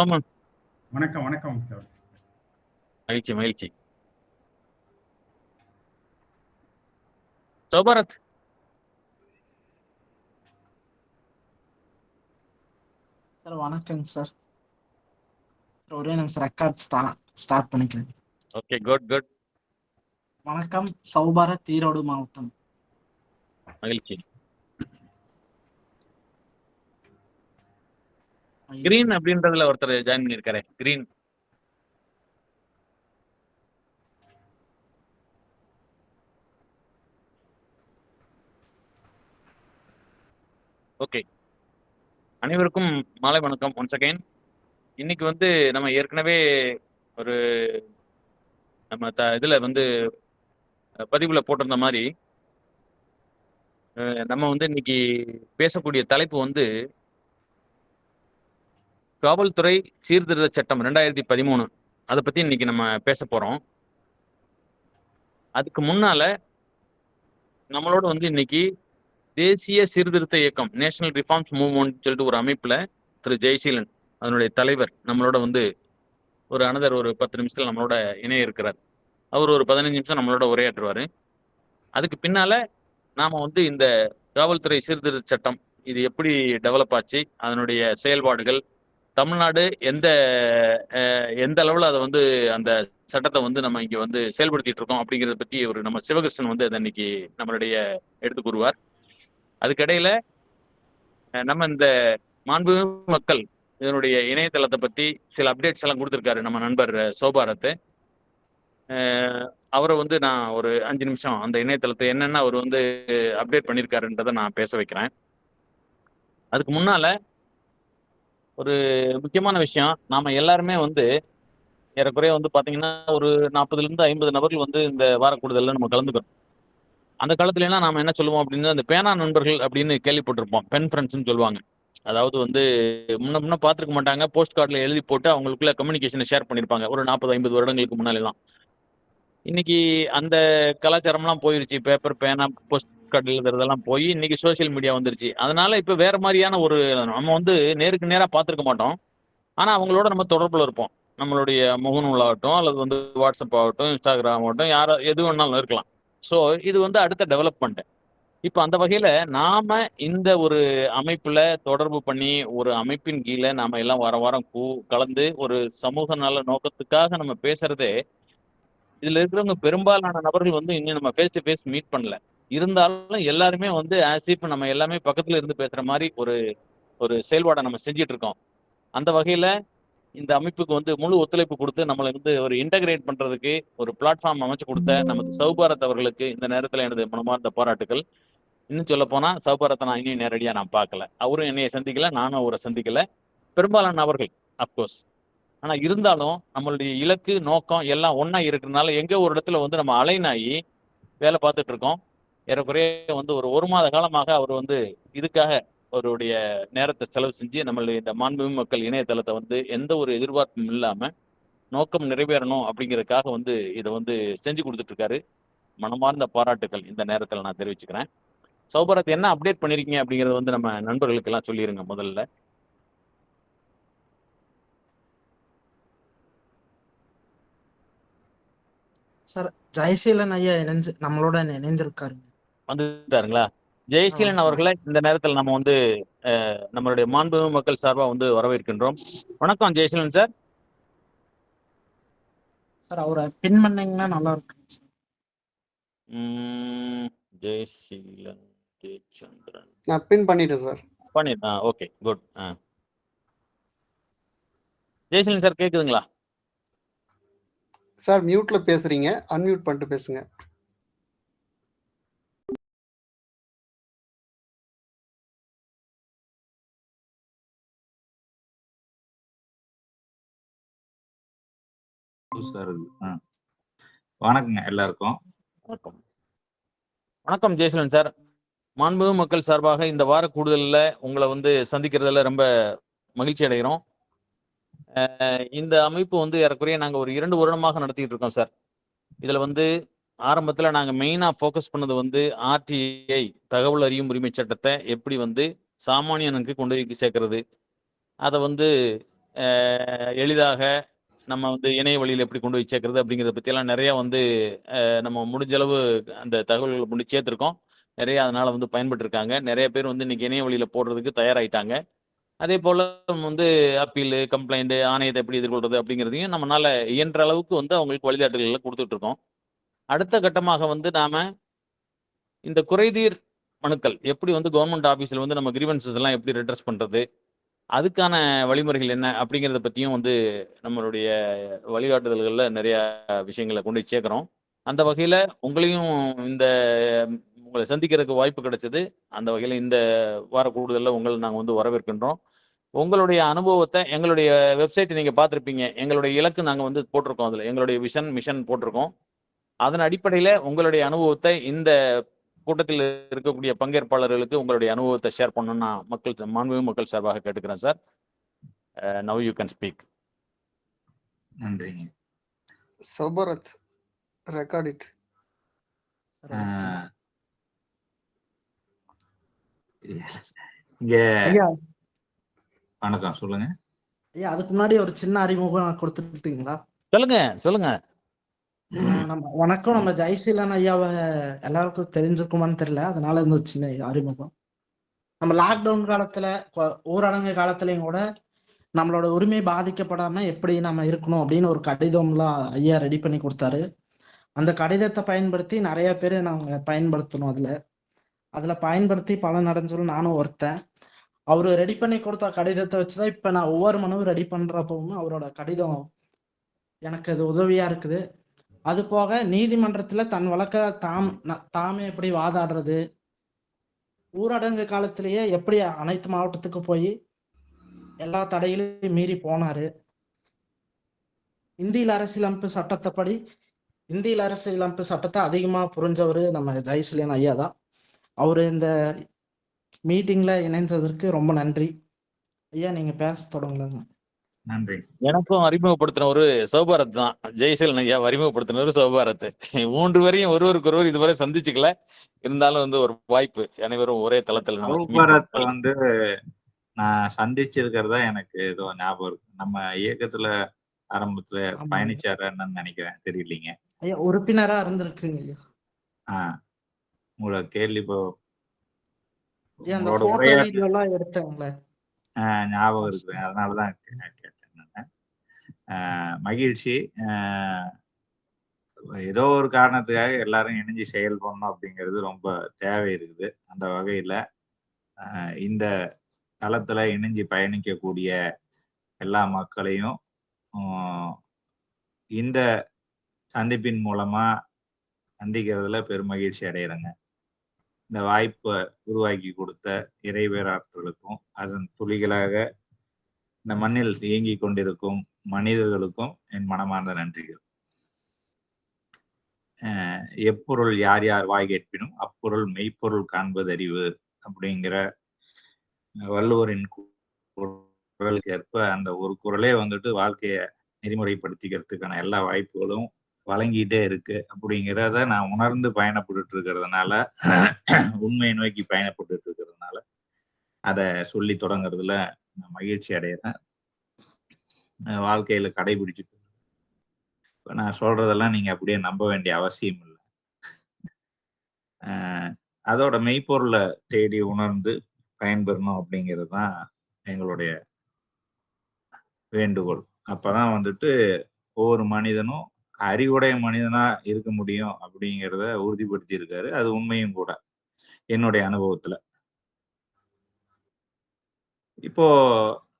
ஆமாம். வணக்கம் வணக்கம் சார். மகிழ்ச்சி மகிழ்ச்சி. சௌபாரத் சார் வணக்கம் சார். ஒரே நிமிஷம் ரெக்கார்ட் ஸ்டார்ட் பண்ணிக்கிறேன். Okay, good good. வணக்கம், சௌபாரத், ஈரோடு மாவட்டம். மகிழ்ச்சி. கிரீன் அப்படின்றதுல ஒருத்தர் ஜாயின் பண்ணியிருக்காரு. கிரீன். ஓகே, அனைவருக்கும் மாலை வணக்கம். Once again. இன்னைக்கு வந்து நம்ம ஏற்கனவே ஒரு நம்ம இதுல வந்து பதிவுல போட்டிருந்த மாதிரி நம்ம வந்து இன்னைக்கு பேசக்கூடிய தலைப்பு வந்து காவல்துறை சீர்திருத்த சட்டம் 2013. அதை பத்தி இன்னைக்கு நம்ம பேச போறோம். அதுக்கு முன்னால நம்மளோட வந்து இன்னைக்கு தேசிய சீர்திருத்த இயக்கம், நேஷனல் ரிஃபார்ம்ஸ் மூவ்மெண்ட் சொல்லிட்டு ஒரு அமைப்புல திரு ஜெயசீலன், அதனுடைய தலைவர், நம்மளோட வந்து ஒரு அனதர் ஒரு 10 நிமிஷத்துல நம்மளோட இணைய இருக்கிறார். அவர் ஒரு 15 நிமிஷம் நம்மளோட உரையாற்றுவாரு. அதுக்கு பின்னால நாம வந்து இந்த காவல்துறை சீர்திருத்த சட்டம் இது எப்படி டெவலப் ஆச்சு, அதனுடைய செயல்பாடுகள், தமிழ்நாடு எந்த அளவுல அதை வந்து அந்த சட்டத்தை வந்து நம்ம இங்க வந்து செயல்படுத்திட்டு இருக்கோம் அப்படிங்கிறத பத்தி ஒரு நம்ம சிவகிருஷ்ணன் வந்து அதை இன்னைக்கு நம்மளுடைய எடுத்து கூறுவார். அதுக்கிடையில நம்ம இந்த மாண்பு மக்கள் இதனுடைய இணையதளத்தை பத்தி சில அப்டேட்ஸ் எல்லாம் கொடுத்திருக்காரு நம்ம நண்பர் சௌபாரத். அவரை வந்து நான் ஒரு 5 நிமிஷம் அந்த இணையதளத்தை என்னென்ன அவர் வந்து அப்டேட் பண்ணியிருக்காருன்றதை நான் பேச வைக்கிறேன். அதுக்கு முன்னால ஒரு முக்கியமான விஷயம், நாம எல்லாருமே வந்து ஏறக்குறைய வந்து பாத்தீங்கன்னா ஒரு 40 இருந்து 50 நபர்கள் வந்து இந்த வார கூடுதல்ல நம்ம கலந்துக்கிறோம். அந்த காலத்துல எல்லாம் நாம என்ன சொல்லுவோம் அப்படின்னா, அந்த பேனா நண்பர்கள் அப்படின்னு கேள்விப்பட்டிருப்போம். பென் ஃப்ரெண்ட்ஸ்னு சொல்லுவாங்க. அதாவது வந்து முன்ன பார்த்துருக்க மாட்டாங்க, போஸ்ட் கார்டில் எழுதி போட்டு அவங்களுக்குள்ள கம்யூனிகேஷனை ஷேர் பண்ணியிருப்பாங்க ஒரு 40-50 வருடங்களுக்கு முன்னாலாம். இன்னைக்கு அந்த கலாச்சாரம்லாம் போயிருச்சு. பேப்பர், பேனா, போஸ்ட் கார்டு எழுதுறதெல்லாம் போய் இன்னைக்கு சோசியல் மீடியா வந்துருச்சு. அதனால இப்ப வேற மாதிரியான ஒரு நம்ம வந்து நேருக்கு நேரா பார்த்துருக்க மாட்டோம். ஆனா அவங்களோட நம்ம தொடர்புல இருப்போம். நம்மளுடைய முகநூல் ஆகட்டும், அல்லது வந்து வாட்ஸ்அப் ஆகட்டும், இன்ஸ்டாகிராம் ஆகட்டும், யாரோ எது வேணாலும் இருக்கலாம். ஸோ இது வந்து அடுத்த டெவலப்மெண்ட். இப்ப அந்த வகையில நாம இந்த ஒரு அமைப்புல தொடர்பு பண்ணி ஒரு அமைப்பின் கீழே நாம எல்லாம் வாரம் கலந்து ஒரு சமூக நல நோக்கத்துக்காக நம்ம பேசுறதே, இதுல இருக்கிறவங்க பெரும்பாலான நபர்கள் வந்து இன்னும் நம்ம ஃபேஸ் டு ஃபேஸ் மீட் பண்ணல. இருந்தாலும் எல்லாருமே வந்து ஆஸ் இஃப் நம்ம எல்லாமே பக்கத்துல இருந்து பேசுற மாதிரி ஒரு ஒரு செயல்பாடை நம்ம செஞ்சிட்டு இருக்கோம். அந்த வகையில இந்த அமைப்புக்கு வந்து முழு ஒத்துழைப்பு கொடுத்து நம்மளை வந்து ஒரு இன்டகிரேட் பண்றதுக்கு ஒரு பிளாட்ஃபார்ம் அமைச்சு கொடுத்த நமது சௌபாரத் அவர்களுக்கு இந்த நேரத்துல எனது மனமார்ந்த பாராட்டுகள். இன்னும் சொல்ல போனா சௌபாரத்தை நான் இன்னும் நேரடியா நான் பார்க்கல, அவரும் என்னைய சந்திக்கல, நானும் அவரை சந்திக்கல, பெரும்பாலான நபர்கள் அப்கோர்ஸ். ஆனா இருந்தாலும் நம்மளுடைய இலக்கு நோக்கம் எல்லாம் ஒன்னா இருக்கிறதுனால எங்க ஒரு இடத்துல வந்து நம்ம அலைனாகி வேலை பார்த்துட்டு இருக்கோம். ஏறக்குறைய வந்து ஒரு மாத காலமாக அவர் வந்து இதுக்காக அவருடைய நேரத்தை செலவு செஞ்சு நம்மளுடைய இந்த மாண்புமிகு மக்கள் இணையதளத்தை வந்து எந்த ஒரு எதிர்பார்ப்பும் இல்லாம நோக்கம் நிறைவேறணும் அப்படிங்கிறதுக்காக வந்து இதை வந்து செஞ்சு கொடுத்துட்டு இருக்காரு. மனமார்ந்த பாராட்டுகள் இந்த நேரத்தில் நான் தெரிவிச்சுக்கிறேன். சௌபாரத் என்ன அப்டேட் பண்ணிருக்கீங்க அப்படிங்கறத வந்து நம்ம நண்பர்களுக்கு எல்லாம் சொல்லிருங்க முதல்ல. சார் ஜெயசீலன் ஐயா நம்மளோட இணைந்திருக்காரு. வந்துட்டாருங்களா? ஜெயசீலன் அவர்களை இந்த நேரத்தில் நம்ம வந்து நம்மளுடைய மாண்புமிகு மக்கள் சார்பா வந்து வரவேற்கின்றோம். வணக்கம் ஜெயசீலன் சார். சார் அவரை பின் பண்ணீங்கன்னா நல்லா இருக்கு. ஜெயசீலன் ஜெயச்சந்திரன் நான் பின் பண்ணிட்டேன் சார். பண்ணிட்டேன். Okay, good. ஜெயசீலன் சார் கேக்குதுங்களா? சார் மியூட்ல பேசுறீங்க, அன்மியூட் பண்ணிட்டு பேசுங்க. வணக்கங்க எல்லாருக்கும். வணக்கம். வணக்கம் ஜெயசீலன் சார். மாண்புமிகு மக்கள் சார்பாக இந்த வார கூடுதல்ல உங்களை வந்து சந்திக்கிறதுல ரொம்ப மகிழ்ச்சி அடைகிறோம். இந்த அமைப்பு வந்து ஏறக்குறைய நாங்க ஒரு 2 வருடமாக நடத்திட்டு இருக்கோம் சார். இதுல வந்து ஆரம்பத்துல நாங்க மெயினா ஃபோக்கஸ் பண்ணது வந்து ஆர்டிஐ, தகவல் அறியும் உரிமை சட்டத்தை எப்படி வந்து சாமானியனுக்கு கொண்டு போய் சேர்க்கறது, அதை வந்து எளிதாக நம்ம வந்து இணைய வழியில் எப்படி கொண்டு போய் சேர்க்கறது அப்படிங்கிறத பற்றியெல்லாம் நிறையா வந்து நம்ம முடிஞ்ச அளவு அந்த தகவல்களை கொண்டு சேர்த்துருக்கோம். நிறைய அதனால வந்து பயன்பட்டுருக்காங்க. நிறைய பேர் வந்து இன்னைக்கு இணைய வழியில் போடுறதுக்கு தயாராகிட்டாங்க. அதே போல் வந்து அப்பீல், கம்ப்ளைண்ட், ஆணையத்தை எப்படி எதிர்கொள்றது அப்படிங்கிறதையும் நம்மளால இயன்ற அளவுக்கு வந்து அவங்களுக்கு வழிகாட்டுதல்களை கொடுத்துட்டு இருக்கோம். அடுத்த கட்டமாக வந்து நாம இந்த குறைதீர் மனுக்கள் எப்படி வந்து கவர்மெண்ட் ஆஃபீஸில் வந்து நம்ம கிரீவன்சஸ் எல்லாம் எப்படி ரெட்ரஸ் பண்ணுறது, அதுக்கான வழிமுறைகள் என்ன அப்படிங்கிறத பற்றியும் வந்து நம்மளுடைய வழிகாட்டுதல்களில் நிறைய விஷயங்களை கொண்டு போய் சேர்க்குறோம். அந்த வகையில் உங்களையும் இந்த உங்களை சந்திக்கிறதுக்கு வாய்ப்பு கிடைச்சது. அந்த வகையில் இந்த வார கூடுதலில் உங்களை நாங்கள் வந்து வரவேற்கின்றோம். உங்களுடைய அனுபவத்தை எங்களுடைய வெப்சைட் நீங்கள் பார்த்துருப்பீங்க. எங்களுடைய இலக்கு நாங்கள் வந்து போட்டிருக்கோம். அதில் எங்களுடைய விஷன் மிஷன் போட்டிருக்கோம். அதன் அடிப்படையில் உங்களுடைய அனுபவத்தை இந்த கூட்டத்தில் இருக்கக்கூடிய பங்கேற்பாளர்களுக்கு உங்களுடைய அனுபவத்தை ஷேர் பண்ணணும்னு நான் மாண்புமிகு மக்கள் சார்பாக கேட்டுக்கிறேன் sir. Now you can speak. நன்றிங்க. சௌபாரத் ரெக்கார்ட் இட். Sir okay. இங்க ஐயா வணக்கம், சொல்லுங்க. ஐயா அதுக்கு முன்னாடி ஒரு சின்ன அறிமுகம் கொடுத்துட்டீங்களா? சொல்லுங்க. நம்ம வணக்கம். நம்ம ஜெயசீலன் ஐயாவை எல்லாருக்கும் தெரிஞ்சிருக்குமான்னு தெரியல, அதனால இந்த ஒரு சின்ன அறிமுகம். நம்ம லாக்டவுன் காலத்துல ஊரடங்கு காலத்துலயும் கூட நம்மளோட உரிமை பாதிக்கப்படாம எப்படி நம்ம இருக்கணும் அப்படின்னு ஒரு கடிதம்லாம் ஐயா ரெடி பண்ணி கொடுத்தாரு. அந்த கடிதத்தை பயன்படுத்தி நிறைய பேர் நாங்க பயன்படுத்தணும். அதுல பயன்படுத்தி பலன் அடைஞ்சோம். நானும் ஒருத்தன். அவரு ரெடி பண்ணி கொடுத்த கடிதத்தை வச்சுதான் இப்ப நான் ஒவ்வொரு மனுவும் ரெடி பண்றப்பவும் அவரோட கடிதம் எனக்கு அது உதவியா இருக்குது. அது போக நீதிமன்றத்துல தன் வழக்க தாமே எப்படி வாதாடுறது, ஊரடங்கு காலத்திலேயே எப்படி அனைத்து மாவட்டத்துக்கு போய் எல்லா தடைகளையும் மீறி போனாரு. இந்திய அரசியலமைப்பு சட்டத்தை அதிகமா புரிஞ்சவரு நம்ம ஜெயசீலன் ஐயா தான். அவரு இந்த மீட்டிங்ல இணைந்ததற்கு ரொம்ப நன்றி ஐயா. நீங்க பேச தொடங்குங்க. நன்றி. எனக்கும் அறிமுகப்படுத்தின ஒரு சௌபாரத் தான். ஜெயசீலன் ஐயா அறிமுகப்படுத்தின ஒரு சௌபாரத். 3 பேரையும் ஒருவருக்கொருவர் இதுவரை சந்திச்சுக்கல. இருந்தாலும் வந்து ஒரு வாய்ப்பு. அனைவரும் ஒரே தளத்தில் சௌபாரத் வந்து நான் சந்திச்சிருக்கிறதா எனக்கு ஏதோ ஞாபகம் இருக்கு. நம்ம இயக்கத்துல ஆரம்பத்துல பயணிச்சாருன்னு நினைக்கிறேன், தெரியலீங்க. ஐயா உறுப்பினரா இருந்திருக்குங்க ஐயா. உங்களோட கேள்வி இப்போ அந்த போட்டோ வீடியோ எல்லாம் எடுத்தாங்களே ஞாபகம் இருக்குது. அதனாலதான் கேட்டேன் நான். மகிழ்ச்சி. ஏதோ ஒரு காரணத்துக்காக எல்லாரும் இணைஞ்சு செயல்படணும் அப்படிங்கிறது ரொம்ப தேவை இருக்குது. அந்த வகையில இந்த தளத்துல இணைஞ்சு பயணிக்கக்கூடிய எல்லா மக்களையும் இந்த சந்திப்பின் மூலமா சந்திக்கிறதுல பெருமகிழ்ச்சி அடைகிறேங்க. இந்த வாய்ப்பை உருவாக்கி கொடுத்த இறைவேறாற்றலுக்கும் அதன் துளிகளாக இந்த மண்ணில் இயங்கிக் கொண்டிருக்கும் மனிதர்களுக்கும் என் மனமார்ந்த நன்றிகள். எப்பொருள் யார் யார் வாய் கேட்பினும் அப்பொருள் மெய்ப்பொருள் காண்பது அறிவு அப்படிங்கிற வள்ளுவரின் குரலுக்கு ஏற்ப அந்த ஒரு குரலே வந்துட்டு வாழ்க்கையை நெறிமுறைப்படுத்திக்கிறதுக்கான எல்லா வாய்ப்புகளும் வழங்கிட்டே இருக்கு. அப்படிங்கிறத நான் உணர்ந்து பயணப்பட்டு இருக்கிறதுனால, உண்மையை நோக்கி பயணப்பட்டு இருக்கிறதுனால அதை சொல்லி தொடங்குறதுல நான் மகிழ்ச்சி அடைகிறேன். வாழ்க்கையில கடைபிடிச்சிட்டு இப்ப நான் சொல்றதெல்லாம் நீங்க அப்படியே நம்ப வேண்டிய அவசியம் இல்லை. அதோட மெய்ப்பொருளை தேடி உணர்ந்து பயன்பெறணும் அப்படிங்கிறது தான் எங்களுடைய வேண்டுகோள். அப்பதான் வந்துட்டு ஒவ்வொரு மனிதனும் அறிவுடைய மனிதனா இருக்க முடியும் அப்படிங்கிறத உறுதிப்படுத்தி இருக்காரு. அது உண்மையும் கூட என்னுடைய அனுபவத்துல. இப்போ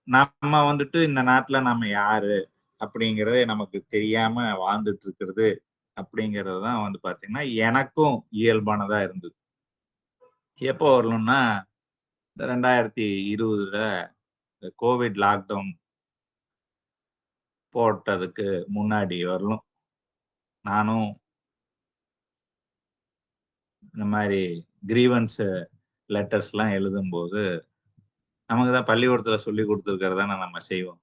நம்ம வந்துட்டு இந்த நாட்டுல நம்ம யாரு அப்படிங்கிறதே நமக்கு தெரியாம வாழ்ந்துட்டு இருக்கிறது அப்படிங்கிறது தான் வந்து பாத்தீங்கன்னா எனக்கும் இயல்பானதா இருந்தது. எப்போ வரணும்னா இந்த 2020 கோவிட் லாக்டவுன் போட்டதுக்கு முன்னாடி வரலும் நானும் இந்த மாதிரி கிரீவன்ஸ் லெட்டர்ஸ் எல்லாம் எழுதும்போது நமக்கு தான் பள்ளிக்கூடத்துல சொல்லி கொடுத்துருக்கிறதான நம்ம செய்வோம்.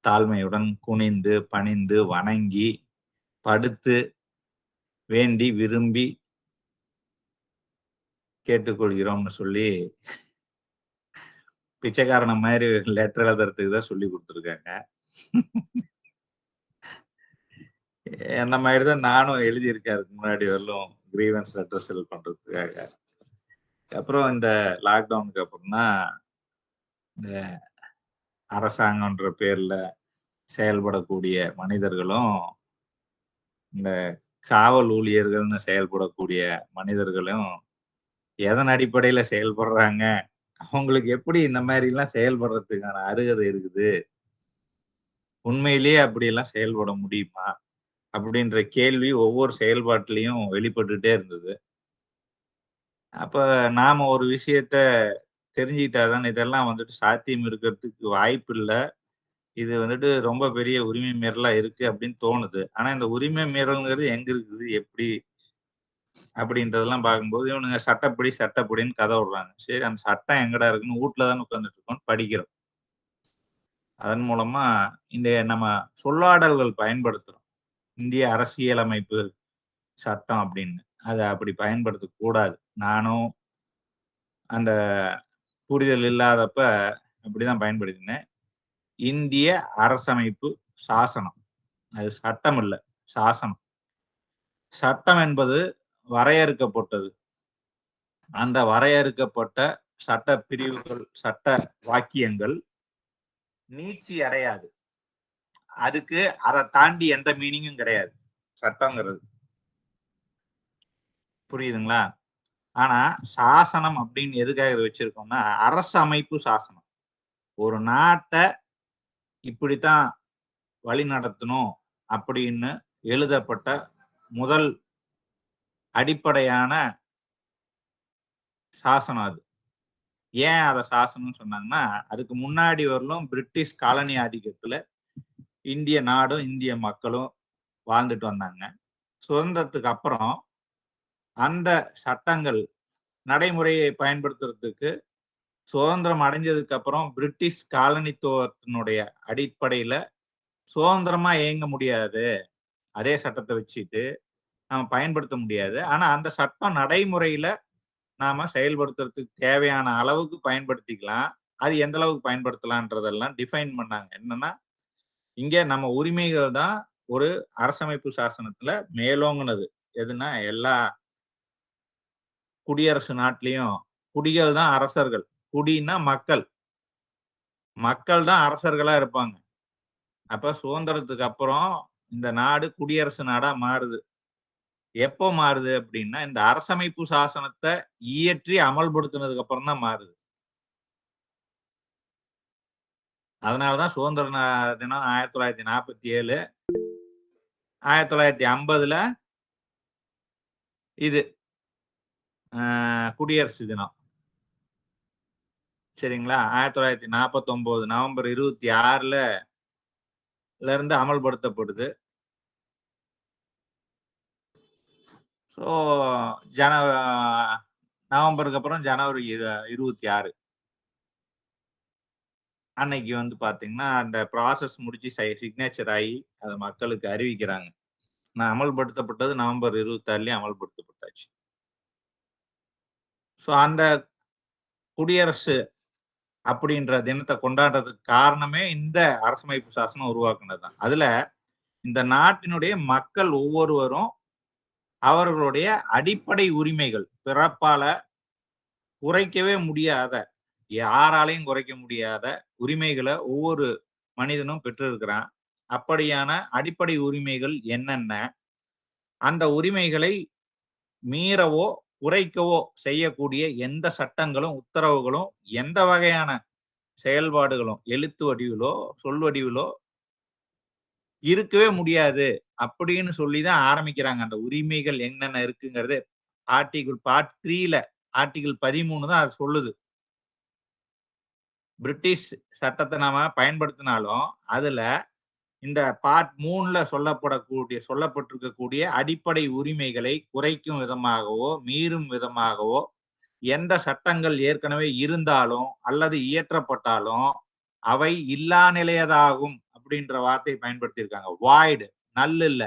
தாழ்மையுடன் குனிந்து பணிந்து வணங்கி படுத்து வேண்டி விரும்பி கேட்டுக்கொள்கிறோம்னு சொல்லி பிச்சைக்காரன மாதிரி லெட்டர் எழுதுறதுக்கு தான் சொல்லி கொடுத்துருக்காங்க. என்ன மாதிரி தான் நானும் எழுதியிருக்கேன் அதுக்கு முன்னாடி வரலும் கிரீவன்ஸ் லெட்டர் செல் பண்றதுக்காக. அப்புறம் இந்த லாக்டவுனுக்கு அப்புறம் தான் இந்த அரசாங்கம்ன்ற பேர்ல செயல்படக்கூடிய மனிதர்களும் இந்த காவல் ஊழியர்கள்னு செயல்படக்கூடிய மனிதர்களும் எதன் அடிப்படையில செயல்படுறாங்க, அவங்களுக்கு எப்படி இந்த மாதிரி எல்லாம் செயல்படுறதுக்கான அருகதை இருக்குது, உண்மையிலேயே அப்படி எல்லாம் செயல்பட முடியுமா அப்படின்ற கேள்வி ஒவ்வொரு செயல்பாட்டிலையும் வெளிப்பட்டுட்டே இருந்தது. அப்ப நாம ஒரு விஷயத்த தெரிஞ்சுக்கிட்டாதான் இதெல்லாம் வந்துட்டு சாத்தியம் இருக்கிறதுக்கு வாய்ப்பு இல்லை, இது வந்துட்டு ரொம்ப பெரிய உரிமை மீறலா இருக்கு அப்படின்னு தோணுது. ஆனா இந்த உரிமை மீறல்ங்கிறது எங்க இருக்குது, எப்படி அப்படின்றதெல்லாம் பார்க்கும்போது இவனுங்க சட்டப்படின்னு கதை விடுறாங்க. சரி, அந்த சட்டம் எங்கடா இருக்குன்னு வீட்டுல தான் உட்காந்துட்டு இருக்கோம், படிக்கிறோம். அதன் மூலமா இந்த நம்ம சொல்லாடல்கள் பயன்படுத்துறோம். இந்திய அரசியலமைப்பு சட்டம் அப்படின்னு அதை அப்படி பயன்படுத்த கூடாது. நானும் அந்த புரிதல் இல்லாதப்ப அப்படிதான் பயன்படுத்தினேன். இந்திய அரசமைப்பு சாசனம், அது சட்டம் இல்ல, சாசனம். சட்டம் என்பது வரையறுக்கப்பட்டது. அந்த வரையறுக்கப்பட்ட சட்ட பிரிவுகள், சட்ட வாக்கியங்கள் நீட்சி அடையாது. அதுக்கு அதை தாண்டி எந்த மீனிங்கும் கிடையாது சட்டங்கிறது. புரியுதுங்களா? ஆனா சாசனம் அப்படின்னு எதுக்காக இதை வச்சிருக்கோம்னா, அரசு அமைப்பு சாசனம். ஒரு நாட்டை இப்படித்தான் வழி நடத்தணும் அப்படின்னு எழுதப்பட்ட முதல் அடிப்படையான சாசனம் அது. ஏன் அதை சாசனம் சொன்னாங்கன்னா, அதுக்கு முன்னாடி வரலும் பிரிட்டிஷ் காலனி ஆதிக்கத்துல இந்திய நாடும் இந்திய மக்களும் வாழ்ந்துட்டு வந்தாங்க. சுதந்திரத்துக்கு அப்புறம் அந்த சட்டங்கள் நடைமுறையை பயன்படுத்துறதுக்கு சுதந்திரம் அடைஞ்சதுக்கு அப்புறம் பிரிட்டிஷ் காலனித்துவத்தினுடைய அடிப்படையில சுதந்திரமா இயங்க முடியாது, அதே சட்டத்தை வச்சுட்டு நாம பயன்படுத்த முடியாது. ஆனா அந்த சட்டம் நடைமுறையில நாம செயல்படுத்துறதுக்கு தேவையான அளவுக்கு பயன்படுத்திக்கலாம். அது எந்த அளவுக்கு பயன்படுத்தலான்றதெல்லாம் டிஃபைன் பண்ணாங்க. என்னன்னா, இங்க நம்ம உரிமைகள் தான் ஒரு அரசமைப்பு சாசனத்துல மேலோங்குனது. எதுனா, எல்லா குடியரசு நாட்டிலையும் குடிகள் தான் அரசர்கள். குடின்னா மக்கள், மக்கள் தான் அரசர்களா இருப்பாங்க. அப்ப சுதந்திரத்துக்கு அப்புறம் இந்த நாடு குடியரசு நாடா மாறுது. எப்போ மாறுது அப்படின்னா, இந்த அரசமைப்பு சாசனத்தை இயற்றி அமல்படுத்தினதுக்கு அப்புறம் தான் மாறுது. அதனாலதான் சுதந்திர தினம் 1947, 1950 இது குடியரசு தினம். சரிங்களா? 1949 நவம்பர் 26 இருந்து அமல்படுத்தப்படுது. ஸோ நவம்பருக்கு அப்புறம் ஜனவரி 26 அன்னைக்கு வந்து பாத்தீங்கன்னா அந்த ப்ராசஸ் முடிச்சு சிக்னேச்சர் ஆகி அதை மக்களுக்கு அறிவிக்கிறாங்க. நான் அமல்படுத்தப்பட்டது நவம்பர் 26 அமல்படுத்தப்பட்டாச்சு. ஸோ அந்த குடியரசு அப்படின்ற தினத்தை கொண்டாடுறதுக்கு காரணமே இந்த அரசமைப்பு சாசனம் உருவாக்குனதுதான். அதுல இந்த நாட்டினுடைய மக்கள் ஒவ்வொருவரும் அவர்களுடைய அடிப்படை உரிமைகள், பிறப்பால குறைக்கவே முடியாத, யாராலையும் குறைக்க முடியாத உரிமைகளை ஒவ்வொரு மனிதனும் பெற்றிருக்கிறான். அப்படியான அடிப்படை உரிமைகள் என்னென்ன, அந்த உரிமைகளை மீறவோ குறைக்கவோ செய்யக்கூடிய எந்த சட்டங்களும் உத்தரவுகளும் எந்த வகையான செயல்பாடுகளும் எழுத்து வடிவிலோ சொல் வடிவிலோ இருக்கவே முடியாது அப்படின்னு சொல்லிதான் ஆரம்பிக்கிறாங்க. அந்த உரிமைகள் என்னென்ன இருக்குங்கிறது ஆர்டிகிள் பார்ட் 3ல ஆர்டிகிள் 13 தான் அது சொல்லுது. பிரிட்டிஷ் சட்டத்தை நாம பயன்படுத்தினாலும் அதுல இந்த பார்ட் 3ல சொல்லப்பட்டிருக்கக்கூடிய அடிப்படை உரிமைகளை குறைக்கும் விதமாகவோ மீறும் விதமாகவோ எந்த சட்டங்கள் ஏற்கனவே இருந்தாலும் அல்லது இயற்றப்பட்டாலும் அவை இல்லா நிலையதாகும் அப்படின்ற வார்த்தையை பயன்படுத்தியிருக்காங்க. வாய்டு, நல் இல்ல,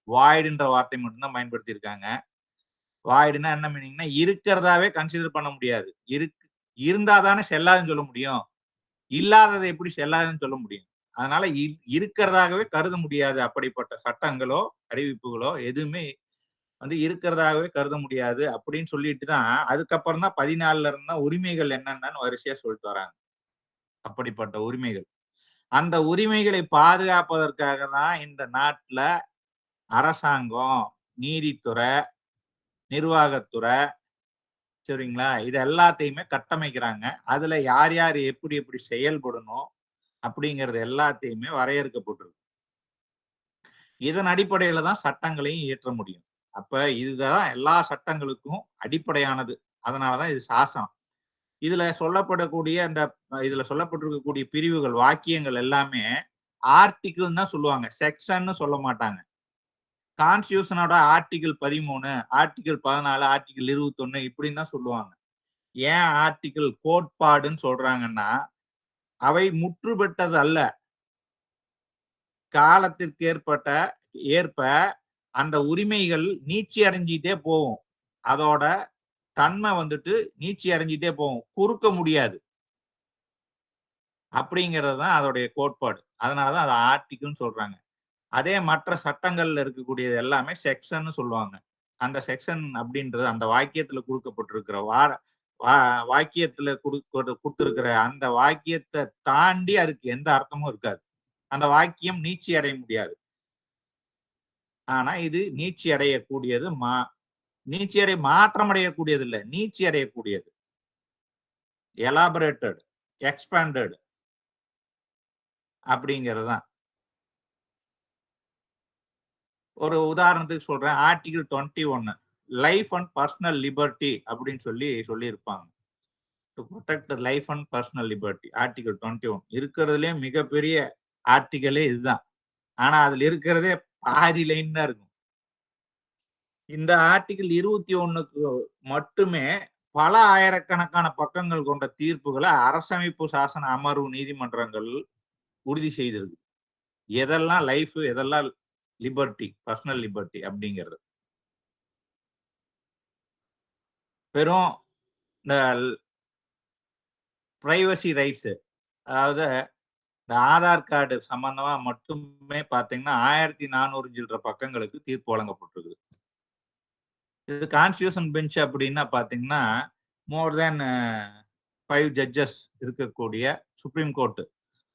வாய்டுன்ற வார்த்தை மட்டும்தான் பயன்படுத்தியிருக்காங்க. வாய்டுனா என்ன மீனிங்னா, இருக்கிறதாவே கன்சிடர் பண்ண முடியாது. இருந்தாதானே செல்லாதுன்னு சொல்ல முடியும். இல்லாததை எப்படி செல்லாதுன்னு சொல்ல முடியும்? அதனால இருக்கிறதாகவே கருத முடியாது. அப்படிப்பட்ட சட்டங்களோ அறிவிப்புகளோ எதுவுமே வந்து இருக்கிறதாகவே கருத முடியாது அப்படின்னு சொல்லிட்டு தான் அதுக்கப்புறம் தான் 14ல இருந்தா உரிமைகள் என்னென்னு வரிசையா சொல்லிட்டு வராங்க. அப்படிப்பட்ட உரிமைகள், அந்த உரிமைகளை பாதுகாப்பதற்காக தான் இந்த நாட்டுல அரசாங்கம், நீதித்துறை, நிர்வாகத்துறை, சரிங்களா, இது எல்லாத்தையுமே கட்டமைக்கிறாங்க. அதுல யார் யார் எப்படி எப்படி செயல்படணும் அப்படிங்கிறது எல்லாத்தையுமே வரையறுக்கப்பட்டிருக்கு. இதன் அடிப்படையில தான் சட்டங்களையும் இயற்ற முடியும். அப்ப இதுதான் எல்லா சட்டங்களுக்கும் அடிப்படையானது. அதனாலதான் இது சாசனம். இதுல சொல்லப்பட்டிருக்கக்கூடிய பிரிவுகள், வாக்கியங்கள் எல்லாமே ஆர்டிகிள் தான் சொல்லுவாங்க, செக்ஷன் சொல்ல மாட்டாங்க. கான்ஸ்டிடியூஷனோட ஆர்டிகிள் 13, ஆர்டிகிள் 14, ஆர்டிகிள் 21 இப்படின்னு தான் சொல்லுவாங்க. ஏன் ஆர்டிகிள் கோட்பாடுன்னு சொல்றாங்கன்னா, அவை முற்று பெற்றது அல்ல. காலத்திற்கு ஏற்ப அந்த உரிமைகள் நீட்சி அடைஞ்சிட்டே போகும். அதோட தன்மை வந்துட்டு நீட்சி அடைஞ்சிட்டே போகும், குறுக்க முடியாது. அப்படிங்கிறது தான் அதோடைய கோட்பாடு. அதனாலதான் அதை ஆர்டிகிள்னு சொல்றாங்க. அதே மற்ற சட்டங்கள்ல இருக்கக்கூடியது எல்லாமே செக்ஷன் சொல்லுவாங்க. அந்த செக்ஷன் அப்படின்றது அந்த வாக்கியத்துல கொடுக்கப்பட்டிருக்கிற வாக்கியத்துல கொடுத்திருக்கிற அந்த வாக்கியத்தை தாண்டி அதுக்கு எந்த அர்த்தமும் இருக்காது. அந்த வாக்கியம் நீட்சி அடைய முடியாது. ஆனா இது நீட்சி அடையக்கூடியது, மாற்றம் அடையக்கூடியது இல்ல, நீட்சி அடையக்கூடியது, எலாபரேட்டட், எக்ஸ்பாண்டட் அப்படிங்கிறதுதான். ஒரு உதாரணத்துக்கு சொல்றேன். Article 21 life and personal liberty அப்படின்னு சொல்லியிருப்பாங்க. To protect life and personal liberty, article 21 இருக்கிறதுலே மிகப்பெரிய ஆர்டிகிளே இதுதான். ஆனா அதுல இருக்கிறதே பாதி லைன் தான் இருக்கும். இந்த ஆர்டிகிள் 21க்கு மட்டுமே பல ஆயிரக்கணக்கான பக்கங்கள் கொண்ட தீர்ப்புகளை அரசமைப்பு சாசன அமர்வு நீதிமன்றங்கள் உறுதி செய்திருக்கு. எதெல்லாம் லைஃப், எதெல்லாம் லிபர்ட்டி, பர்சனல் லிபர்ட்டி அப்படிங்கிறது. வெறும் இந்த பிரைவசி ரைட்ஸ், அதாவது இந்த ஆதார் கார்டு சம்பந்தமா மட்டுமே பாத்தீங்கன்னா 1400 சில்லற பக்கங்களுக்கு தீர்ப்பு வழங்கப்பட்டிருக்கு. இது கான்ஸ்டிடியூஷன் பெஞ்ச் அப்படின்னா பாத்தீங்கன்னா மோர் தேன் 5 ஜட்ஜஸ் இருக்கக்கூடிய சுப்ரீம் கோர்ட்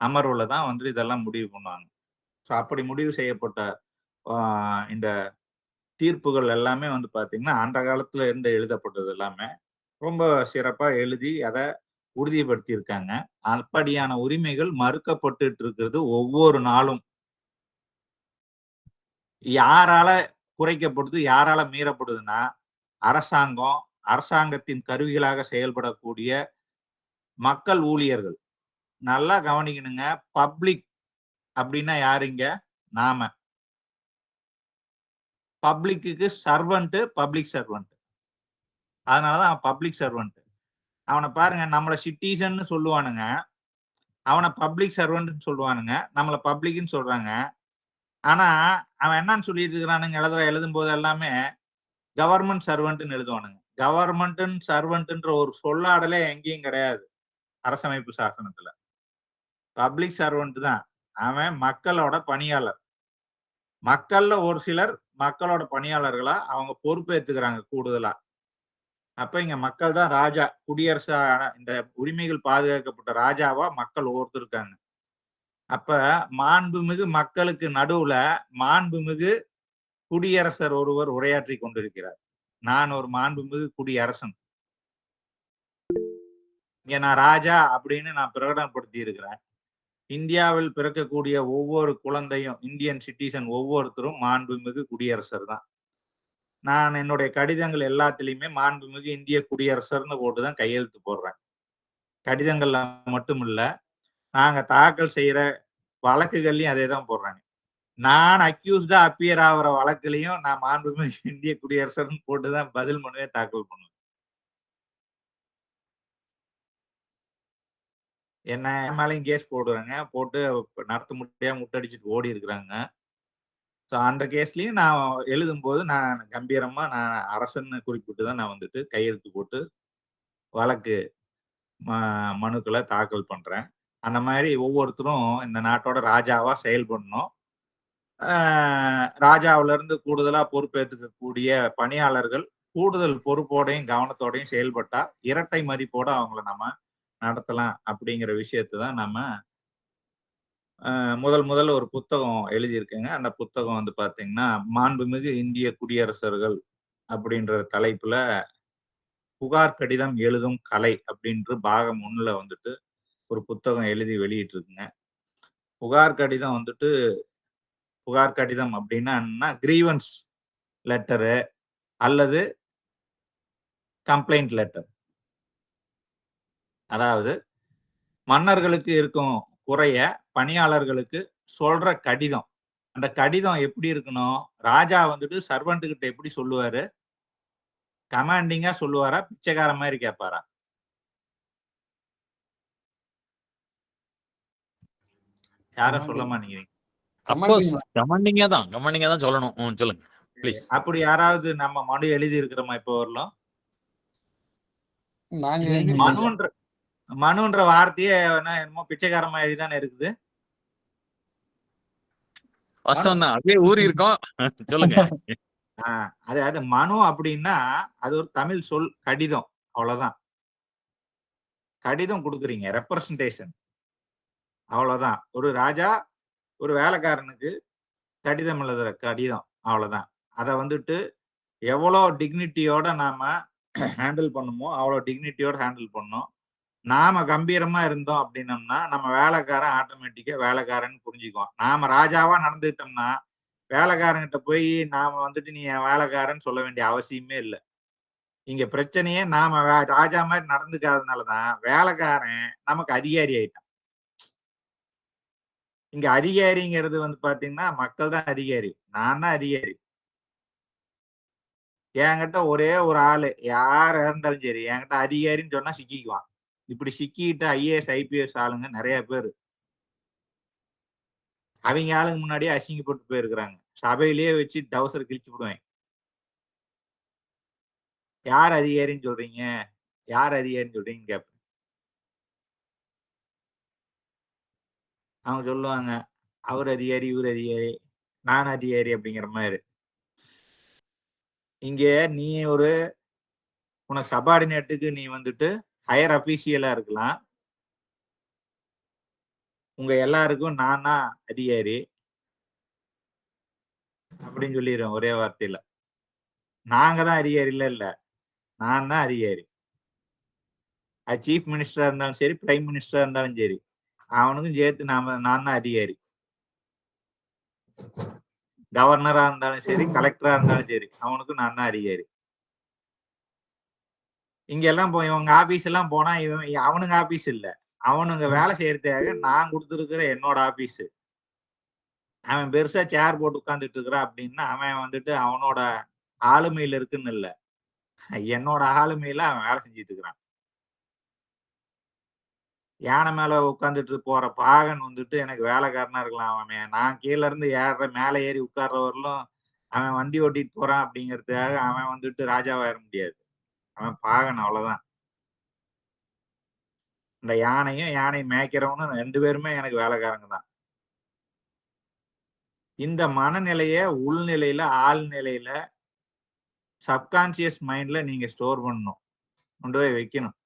அமர்வுல தான் வந்து இதெல்லாம் முடிவு பண்ணுவாங்க. ஸோ அப்படி முடிவு செய்யப்பட்ட இந்த தீர்ப்புகள் எல்லாமே வந்து பாத்தீங்கன்னா அந்த காலத்துல இருந்து எழுதப்பட்டது எல்லாமே ரொம்ப சிறப்பா எழுதி அதை உறுதிப்படுத்தி இருக்காங்க. அப்படியான உரிமைகள் மறுக்கப்பட்டு இருக்கிறது ஒவ்வொரு நாளும். யாரால குறைக்கப்படுது, யாரால மீறப்படுதுன்னா அரசாங்கம், அரசாங்கத்தின் கருவிகளாக செயல்படக்கூடிய மக்கள் ஊழியர்கள். நல்லா கவனிக்கணுங்க. பப்ளிக் அப்படின்னா யாருங்க? நாம. பப்ளிக்கு சர்வெண்ட், பப்ளிக் சர்வெண்ட். அதனாலதான் பப்ளிக் சர்வெண்ட். அவனை பாருங்க, நம்மள சிட்டிசன் சொல்லுவானுங்க, அவனை பப்ளிக் சர்வெண்ட் சொல்லுவானுங்க, நம்மள பப்ளிக்னு சொல்றாங்க. ஆனா அவன் என்னன்னு சொல்லிட்டு இருக்கிறானுங்க, எழுதும் போது எல்லாமே கவர்மெண்ட் சர்வெண்ட்னு எழுதுவானுங்க. கவர்மெண்ட் சர்வெண்ட்ன்ற ஒரு சொல்லாடலே எங்கேயும் கிடையாது அரசமைப்பு சாசனத்துல. பப்ளிக் சர்வெண்ட் தான். அவன் மக்களோட பணியாளர். மக்கள்ல ஒரு சிலர் மக்களோட பணியாளர்களா அவங்க பொறுப்பேற்றுக்கிறாங்க கூடுதலா. அப்ப இங்க மக்கள் தான் ராஜா, குடியரசான இந்த உரிமைகள் பாதுகாக்கப்பட்ட ராஜாவா மக்கள் ஒவ்வொருத்தருக்காங்க. அப்ப மாண்புமிகு மக்களுக்கு நடுவுல மாண்புமிகு குடியரசர் ஒருவர் உரையாற்றி கொண்டிருக்கிறார். நான் ஒரு மாண்புமிகு குடியரசன், இங்க நான் ராஜா அப்படின்னு நான் பிரகடனப்படுத்தி இருக்கிறேன். இந்தியாவில் பிறக்கக்கூடிய ஒவ்வொரு குழந்தையும், இந்தியன் சிட்டிசன் ஒவ்வொருத்தரும் மாண்புமிகு குடியரசர் தான். நான் என்னுடைய கடிதங்கள் எல்லாத்திலையுமே மாண்புமிகு இந்திய குடியரசர்னு போட்டுதான் கையெழுத்து போடுறேன். கடிதங்கள்ல மட்டும் இல்ல, நாங்க தாக்கல் செய்யற வழக்குகள்லயும் அதே தான் போடுறாங்க. நான் அக்யூஸ்டா அப்பியர் ஆகிற வழக்குலையும் நான் மாண்புமிகு இந்திய குடியரசர்னு போட்டுதான் பதில் மனுவே தாக்கல் பண்ணுவேன். என்ன மேலையும் கேஸ் போடுறாங்க, போட்டு நடத்த முடியாம முட்டடிச்சுட்டு ஓடி இருக்கிறாங்க. ஸோ அந்த கேஸ்லயும் நான் எழுதும் போது நான் கம்பீரமா நான் அரசன்னு குறிப்பிட்டு தான் நான் வந்துட்டு கையெழுத்து போட்டு வழக்கு மனுக்களை தாக்கல் பண்றேன். அந்த மாதிரி ஒவ்வொருத்தரும் இந்த நாட்டோட ராஜாவா செயல்படணும். ராஜாவில இருந்து கூடுதலா பொறுப்பேற்றுக்கக்கூடிய பணியாளர்கள் கூடுதல் பொறுப்போடையும் கவனத்தோடையும் செயல்பட்டா இரட்டை மதிப்போட அவங்கள நம்ம நடத்தலாம் அப்படிங்கிற விஷயத்தை தான் நம்ம முதல்ல ஒரு புத்தகம் எழுதியிருக்கேங்க. அந்த புத்தகம் வந்து பாத்தீங்கன்னா மாண்புமிகு இந்திய குடியரசர்கள் அப்படின்ற தலைப்புல புகார் கடிதம் எழுதும் கலை அப்படின்ற பாகம் 1ல வந்துட்டு ஒரு புத்தகம் எழுதி வெளியிட்டு இருக்குங்க. புகார் கடிதம் அப்படின்னா என்னன்னா கிரீவன்ஸ் லெட்டரு அல்லது கம்ப்ளைண்ட் லெட்டர். அதாவது மன்னர்களுக்கு இருக்கும் குறைய பணியாளர்களுக்கு சொல்ற கடிதம். அந்த கடிதம் எப்படி இருக்கணும்? ராஜா வந்துட்டு சர்வெண்ட் கிட்ட எப்படி சொல்லுவாரு? கமாண்டிங்கா சொல்லுவாரா? பிச்சைக்கார மாதிரி கேட்பாரா? யாரும் சொல்ல மாட்டேங்கிறீங்க. கமாண்டிங்கா தான் சொல்லணும். சொல்லுங்க ப்ளீஸ். அப்படி யாராவது நம்ம மனு எழுதி இருக்கிறோமா இப்போ வரலாம்? மனுன்ற வார்த்தையே என்னமோ பிச்சைக்காரமா எழுதிதானே இருக்குது. வாஸ்தவம் தான், அப்படியே ஊறி இருக்கோம். சொல்லுங்க. அது மனு அப்படின்னா அது ஒரு தமிழ் சொல், கடிதம், அவ்வளவுதான். கடிதம் கொடுக்குறீங்க, ரெப்ரசன்டேஷன், அவ்வளவுதான். ஒரு ராஜா ஒரு வேலைக்காரனுக்கு கடிதம் எழுதுற கடிதம், அவ்வளவுதான். அதை வந்துட்டு எவ்வளோ டிக்னிட்டியோட நாம ஹேண்டில் பண்ணுமோ அவ்வளோ டிக்னிட்டியோட ஹேண்டில் பண்ணோம். நாம கம்பீரமா இருந்தோம் அப்படின்னம்னா நம்ம வேலைக்காரன் ஆட்டோமேட்டிக்கா வேலைக்காரன் புரிஞ்சுக்குவோம். நாம ராஜாவா நடந்துட்டோம்னா வேலைக்காரங்கிட்ட போய் நாம வந்துட்டு நீ என் வேலைக்காரன் சொல்ல வேண்டிய அவசியமே இல்லை. இங்க பிரச்சனையே நாம ராஜா மாதிரி நடந்துக்காதனாலதான் வேலைக்காரன் நமக்கு அதிகாரி ஆயிட்டான். இங்க அதிகாரிங்கிறது வந்து பாத்தீங்கன்னா மக்கள் தான் அதிகாரி, நான் தான் அதிகாரி. என்கிட்ட ஒரே ஒரு ஆளு யார் இருந்தாலும் சரி என்கிட்ட அதிகாரின்னு சொன்னா சிக்கிக்குவான். இப்படி சிக்கிட்டு ஐஏஎஸ் ஐபிஎஸ் ஆளுங்க நிறைய பேர் அவங்க ஆளுங்க முன்னாடியே அசிங்கப்பட்டு போயிருக்கிறாங்க. சபையிலேயே வச்சு டவுசர் கிழிச்சு விடுவேன். யார் அதிகாரின்னு சொல்றீங்க, யார் அதிகாரின்னு சொல்றீங்கன்னு கேட்பேன். அவங்க சொல்லுவாங்க அவர் அதிகாரி இவர் அதிகாரி நான் அதிகாரி அப்படிங்கிற மாதிரி. இங்க நீ உனக்கு சபார்டினேட்டுக்கு நீ வந்துட்டு ஹையர் அபிஷியலா இருக்கலாம். உங்க எல்லாருக்கும் நான் தான் அதிகாரி அப்படின்னு சொல்லிடுறேன் ஒரே வார்த்தையில. நாங்க தான் அதிகாரி இல்ல, நான் தான் அதிகாரி. அது சீஃப் மினிஸ்டரா இருந்தாலும் சரி, பிரைம் மினிஸ்டரா இருந்தாலும் சரி, அவனுக்கும் சேர்த்து நான் தான் அதிகாரி. கவர்னரா இருந்தாலும் சரி, கலெக்டரா இருந்தாலும் சரி, அவனுக்கும் நான் தான் அதிகாரி. இங்க எல்லாம் இவங்க ஆபீஸ் எல்லாம் போனா அவனுங்க ஆபீஸ் இல்ல, அவனுங்க வேலை செய்யறதுக்காக நான் கொடுத்துருக்கிற என்னோட ஆபீஸ். அவன் பெருசா சேர் போட்டு உட்கார்ந்துட்டு இருக்கிறான் அப்படின்னா அவன் வந்துட்டு அவனோட ஆளுமையில இருக்குன்னு இல்ல, என்னோட ஆளுமையில அவன் வேலை செஞ்சுட்டு இருக்கிறான். யானை மேல உட்காந்துட்டு போற பாகன் வந்துட்டு எனக்கு வேலைக்காரனா இருக்கலாம். அவன் நான் கீழே இருந்து மேல ஏறி உட்கார்றவர்களும் அவன் வண்டி ஓட்டிட்டு போறான் அப்படிங்கிறதுக்காக அவன் வந்துட்டு ராஜாவாயிட முடியாது. அவன் பாகன், அவ்வளவுதான். இந்த யானை மேய்க்கிறவனும் 2 பேருமே எனக்கு வேலைக்காரங்க தான். இந்த மனநிலைய உள்நிலையில ஆழ்நிலையில சப்கான்சியஸ் மைண்ட்ல நீங்க ஸ்டோர் பண்ணணும், கொண்டு போய் வைக்கணும்.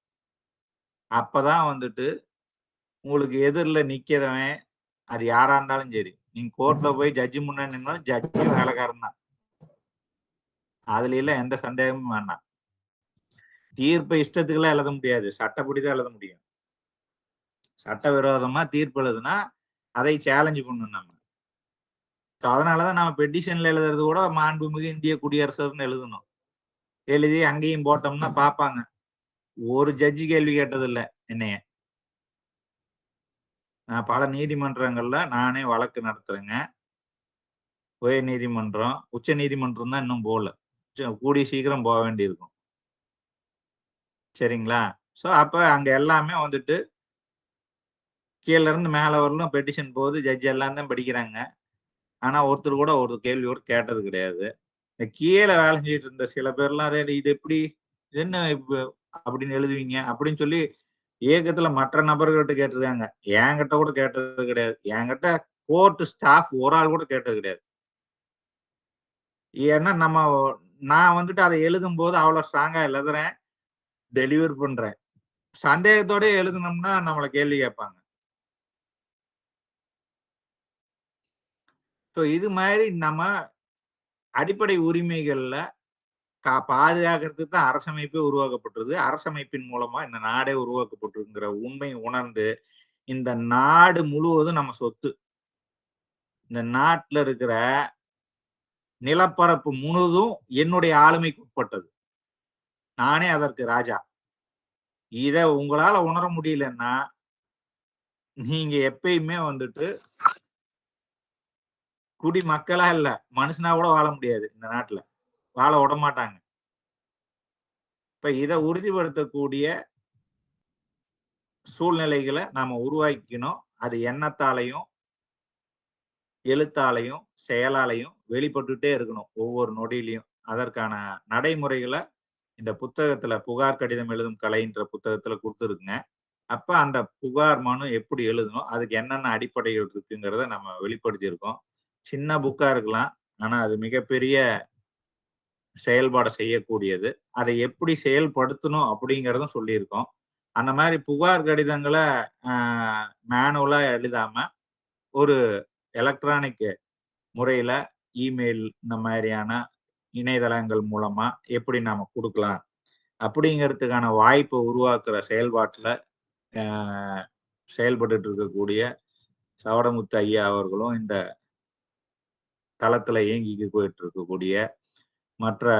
அப்பதான் வந்துட்டு உங்களுக்கு எதிரில் நிக்கிறவன் அது யாரா இருந்தாலும் சரி, நீங்க கோர்ட்ல போய் ஜட்ஜி முன்னாடி நின்னாலும் ஜட்ஜியும் வேலைக்காரன் தான். அதுல எல்லாம் எந்த சந்தேகமும் வேண்டாம். தீர்ப்பை இஷ்டத்துக்கெல்லாம் எழுத முடியாது, சட்டப்படிதான் எழுத முடியும். சட்டவிரோதமா தீர்ப்பு எழுதுனா அதை சேலஞ்சு பண்ணணும் நம்ம. அதனாலதான் நம்ம பெட்டிஷன்ல எழுதுறது கூட மாண்புமிகு இந்திய குடியரசுன்னு எழுதணும். எழுதி அங்கேயும் போட்டோம்னா பாப்பாங்க. ஒரு ஜட்ஜி கேள்வி கேட்டது இல்லை என்னைய. நான் பல நீதிமன்றங்கள்ல நானே வழக்கு நடத்துறேங்க. உயர் நீதிமன்றம், உச்ச நீதிமன்றம் தான் இன்னும் போகல, கூடிய சீக்கிரம் போக வேண்டியிருக்கும். சரிங்களா? ஸோ அப்ப அங்க எல்லாமே வந்துட்டு கீழ இருந்து மேல வரலும் பெட்டிஷன் போகுது, ஜட்ஜ் எல்லாம் தான் படிக்கிறாங்க. ஆனா ஒருத்தர் கூட ஒரு கேள்வியோடு கேட்டது கிடையாது. இந்த கீழே வேலை செஞ்சுட்டு இருந்த சில பேர்லாம் இது எப்படி என்ன அப்படின்னு எழுதுவீங்க அப்படின்னு சொல்லி இயக்கத்துல மற்ற நபர்கள்ட்ட கேட்டிருக்காங்க. என்கிட்ட கூட கேட்டது கிடையாது. என்கிட்ட கோர்ட் ஸ்டாஃப் ஒரு ஆள் கூட கேட்டது கிடையாது. ஏன்னா நான் வந்துட்டு அதை எழுதும் போது அவ்வளவு ஸ்ட்ராங்கா எழுதுறேன், டெலிவர் பண்றேன். சந்தேகத்தோட எழுதணும்னா நம்மள கேள்வி கேட்பாங்க. இது மாதிரி நம்ம அடிப்படை உரிமைகள்ல பாதுகாக்கிறதுக்கு தான் அரசமைப்பே உருவாக்கப்பட்டது. அரசமைப்பின் மூலமா இந்த நாடே உருவாக்கப்பட்டிருக்கிற உண்மை உணர்ந்து இந்த நாடு முழுவதும் நம்ம சொத்து. இந்த நாட்டுல இருக்கிற நிலப்பரப்பு முழுதும் என்னுடைய ஆளுமைக்கு உட்பட்டது. நானே அதற்கு ராஜா. இத உங்களால உணர முடியலன்னா நீங்க எப்பயுமே வந்துட்டு குடிமக்களா இல்ல, மனுஷனா கூட வாழ முடியாது. இந்த நாட்டுல வாழ விட மாட்டாங்க. இப்ப இதை உறுதிப்படுத்தக்கூடிய சூழ்நிலைகளை நாம உருவாக்கணும். அது எண்ணத்தாலையும் எழுத்தாலையும் செயலாலையும் வெளிப்பட்டுட்டே இருக்கணும் ஒவ்வொரு நொடியிலையும். அதற்கான நடைமுறைகளை இந்த புத்தகத்துல புகார் கடிதம் எழுதும் கலைன்ற புத்தகத்துல கொடுத்துருக்குங்க. அப்ப அந்த புகார் மனு எப்படி எழுதணும், அதுக்கு என்னென்ன அடிப்படைகள் இருக்குங்கிறத நம்ம வெளிப்படுத்தியிருக்கோம். சின்ன புக்கா இருக்கலாம், ஆனா அது மிகப்பெரிய செயல்பாடை செய்யக்கூடியது. அதை எப்படி செயல்படுத்தணும் அப்படிங்கிறதும் சொல்லியிருக்கோம். அந்த மாதிரி புகார் கடிதங்களை மேனுவலா எழுதாம ஒரு எலக்ட்ரானிக் முறையில இமெயில் இந்த மாதிரியான இணையதளங்கள் மூலமா எப்படி நாம கொடுக்கலாம் அப்படிங்கிறதுக்கான வாய்ப்பை உருவாக்குற செயல்பாட்டுல செயல்பட்டு இருக்கக்கூடிய சவடமுத்து ஐயா அவர்களும் இந்த தளத்துல இயங்கி போயிட்டு இருக்கக்கூடிய மற்ற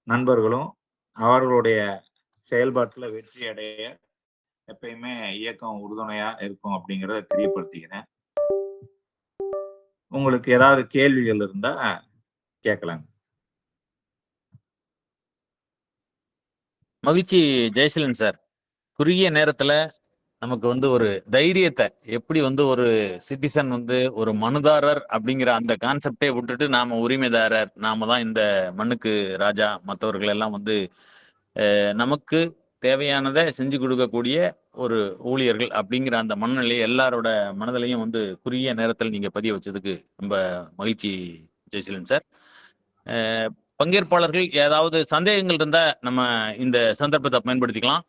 நண்பர்களும் அவர்களுடைய செயல்பாட்டுல வெற்றி அடைய எப்பயுமே இயக்கம் உறுதுணையா இருக்கும் அப்படிங்கிறத தெரியப்படுத்திக்கிறேன். உங்களுக்கு ஏதாவது கேள்விகள் இருந்தா கேட்கலாங்க. மகிழ்ச்சி ஜெயசீலன் சார். குறுகிய நேரத்துல நமக்கு வந்து ஒரு தைரியத்தை எப்படி வந்து ஒரு சிட்டிசன் வந்து ஒரு மனுதாரர் அப்படிங்கிற அந்த கான்செப்டே விட்டுட்டு நாம உரிமைதாரர், நாம தான் இந்த மண்ணுக்கு ராஜா, மற்றவர்கள் எல்லாம் வந்து நமக்கு தேவையானதை செஞ்சு கொடுக்கக்கூடிய ஒரு ஊழியர்கள் அப்படிங்கிற அந்த மனநிலையை எல்லாரோட மனதிலையும் வந்து குறுகிய நேரத்தில் நீங்க பதிய வச்சதுக்கு ரொம்ப மகிழ்ச்சி ஜெயசீலன் சார். பங்கேற்பாளர்கள் ஏதாவது சந்தேகங்கள் இருந்தா நம்ம இந்த சந்தர்ப்பத்தை பயன்படுத்திக்கலாம்.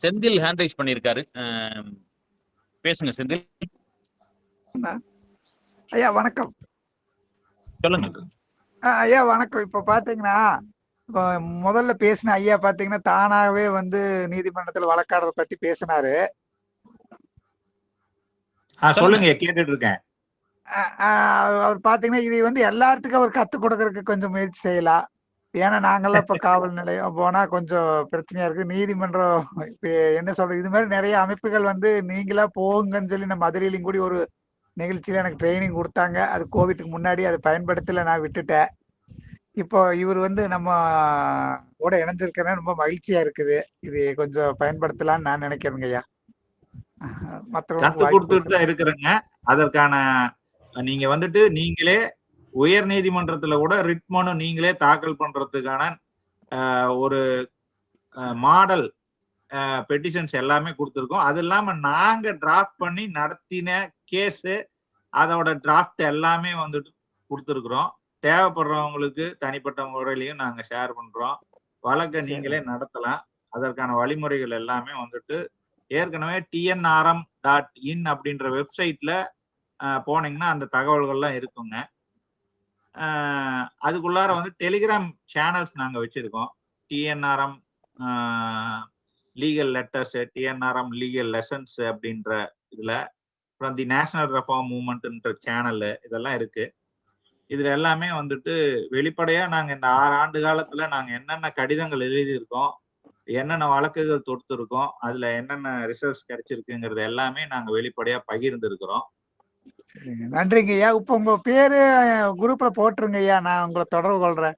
செந்தில் ஹேண்ட் ரைஸ் பண்ணியிருக்காரு, பேசுங்க செந்தில். ஐயா வணக்கம். சொல்லுங்க ஐயா வணக்கம். இப்ப பாத்தீங்கன்னா இப்போ முதல்ல பேசின ஐயா பாத்தீங்கன்னா தானாகவே வந்து நீதிமன்றத்துல வழக்காடுறத பத்தி பேசினாரு. சொல்லுங்க, கேட்டுட்டு இருக்கேன். அவர் பாத்தீங்கன்னா இது வந்து எல்லாத்துக்கும் அவர் கத்துக் கொடுக்கறதுக்கு கொஞ்சம் முயற்சி செய்யலாம். ஏன்னா நாங்கெல்லாம் இப்ப காவல் நிலையம் போனா கொஞ்சம் பிரச்சனையா இருக்கு. நீதிமன்றம் இப்ப என்ன சொல்றது, இது மாதிரி நிறைய அமைப்புகள் வந்து நீங்களா போங்கன்னு சொல்லி நம்ம மதுரையிலும் கூடி ஒரு நிகழ்ச்சியில எனக்கு ட்ரைனிங் கொடுத்தாங்க. அது கோவிட்டுக்கு முன்னாடி அதை பயன்படுத்தல, நான் விட்டுட்டேன். இப்போ இவர் வந்து நம்ம கூட இணைஞ்சிருக்கிறேன், ரொம்ப மகிழ்ச்சியா இருக்குது. இது கொஞ்சம் பயன்படுத்தலாம்னு நான் நினைக்கிறேங்க ஐயா. கத்து கொடுத்துட்டு தான் இருக்கிறேங்க. அதற்கான நீங்க வந்துட்டு நீங்களே உயர் நீதிமன்றத்துல கூட ரிட் மனு நீங்களே தாக்கல் பண்றதுக்கான ஒரு மாடல் பெட்டிஷன்ஸ் எல்லாமே கொடுத்துருக்கோம். அது இல்லாம நாங்க டிராஃப்ட் பண்ணி நடத்தின கேஸ் அதோட டிராஃப்ட் எல்லாமே வந்துட்டு கொடுத்துருக்குறோம். தேவைப்படுறவங்களுக்கு தனிப்பட்ட முறையிலையும் நாங்க ஷேர் பண்றோம். வழக்கை நீங்களே நடத்தலாம். அதற்கான வழிமுறைகள் எல்லாமே வந்துட்டு ஏற்கனவே TNRM.in அப்படின்ற வெப்சைட்ல போனீங்கன்னா அந்த தகவல்கள்லாம் இருக்குங்க. அதுக்குள்ளார வந்து டெலிகிராம் சேனல்ஸ் நாங்க வச்சிருக்கோம். TNRM legal letters, TNRM legal lessons அப்படின்ற இதுல, அப்புறம் தி நேஷனல் ரெஃபார்ம் மூவ்மெண்ட்ன்ற சேனல், இதெல்லாம் இருக்கு. இதுல எல்லாமே வந்துட்டு வெளிப்படையா நாங்க இந்த 6 ஆண்டு காலத்துல நாங்க என்னென்ன கடிதங்கள் எழுதியிருக்கோம், என்னென்ன வழக்குகள் தொடுத்திருக்கோம், அதுல என்னென்ன ரிசல்ட்ஸ் கிடைச்சிருக்குங்கிறது எல்லாமே நாங்க வெளிப்படையா பகிர்ந்து இருக்கிறோம். நன்றிங்க ஐயா. இப்ப உங்க பேரு குரூப்ல போட்டுருங்க ஐயா, நான் உங்களை தொடர்பு கொள்றேன்.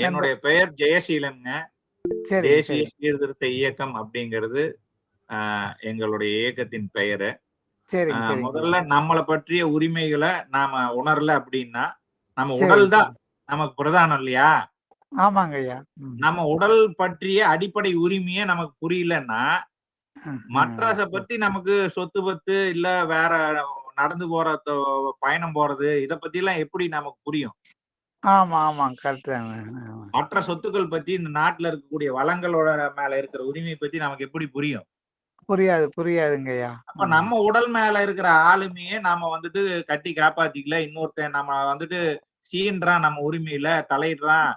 என்னுடைய பெயர் ஜெயசீலனுங்க. தேசிய சீர்திருத்த இயக்கம் அப்படிங்கிறது எங்களுடைய இயக்கத்தின் பெயரு. முதல்ல நம்மளை பற்றிய உரிமைகளை நாம உணரல அப்படின்னா, நம்ம உடல் தான் நமக்கு பிரதானம் இல்லையா? ஆமாங்க ஐயா. நம்ம உடல் பற்றிய அடிப்படை உரிமையே நமக்கு புரியலன்னா மற்றத பத்தி நமக்கு சொத்து பத்து இல்ல வேற நடந்து போற பயணம் போறது இத பத்தி எல்லாம் எப்படி நமக்கு புரியும்? ஆமா ஆமா கரெக்ட் தாங்க. மற்ற சொத்துக்கள் பத்தி இந்த நாட்டுல இருக்கக்கூடிய வளங்களோட மேல இருக்கிற உரிமை பத்தி நமக்கு எப்படி புரியும்? புரியாதுங்க ஐயா. அப்ப நம்ம உடல் மேல இருக்கிற ஆளுமையே நாம வந்துட்டு கட்டி காப்பாத்திக்கல, இன்னொருத்தன் நம்ம வந்துட்டு சீன்றான் நம்ம உரிமையில தலையிடுறான்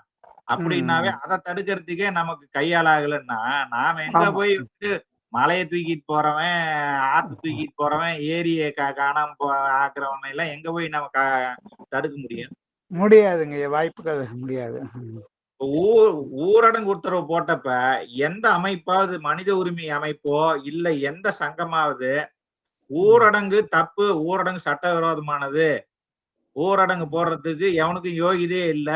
அப்படின்னாவே அதை தடுக்கிறதுக்கே நமக்கு கையாளாகலன்னா நாம எங்க ஆமா. போய் வந்து மலையை தூக்கிட்டு போறவன், ஆத்து தூக்கிட்டு போறவன், ஏரியை காணாம ஆக்குறவன் எல்லாம் எங்க போய் நம்ம தடுக்க முடியும்? முடியாதுங்க ஐயா, வாய்ப்புகள் முடியாது. ஊரடங்கு உத்தரவு போட்டப்ப எந்த அமைப்பாவது மனித உரிமை அமைப்போ இல்ல எந்த சங்கமாவது ஊரடங்கு தப்பு, ஊரடங்கு சட்டவிரோதமானது, ஊரடங்கு போடுறதுக்கு எவனுக்கும் யோகிதே இல்ல,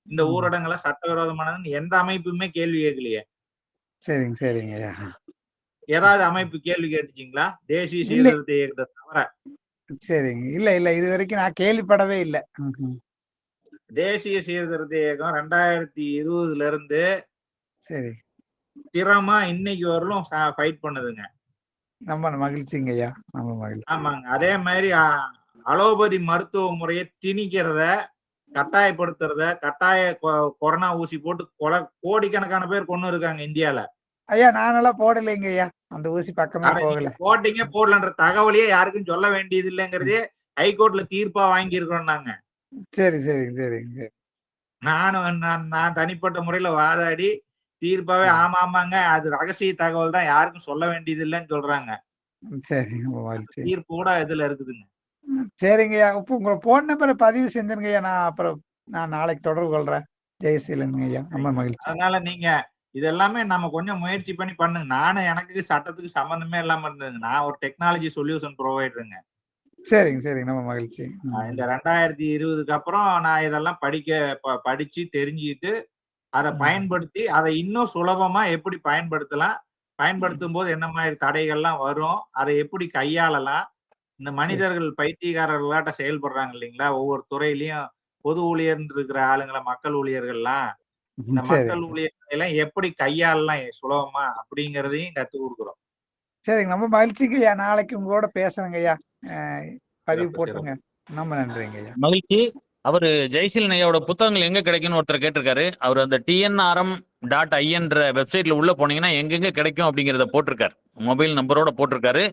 இந்த ஊரடங்குல சட்டவிரோதமானதுன்னு எந்த அமைப்புமே கேள்வி கேட்கலையே. சரிங்க ஐயா. ஏதாவது அமைப்பு கேள்வி கேட்டுச்சீங்களா? தேசிய சீர்திருத்த இயக்கத்தை தவிர. சரிங்க. இல்ல இது வரைக்கும் நான் கேள்விப்படவே இல்லை. தேசிய சீர்திருத்த இயக்கம் 2020 இருந்து சரி. திறமா இன்னைக்கு வரலும் ஃபைட் பண்ணுதுங்க. நம்ம மகிழ்ச்சிங்க ஐயா, நம்ம மகிழ்ச்சி. ஆமாங்க. அதே மாதிரி அலோபதி மருத்துவ முறையை திணிக்கிறத, கட்டாயப்படுத்துறத, கட்டாய கொரோனா ஊசி போட்டு கோடிக்கணக்கான பேர் கொண்டு இருக்காங்க இந்தியால. ஐயா நானெல்லாம் போடலைங்க ஐயா, அந்த ஊசி பக்கமே போகல. போட்டீங்க போடலன்ற தகவலையே யாருக்கும் சொல்ல வேண்டியது இல்லைங்கிறதே ஹைகோர்ட்ல தீர்ப்பா வாங்கி இருக்கிறோம் நாங்க. சரிங்க. நான் தனிப்பட்ட முறையில வாதாடி தீர்ப்பாவே ஆமாங்க அது ரகசிய தகவல் தான், யாருக்கும் சொல்ல வேண்டியது இல்லைன்னு சொல்றாங்க. தீர்ப்பு கூட இதுல இருக்குதுங்க. சரிங்க ஐயா, இப்போ உங்க போன் நம்பரை பதிவு செஞ்சுருங்க ஐயா, நான் நாளைக்கு தொடர்பு கொள்றேன். ஜெயசீலன் ஐயா, ரொம்ப மகிழ்ச்சி. அதனால நீங்க இதெல்லாமே நம்ம கொஞ்சம் முயற்சி பண்ணி பண்ணுங்க. நானும் எனக்கு சட்டத்துக்கு சம்பந்தமே இல்லாம இருந்ததுங்க. நான் ஒரு டெக்னாலஜி சொல்யூஷன் ப்ரொவைடருங்க. சரிங்க நம்ம மகிழ்ச்சி. இந்த 2020க்கு அப்புறம் நான் இதெல்லாம் படிச்சு தெரிஞ்சுக்கிட்டு அதை பயன்படுத்தி அதை இன்னும் சுலபமா எப்படி பயன்படுத்தலாம், பயன்படுத்தும் போது என்ன மாதிரி தடைகள்லாம் வரும், அதை எப்படி கையாளலாம், இந்த மனிதர்கள் பைத்தியக்காரர்களாட்ட செயல்படுறாங்க இல்லைங்களா, ஒவ்வொரு துறையிலயும் பொது ஊழியர் இருக்கிற ஆளுங்களை மக்கள் ஊழியர்கள்லாம், இந்த மக்கள் ஊழியர்களை எல்லாம் எப்படி கையாளலாம் சுலபமா அப்படிங்கறதையும் கத்துக் கொடுக்குறோம். சரிங்க, ரொம்ப மகிழ்ச்சிங்க ஐயா. நாளைக்கு உங்களோட பேசுறேங்க ஐயா. பதிவு போட்டுருங்க. ரொம்ப நன்றிங்க ஐயா. மகிழ்ச்சி. அவரு ஜெயசீலன் ஐயாவோட புத்தகங்கள் எங்க கிடைக்கும்னு ஒருத்தர் கேட்டிருக்காரு. அவர் அந்த TNRM.in வெப்சைட்ல உள்ள போனீங்கன்னா எங்கெங்க கிடைக்கும் அப்படிங்கறத போட்டிருக்காரு, மொபைல் நம்பரோட போட்டிருக்காரு.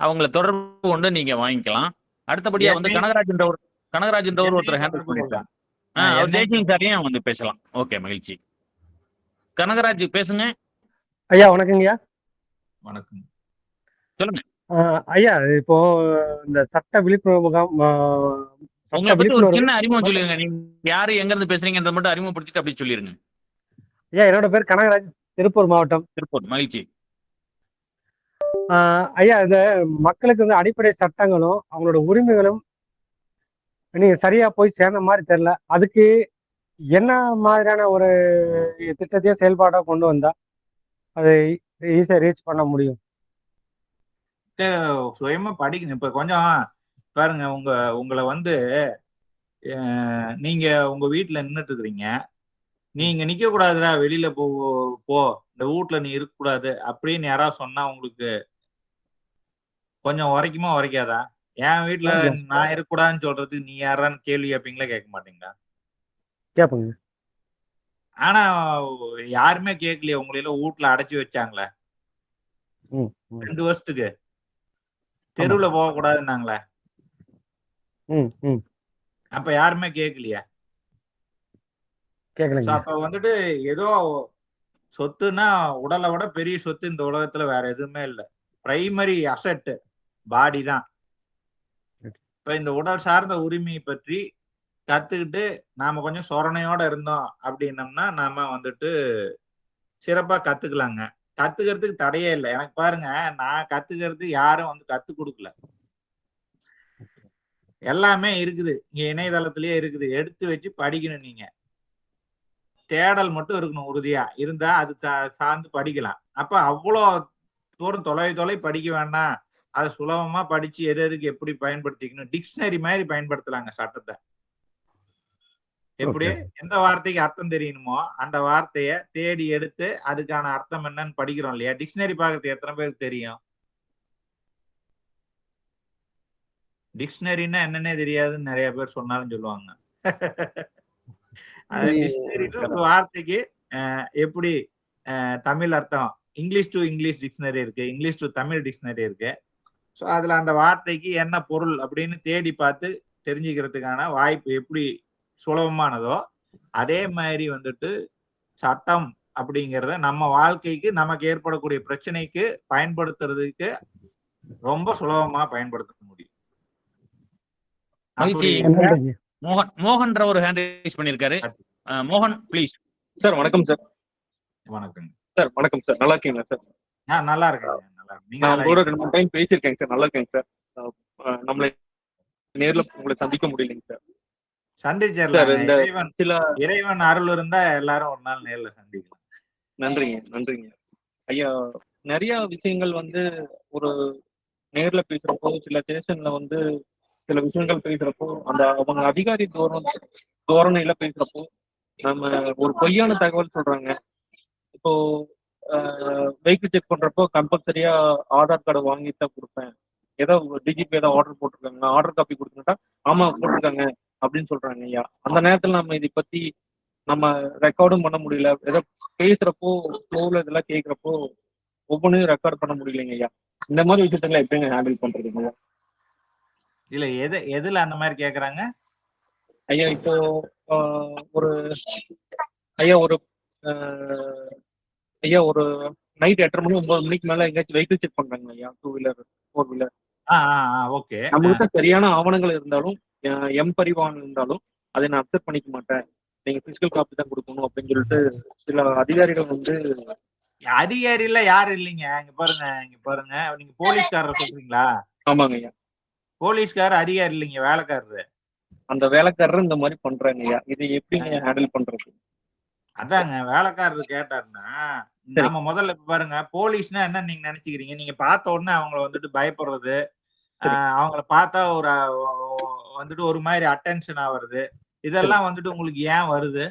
அவங்கள தொடர்பு கொண்டு நீங்க வாங்கிக்கலாம். அடுத்தபடியா வந்து கனகராஜ் ஒருத்தர் ஹேண்டில் பண்ணிருக்காங்க. அவர் ஜெயசீலன் சாரையும் வந்து பேசலாம். ஓகே, மகிழ்ச்சி. கனகராஜ் பேசுங்க. ஐயா வணக்கங்கய்யா. வணக்கம். சொல்லுங்க ஐயா. இப்போ இந்த சட்ட விழிப்புணர்வு முகாம், உங்களை பத்தி ஒரு சின்ன அறிமுகம் சொல்லிருங்க. நீங்க யாரு, எங்க இருந்து பேசுறீங்கன்றத மட்டும் அறிமுகப்படுத்திட்டு அப்படி சொல்லிருங்க. ஐயா என்னோட பேர் கனகராஜ், திருப்பூர் மாவட்டம். திருப்பூர், மகிழ்ச்சி. ஐயா இந்த மக்களுக்கு வந்து அடிப்படை சட்டங்களும் அவங்களோட உரிமைகளும் நீங்க சரியா போய் சேர்ந்த மாதிரி தெரியல. அதுக்கு என்ன மாதிரியான ஒரு திட்டத்தையும் செயல்பாடா கொண்டு வந்தா அதை ஈஸியா ரீச் பண்ண முடியும்? சுயமா படிக்கணும். இப்ப கொஞ்சம் பாருங்க, உங்களை வந்து நீங்க உங்க வீட்டுல நின்றுட்டு இருக்கிறீங்க, நீங்க நிக்க கூடாதுடா, வெளியில போ, இந்த வீட்டுல நீ இருக்க கூடாது அப்படின்னு யாராவது சொன்னா உங்களுக்கு கொஞ்சம் உரைக்குமா உரைக்காதா? என் வீட்டுல நான் இருக்கக்கூடாதுன்னு சொல்றதுக்கு நீ யாரான்னு கேள்வி கேட்பீங்களா, கேட்க மாட்டீங்களா? கேட்பங்க. ஆனா யாருமே கேட்கலையே, உங்களையில வீட்டுல அடைச்சு வச்சாங்களே 2 வருஷத்துக்கு, தெருவுல போக கூடாதுன்னாங்களே, அப்ப யாருமே கேட்கலையா? அப்ப வந்துட்டு ஏதோ சொத்துன்னா உடலை விட பெரிய சொத்து இந்த உலகத்துல வேற எதுவுமே இல்லை. பிரைமரி அசெட் பாடி தான். இப்ப இந்த உடல் சார்ந்த உரிமையை பற்றி கத்துக்கிட்டு நாம கொஞ்சம் சொரணையோட இருந்தோம் அப்படின்னம்னா நாம வந்துட்டு சிறப்பா கத்துக்கலாங்க. கத்துக்கிறதுக்கு தடையே இல்லை. எனக்கு பாருங்க, நான் கத்துக்கிறது யாரும் வந்து கத்து கொடுக்கல, எல்லாமே இருக்குது இங்க இணையதளத்திலேயே இருக்குது. எடுத்து வச்சு படிக்கணும். நீங்க தேடல் மட்டும் இருக்கணும், உறுதியா இருந்தா அது சார்ந்து படிக்கலாம். அப்ப அவ்வளோ தூரம் தொலை படிக்க வேண்டாம், அதை சுலபமா படிச்சு எதுக்கு எப்படி பயன்படுத்திக்கணும், டிக்ஷனரி மாதிரி பயன்படுத்தலாங்க சட்டத்தை. எப்படி ஓகே. எந்த வார்த்தைக்கு அர்த்தம் தெரியணுமோ அந்த வார்த்தைய தேடி எடுத்து அதுக்கான அர்த்தம் என்னன்னு படிக்கிறோம் இல்லையா? டிக்ஷனரி பார்க்கறது எத்தனை பேருக்கு தெரியும்? டிக்ஷனரின்னா என்னன்னே தெரியாதுன்னு நிறைய பேர் சொன்னாலும் சொல்லுவாங்க. அது இது டிக்ஷனரின்னு ஒரு வார்த்தைக்கு எப்படி தமிழ் அர்த்தம், இங்கிலீஷ் டு இங்கிலீஷ் டிக்ஷனரி இருக்கு, இங்கிலீஷ் டு தமிழ் டிக்ஷனரி இருக்கு. ஸோ அதுல அந்த வார்த்தைக்கு என்ன பொருள் அப்படின்னு தேடி பார்த்து தெரிஞ்சுக்கிறதுக்கான வாய்ப்பு எப்படி சுலபமானதோ அதே மாதிரி வந்துட்டு சட்டம் அப்படிங்கிறத நம்ம வாழ்க்கைக்கு நமக்கு ஏற்படக்கூடிய பிரச்சனைக்கு பயன்படுத்துறதுக்கு ரொம்ப சுலபமா பயன்படுத்த முடியும். மகிழ்ச்சி. அப்படி நன்றிங்க. மோகன்ற ஒரு ஹேண்ட் ரைஸ் பண்ணிருக்காரு. மோகன் ப்ளீஸ். சார் வணக்கம் சார். வணக்கங்க சார் வணக்கம் சார். நல்லா இருக்கீங்களா சார்? நல்லா இருக்கேங்க. நல்லா இருக்கு. நீங்க நான் நல்லா உங்களோட இருக்கீங்களா? 2 3 டைம் பேசியிருக்கேங்க சார். நல்லா இருக்கேங்க சார். நம்மளை நேர்ல உங்களை சந்திக்க முடியலைங்க சார். சார் சந்திச்சிடலாங்க. இந்த சில இறைவன் அருள் இருந்தா எல்லாரும் ஒரு நாள் நேர்ல சந்திக்கலாம். நன்றிங்க ஐயா. நிறைய விஷயங்கள் வந்து ஒரு நேர்ல பேசுறப்போ, சில ஸ்டேஷன்ல வந்து சில விஷயங்கள் பேசுறப்போ, அந்த அவங்க அதிகாரி தோரணையில பேசுறப்போ நம்ம ஒரு பொய்யான தகவல் சொல்றாங்க. இப்போ வெஹிக்கிள் செக் பண்றப்போ கம்பல்சரியா ஆதார் கார்டு வாங்கி தான் கொடுப்பேன். ஏதோ டிஜிபி ஏதோ ஆர்டர் போட்டிருக்காங்க, ஆர்டர் காப்பி கொடுத்துட்டா ஆமா போட்டிருக்காங்க அப்படின்னு சொல்றாங்க ஐயா. அந்த நேரத்துல நம்ம இதை பத்தி நம்ம ரெக்கார்டும் பண்ண முடியல. ஏதோ பேசுறப்போ ஃப்ளோல இதெல்லாம் கேட்கறப்போ ஒவ்வொன்றையும் ரெக்கார்ட் பண்ண முடியலைங்க ஐயா. இந்த மாதிரி விஷயத்துல எப்படிங்க ஹேண்டில் பண்றதுங்க இல்ல எதுல அந்த மாதிரி கேக்குறாங்க ஐயா? இப்போ ஒரு ஐயா ஒரு ஆஹ், ஐயா ஒரு நைட் 8:30 மணி 9 மணிக்கு மேல எங்கேயாச்சும் வெஹிக்கிள் செக் பண்றாங்க ஐயா. 2 வீலர் 4 வீலர். ஓகே. நம்மகிட்ட சரியான ஆவணங்கள் இருந்தாலும் எம் பரிவாகன் இருந்தாலும் அதை நான் அக்செப்ட் பண்ணிக்க மாட்டேன், நீங்க பிசிக்கல் காப்பி தான் கொடுக்கணும் அப்படின்னு சொல்லிட்டு சில அதிகாரிகள் வந்து. அதிகாரி எல்லாம் யாரும் இல்லைங்க. இங்க பாருங்க நீங்க போலீஸ்காரர் சொல்றீங்களா? ஆமாங்க ஐயா. போலீஸ்காரர் அதிகாரி இல்லைங்க, வேலைக்காரரு. அந்த வேலைக்காரர் இந்த மாதிரி பண்றாங்க ஐயா. இதை எப்படிங்க ஹேண்டில் பண்றது? அதாங்க வேலைக்காரரு கேட்டாருன்னா சரி. நம்ம முதல்ல இப்ப பாருங்க, போலீஸ்னா என்ன நீங்க நினைச்சுக்கிறீங்க? நீங்க பார்த்த உடனே அவங்கள வந்துட்டு பயப்படுறது, சரி. அவங்கள பார்த்தா ஒரு வந்துட்டு ஒரு மாதிரி அட்டென்ஷன் ஆகுறது, இதெல்லாம் வந்துட்டு உங்களுக்கு ஏன் வருது?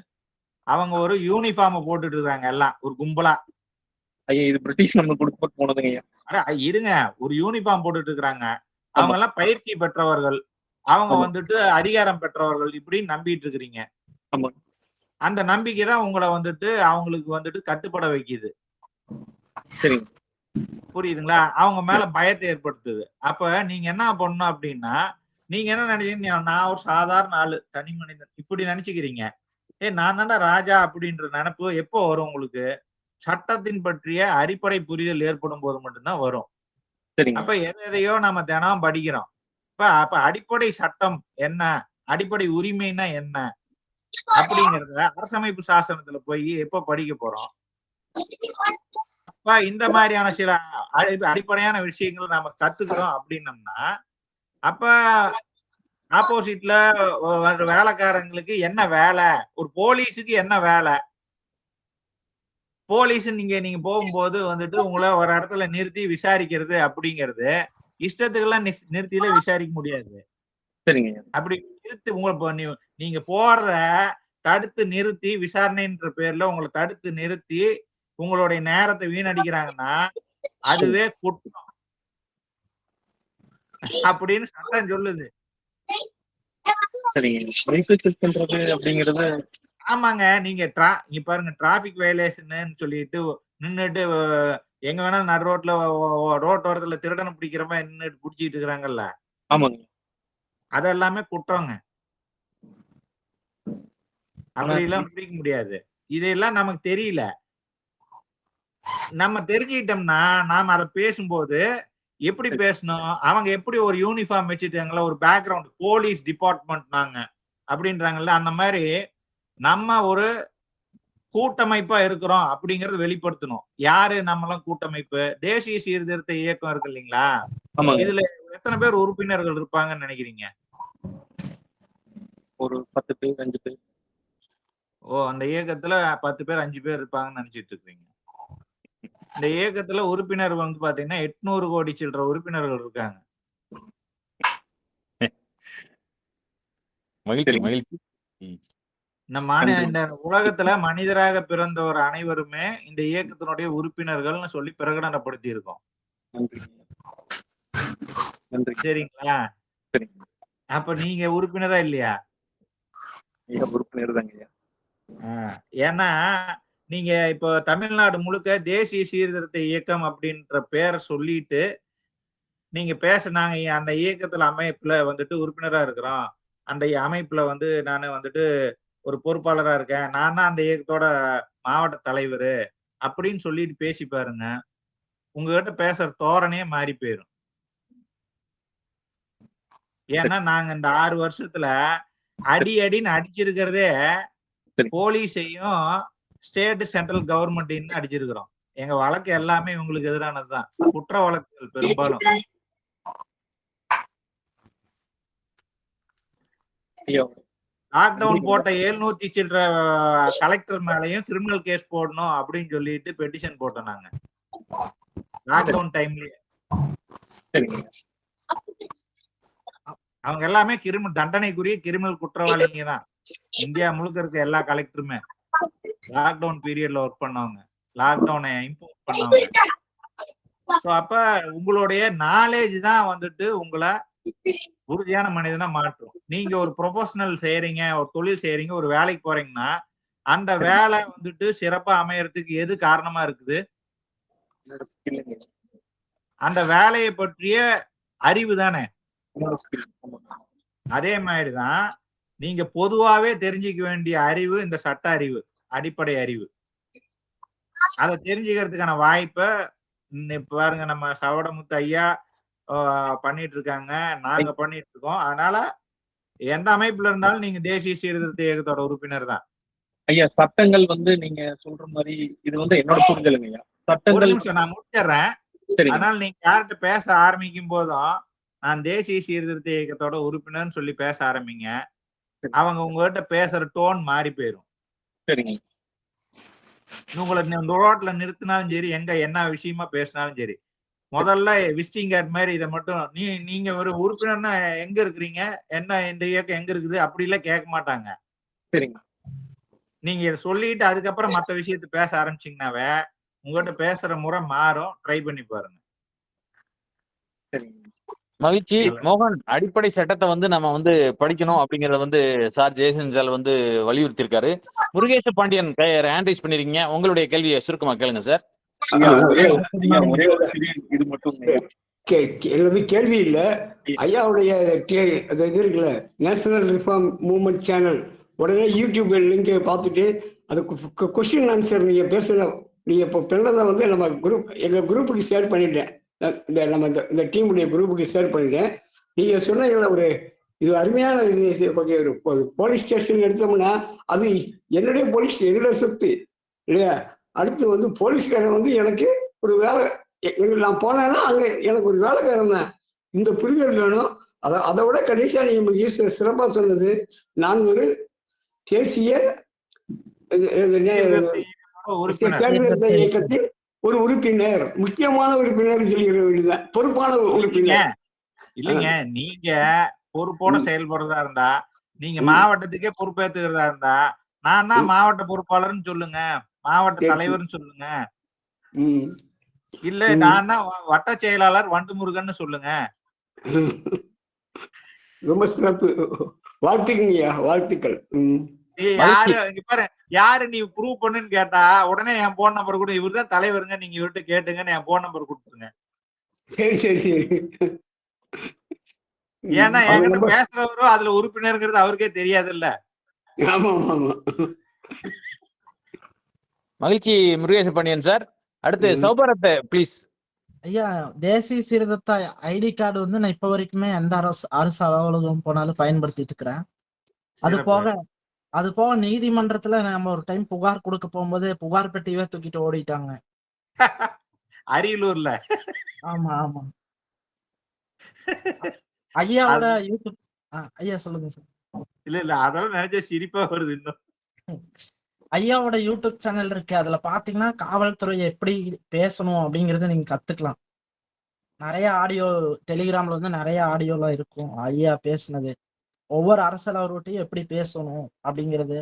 அவங்க ஒரு யூனிஃபார்ம் போட்டுட்டு இருக்காங்க எல்லாம் ஒரு கும்பலா. ஐயா இது பிரிட்டிஷ் நம்ம கொடுத்து போனதுங்க ஐயா. அட இருங்க, ஒரு யூனிஃபார்ம் போட்டுட்டு இருக்காங்க. ஆமா. அவங்க எல்லாம் பயிற்சி பெற்றவர்கள், அவங்க ஆமா. வந்துட்டு அதிகாரம் பெற்றவர்கள் இப்படின்னு நம்பிட்டு இருக்கிறீங்க. ஆமா. அந்த நம்பிக்கை தான் உங்களை வந்துட்டு அவங்களுக்கு வந்துட்டு கட்டுப்பட வைக்குது. சரிங்க. புரியுதுங்களா? அவங்க மேல பயத்தை ஏற்படுத்துது. அப்ப நீங்க என்ன பண்ணணும் அப்படின்னா, நீங்க என்ன நினைச்சீங்க? நான் ஒரு சாதாரண ஆளு, தனி மனிதன் இப்படி நினைச்சுக்கிறீங்க. நான் தானே ராஜா அப்படின்ற நினைப்பு எப்போ வரும் உங்களுக்கு? சட்டத்தின் பற்றிய அடிப்படை புரிதல் ஏற்படும் போது மட்டும்தான் வரும். சரிங்க. அப்ப எதையோ நம்ம தினம் படிக்கிறோம். அப்ப அடிப்படை சட்டம் என்ன, அடிப்படை உரிமைன்னா என்ன அப்படிங்கறத அரசமைப்பு சாசனத்துல போய் எப்ப படிக்க போறோம்? அப்ப இந்த மாதிரியான சில அடிப்படையான விஷயங்கள் நாம கத்துக்கிறோம் அப்படின்னம்னா, அப்ப ஆப்போசிட்ல வேலைக்காரங்களுக்கு என்ன வேலை, ஒரு போலீஸுக்கு என்ன வேலை? போலீஸ் நீங்க போகும்போது வந்துட்டு உங்களை ஒரு இடத்துல நிறுத்தி விசாரிக்கிறது அப்படிங்கிறது இஷ்டத்துக்கெல்லாம் நிறுத்தில விசாரிக்க முடியாது. சரிங்க. அப்படி நிறுத்தி நீங்க போறத தடுத்து நிறுத்தி விசாரணைன்ற பேர்ல உங்களை தடுத்து நிறுத்தி உங்களுடைய நேரத்தை வீணடிக்கிறாங்கன்னா அதுவே குற்றம் அப்படின்னு சட்டம் சொல்லுது. சரிங்க. வெஹிக்கிள் செக் பண்றது அப்படிங்கிறது. ஆமாங்க. நீங்க பாருங்க, டிராபிக் வயலேஷன் சொல்லிட்டு நின்னுட்டு எங்க வேணாலும் நடு ரோட்ல ரோட்டோரத்துல திருடனை பிடிக்கிற மாதிரி நின்னுட்டு பிடிச்சிட்டு இருக்கிறாங்கல்ல, ஆமாங்க. அதெல்லாமே குற்றங்க. அப்படி எல்லாம் பிடிக்க முடியாது. இதெல்லாம் நமக்கு தெரியல. நம்ம தெரிஞ்சுக்கிட்டோம்னா நாம அதை பேசும்போது எப்படி பேசணும், அவங்க எப்படி ஒரு யூனிஃபார்ம் வச்சுட்டாங்களா, ஒரு பேக்ரவுண்ட் போலீஸ் டிபார்ட்மெண்ட் நாங்க அப்படின்றாங்கல்ல, அந்த மாதிரி நம்ம ஒரு கூட்டமைப்பா இருக்கிறோம் அப்படிங்கறது வெளிப்படுத்தணும். யாரு நம்மளாம் கூட்டமைப்பு? தேசிய சீர்திருத்த இயக்கம் இருக்கு இல்லைங்களா? இதுல எத்தனை பேர் உறுப்பினர்கள் இருப்பாங்கன்னு நினைக்கிறீங்க? ஒரு 10 பேர் 5 பேர். அந்த இயக்கத்துல 10 பேர் 5 பேர் இருப்பாங்கன்னு நினைச்சிட்டு இருக்கீங்க. இந்த இயக்கத்துல உறுப்பினர் வந்து பாத்தீங்கன்னா 800 கோடி சில்லற உறுப்பினர்கள் இருக்காங்க. மகிழ்ச்சி மகிழ்ச்சி. நன்றி. இந்த உலகத்துல மனிதராக பிறந்த ஒரு அனைவருமே இந்த இயக்கத்தினுடைய உறுப்பினர்கள்னு சொல்லி பிரகடனப்படுத்தி இருக்கோம். நன்றி. நன்றி. சரிங்களா? சரிங்க. அப்ப நீங்க உறுப்பினரா இல்லையா? ஐயா உறுப்பினர் தாங்க ஐயா. ஏன்னா நீங்க இப்போ தமிழ்நாடு முழுக்க தேசிய சீர்திருத்த இயக்கம் அப்படின்ற பேரை சொல்லிட்டு நீங்க நாங்க அந்த இயக்கத்துல அமைப்புல வந்துட்டு உறுப்பினரா இருக்கிறோம். அந்த அமைப்புல வந்து நானு வந்துட்டு ஒரு பொறுப்பாளரா இருக்கேன். நான் தான் அந்த இயக்கத்தோட மாவட்ட தலைவரு அப்படின்னு சொல்லிட்டு பேசி பாருங்க. உங்ககிட்ட பேசுற தோரணையே மாறி போயிரும். ஏன்னா நாங்க இந்த 6 வருஷத்துல அடின்னு அடிச்சிருக்கிறதே சரி. போலீஸையும் ஸ்டேட் சென்ட்ரல் கவர்மெண்ட்டையும் அடிச்சிருக்கிறோம். எங்க வழக்கு எல்லாமே உங்களுக்கு எதிரானதுதான். குற்ற வழக்குகள் பெரும்பாலும். ஐயா லாக்டவுன் போட்ட 700 சில்லற கலெக்டர் மேலயும் கிரிமினல் கேஸ் போடணும் அப்படின்னு சொல்லிட்டு பெட்டிஷன் போட்டோம் நாங்க. லாக்டவுன் டைம்லயே. சரிங்க. அவங்க எல்லாமே தண்டனைக்குரிய கிரிமினல் குற்றவாளிங்க தான். இந்தியா முழுக்க இருக்க எல்லா கலெக்டருமே லாக்டவுன் பீரியட்ல ஒர்க் பண்ணவங்க, லாக்டவுனை இம்போஸ் பண்ணவங்க. சோ அப்ப உங்களுடைய நாலேஜ் தான் வந்துட்டு உங்களை உறுதியான மனிதனா மாற்றும். நீங்க ஒரு ப்ரொஃபஷனல் செய்யறீங்க, ஒரு தொழில் செய்யறீங்க, ஒரு வேலைக்கு போறீங்கன்னா அந்த வேலை வந்துட்டு சிறப்பா அமையறதுக்கு எது காரணமா இருக்குது? என்னோட ஸ்கில்லுங்க. அந்த வேலையை பற்றிய அறிவு தானே. என்னோட ஸ்கில். ஆமாங்க. அதே மாதிரிதான் நீங்க பொதுவாவே தெரிஞ்சுக்க வேண்டிய அறிவு இந்த சட்ட அறிவு, அடிப்படை அறிவு. அதை தெரிஞ்சுக்கிறதுக்கான வாய்ப்பை பாருங்க நம்ம சவடமுத்து ஐயா பண்ணிட்டு இருக்காங்க, நாங்க பண்ணிட்டு இருக்கோம். அதனால எந்த அமைப்புல இருந்தாலும் நீங்க தேசிய சீர்திருத்த இயக்கத்தோட உறுப்பினர் தான். ஐயா சட்டங்கள் வந்து நீங்க சொல்ற மாதிரி இது வந்து என்னோட புரிதலுங்க ஐயா. ஒரு சட்டங்கள் நிமிஷம் நான் முடிச்சிடுறேன். சரிங்க. அதனால நீங்க யார்கிட்ட பேச ஆரம்பிக்கும் போதும் நான் தேசிய சீர்திருத்த இயக்கத்தோட உறுப்பினர்னு சொல்லி பேச ஆரம்பிங்க. அவங்க உங்ககிட்ட பேசுற டோன் மாறி போயிரும். சரிங்க. உங்களை ரோட்ல நிறுத்தினாலும் சரி, எங்க என்ன விஷயமா பேசினாலும் சரி, முதல்ல விசிட்டிங் கார்டு மாதிரி இதை மட்டும் நீங்க ஒரு உறுப்பினர்னா எங்க இருக்கிறீங்க, என்ன இந்த இயக்கம் எங்க இருக்குது அப்படி எல்லாம் கேட்க மாட்டாங்க. சரிங்க. நீங்க இதை சொல்லிட்டு அதுக்கப்புறம் மத்த விஷயத்த பேச ஆரம்பிச்சீங்கன்னாவே உங்ககிட்ட பேசுற முறை மாறும். ட்ரை பண்ணி பாருங்க. சரிங்க. மகிழ்ச்சி. மோகன், அடிப்படை சட்டத்தை வந்து நம்ம வந்து படிக்கணும் அப்படிங்கறத வந்து சார் ஜெயசன் சார் வந்து வலியுறுத்தி இருக்காரு. முருகேச பாண்டியன் ஹேண்ட் பண்ணிருக்கீங்க. உங்களுடைய கேள்வியை சுருக்கமா கேளுங்க சார். ஐயா ஒரே ஒரு சிறிய இது மட்டும் எனது கேள்வி இல்ல, ஐயாவுடைய இது இருக்குல்ல, நேஷனல் ரிஃபார்ம் மூவ்மெண்ட் சேனல், உடனே யூடியூப் லிங்க் பார்த்துட்டு அது கொஸ்டின் ஆன்சர் நீங்க பேசுற, நீங்க இப்போ பின்னதை வந்து நம்ம எங்க குரூப்புக்கு ஷேர் பண்ணிட்டேன். நம்ம இந்த டீமுடைய குரூப்புக்கு ஷேர் பண்ணிட்டேன். நீங்க சொன்ன ஒரு இது அருமையான இது. போலீஸ் ஸ்டேஷன் எடுத்தோம்னா அது என்னுடைய சொத்து இல்லையா. அடுத்து வந்து போலீஸ்காரன் வந்து எனக்கு ஒரு வேலை, நான் போனேன்னா அங்க எனக்கு ஒரு வேலைக்காரன் தான். இந்த புரிதல் வேணும். அதை விட கடைசியா நீங்க சிறப்பா சொன்னது, நான் ஒரு தேசிய இயக்கத்தில் ஒரு உறுப்பினர், முக்கியமான உறுப்பினர் சொல்லிட வேண்டியதுதான், பொறுப்பான உறுப்பினர். இல்லைங்க, நீங்க பொறுப்போட செயல்படுறதா இருந்தா, நீங்க மாவட்டத்துக்கே பொறுப்பேற்றுக்கிறதா இருந்தா, நான் தான் மாவட்ட பொறுப்பாளர்னு சொல்லுங்க, மாவட்ட தலைவர்னு சொல்லுங்க. இல்ல நான் தான் வட்ட செயலாளர் வண்டுமுருகன் சொல்லுங்க. ரொம்ப சிறப்பு, வாழ்த்துக்குங்கய்யா, வாழ்த்துக்கள். யாரு இங்க பாரு, யாரு நீ ப்ரூவ் பண்ணுன்னு கேட்டா உடனே என் போன் நம்பர் கூட, இவர்தான் தலைவருங்க, நீங்க இவர்கிட்ட கேட்டுங்கன்னு என் போன் நம்பர் கொடுத்துருங்க. சரி சரி சரி. ஏன்னா என்கிட்ட பேசுறவரும் அதுல உறுப்பினருங்கிறது அவருக்கே தெரியாது இல்ல. ஆமா ஆமா. மகிழ்ச்சி முருகேச பாண்டியன் சார். அடுத்து சௌபரத் ப்ளீஸ். ஐயா, தேசிய சீர்திருத்த ஐடி கார்டு வந்து நான் இப்ப வரைக்குமே எந்த அரசு அலுவலகம் போனாலும் பயன்படுத்திட்டு இருக்கிறேன். அது போக நீதிமன்றத்துல நம்ம ஒரு டைம் புகார் கொடுக்க போகும்போது புகார் பெட்டியவே தூக்கிட்டு ஓடிட்டாங்க அரியலூர்ல. ஆமா ஆமா. ஐயாவோட யூடியூப் ஐயா சொல்லுங்க சார். இல்ல அதெல்லாம் நினைச்சா சிரிப்பா வருது. இன்னும் ஐயாவோட யூடியூப் சேனல் இருக்கு, அதுல பாத்தீங்கன்னா காவல்துறையை எப்படி பேசணும் அப்படிங்கறத நீங்க கத்துக்கலாம். நிறைய ஆடியோ டெலிகிராம்ல வந்து நிறைய ஆடியோலாம் இருக்கும் ஐயா பேசுனது, ஒவ்வொரு அரசியலவர்கிட்டையும் எப்படி பேசணும் அப்படிங்கிறது,